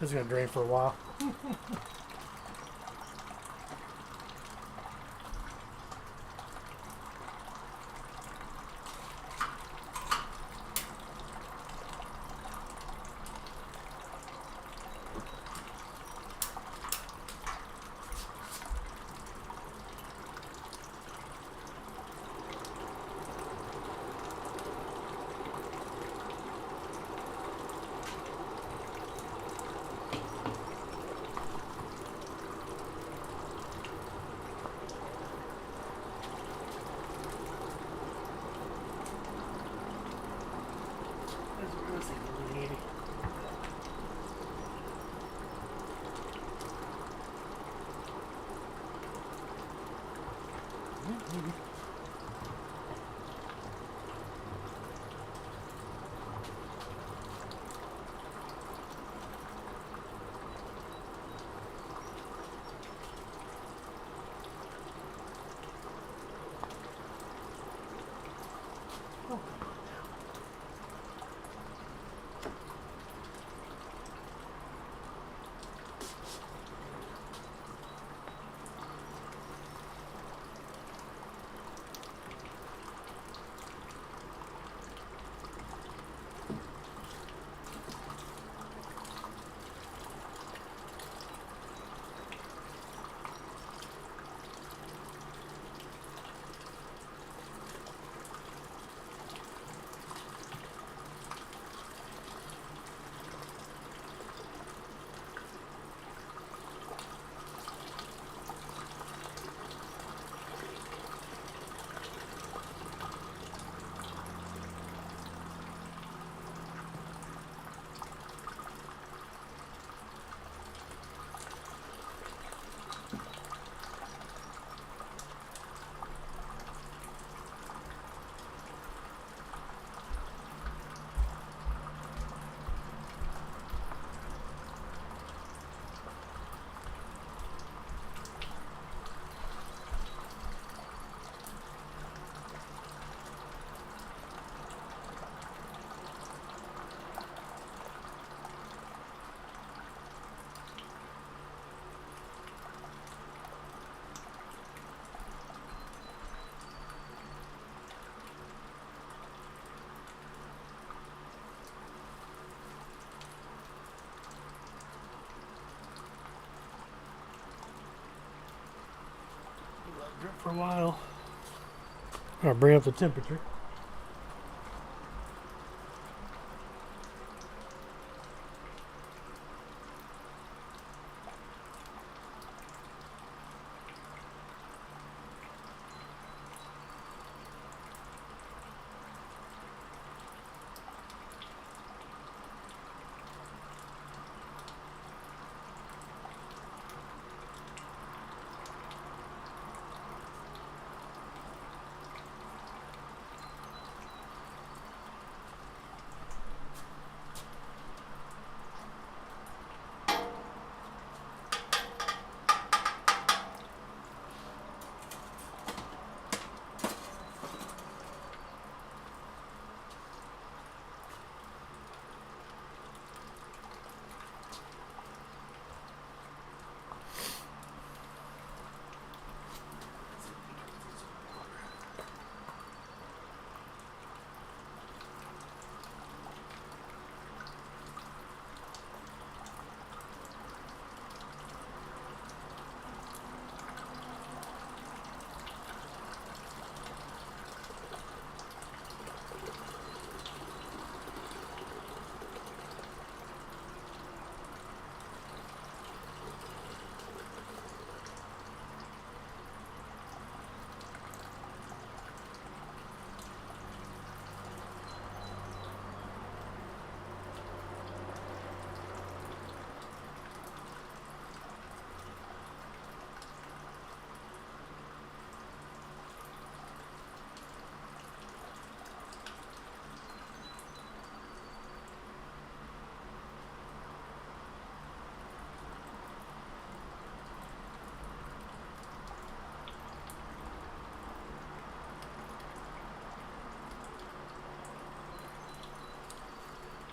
This is going to drain for a while. drip for a while. I'll bring up the temperature.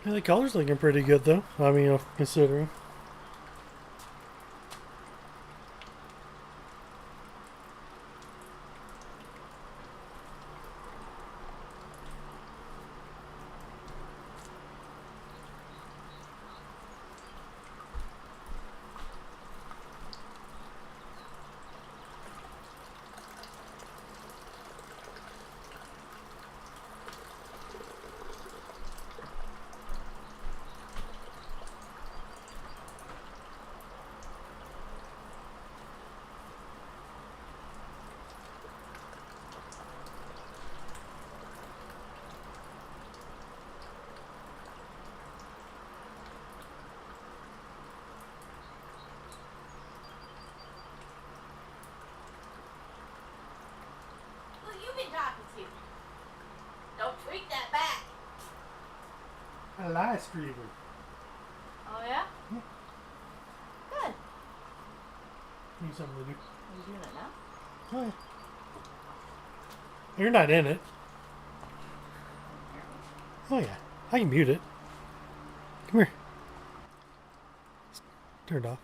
Yeah, the color's looking pretty good though. I mean, considering. Who you been talking to? Don't tweet that back. A live streamer. Oh yeah? Yeah. Good. Need something to do. Are you doing it now? Oh yeah. You're not in it. Oh yeah. I can mute it. Come here. Turn it off.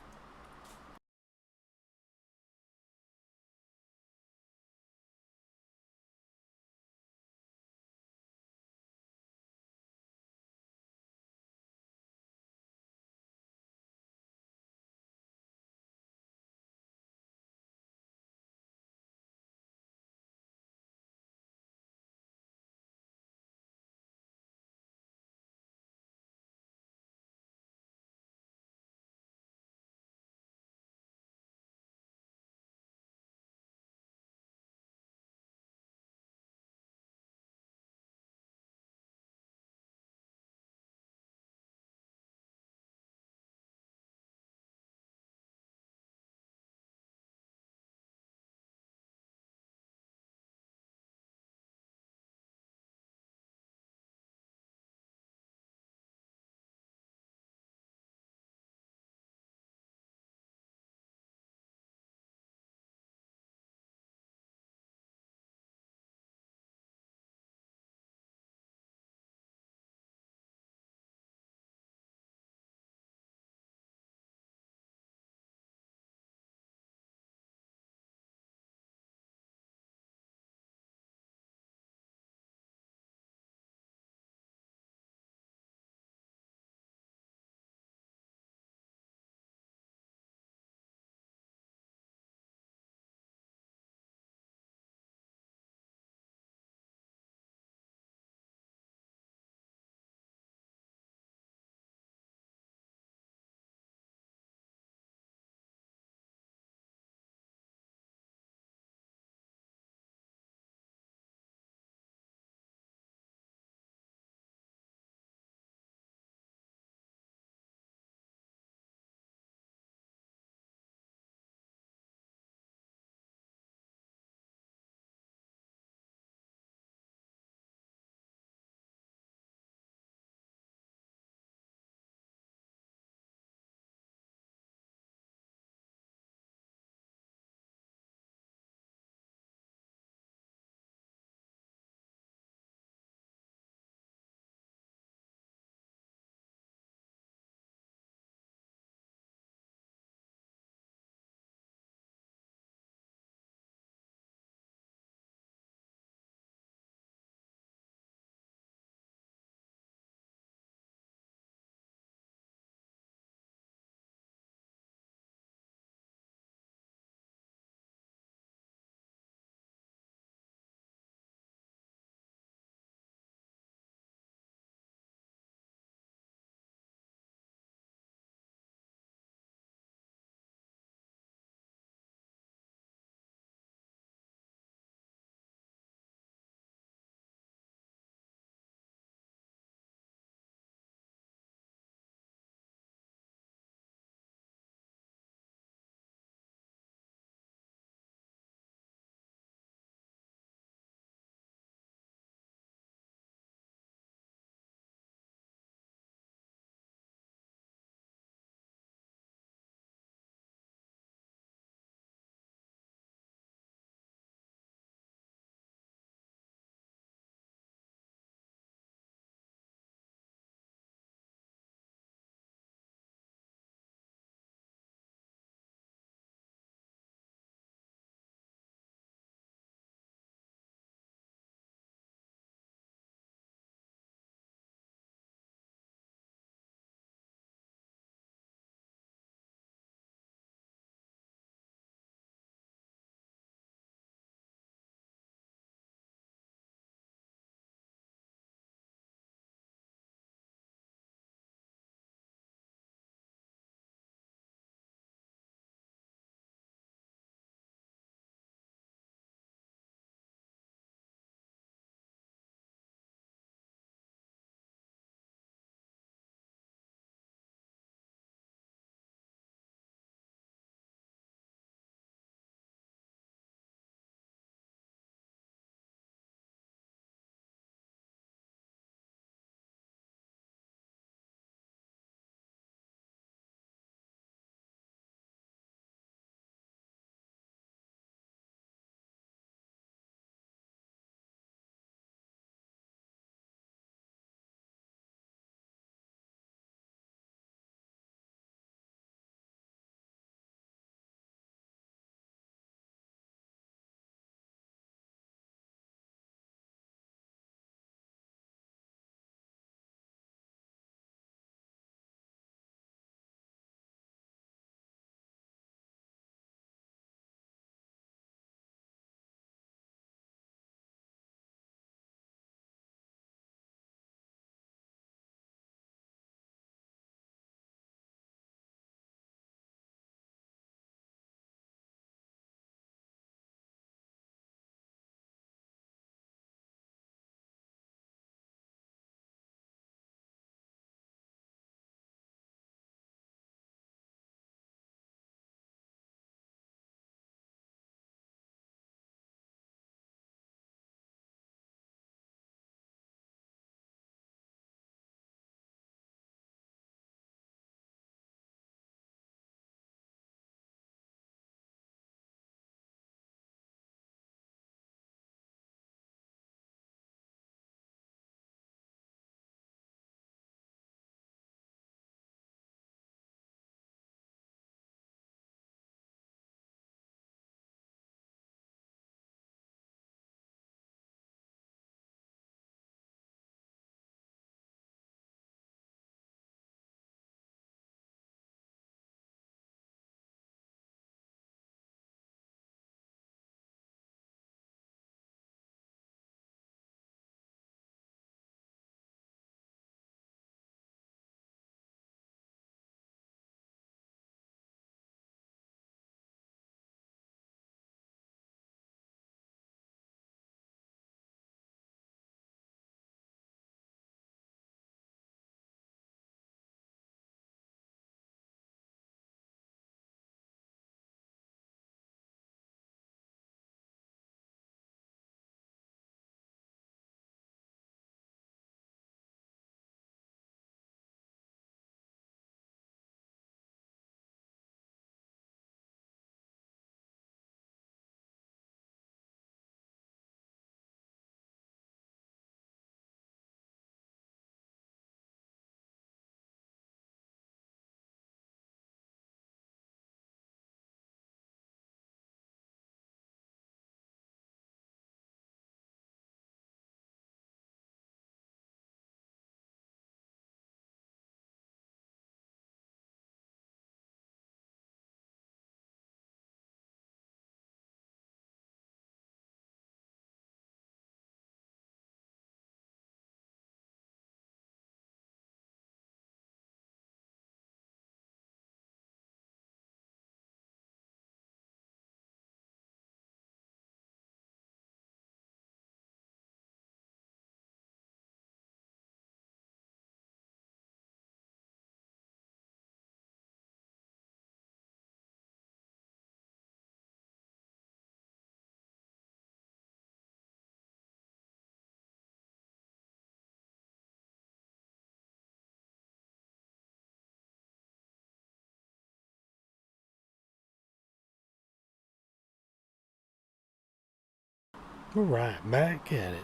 All right, back at it.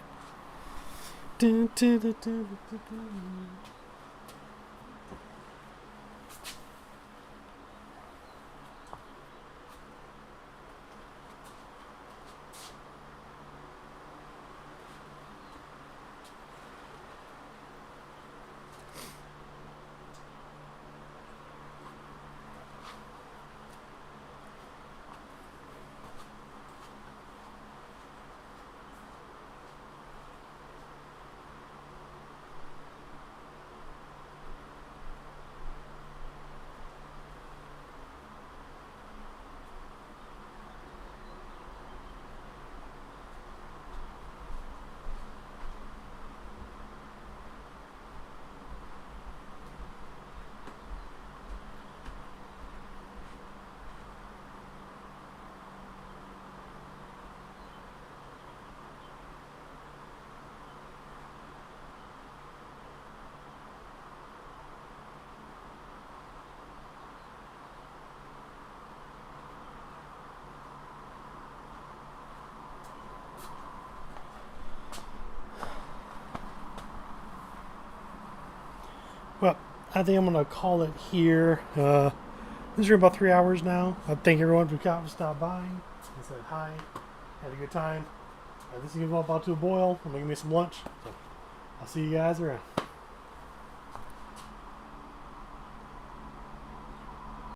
Dun, dun, dun, dun, dun, dun. Well, I think I'm gonna call it here. This is about 3 hours now. I thank everyone for stopped by and said hi. Had a good time. This is about to a boil. I'm making me some lunch. So I'll see you guys around.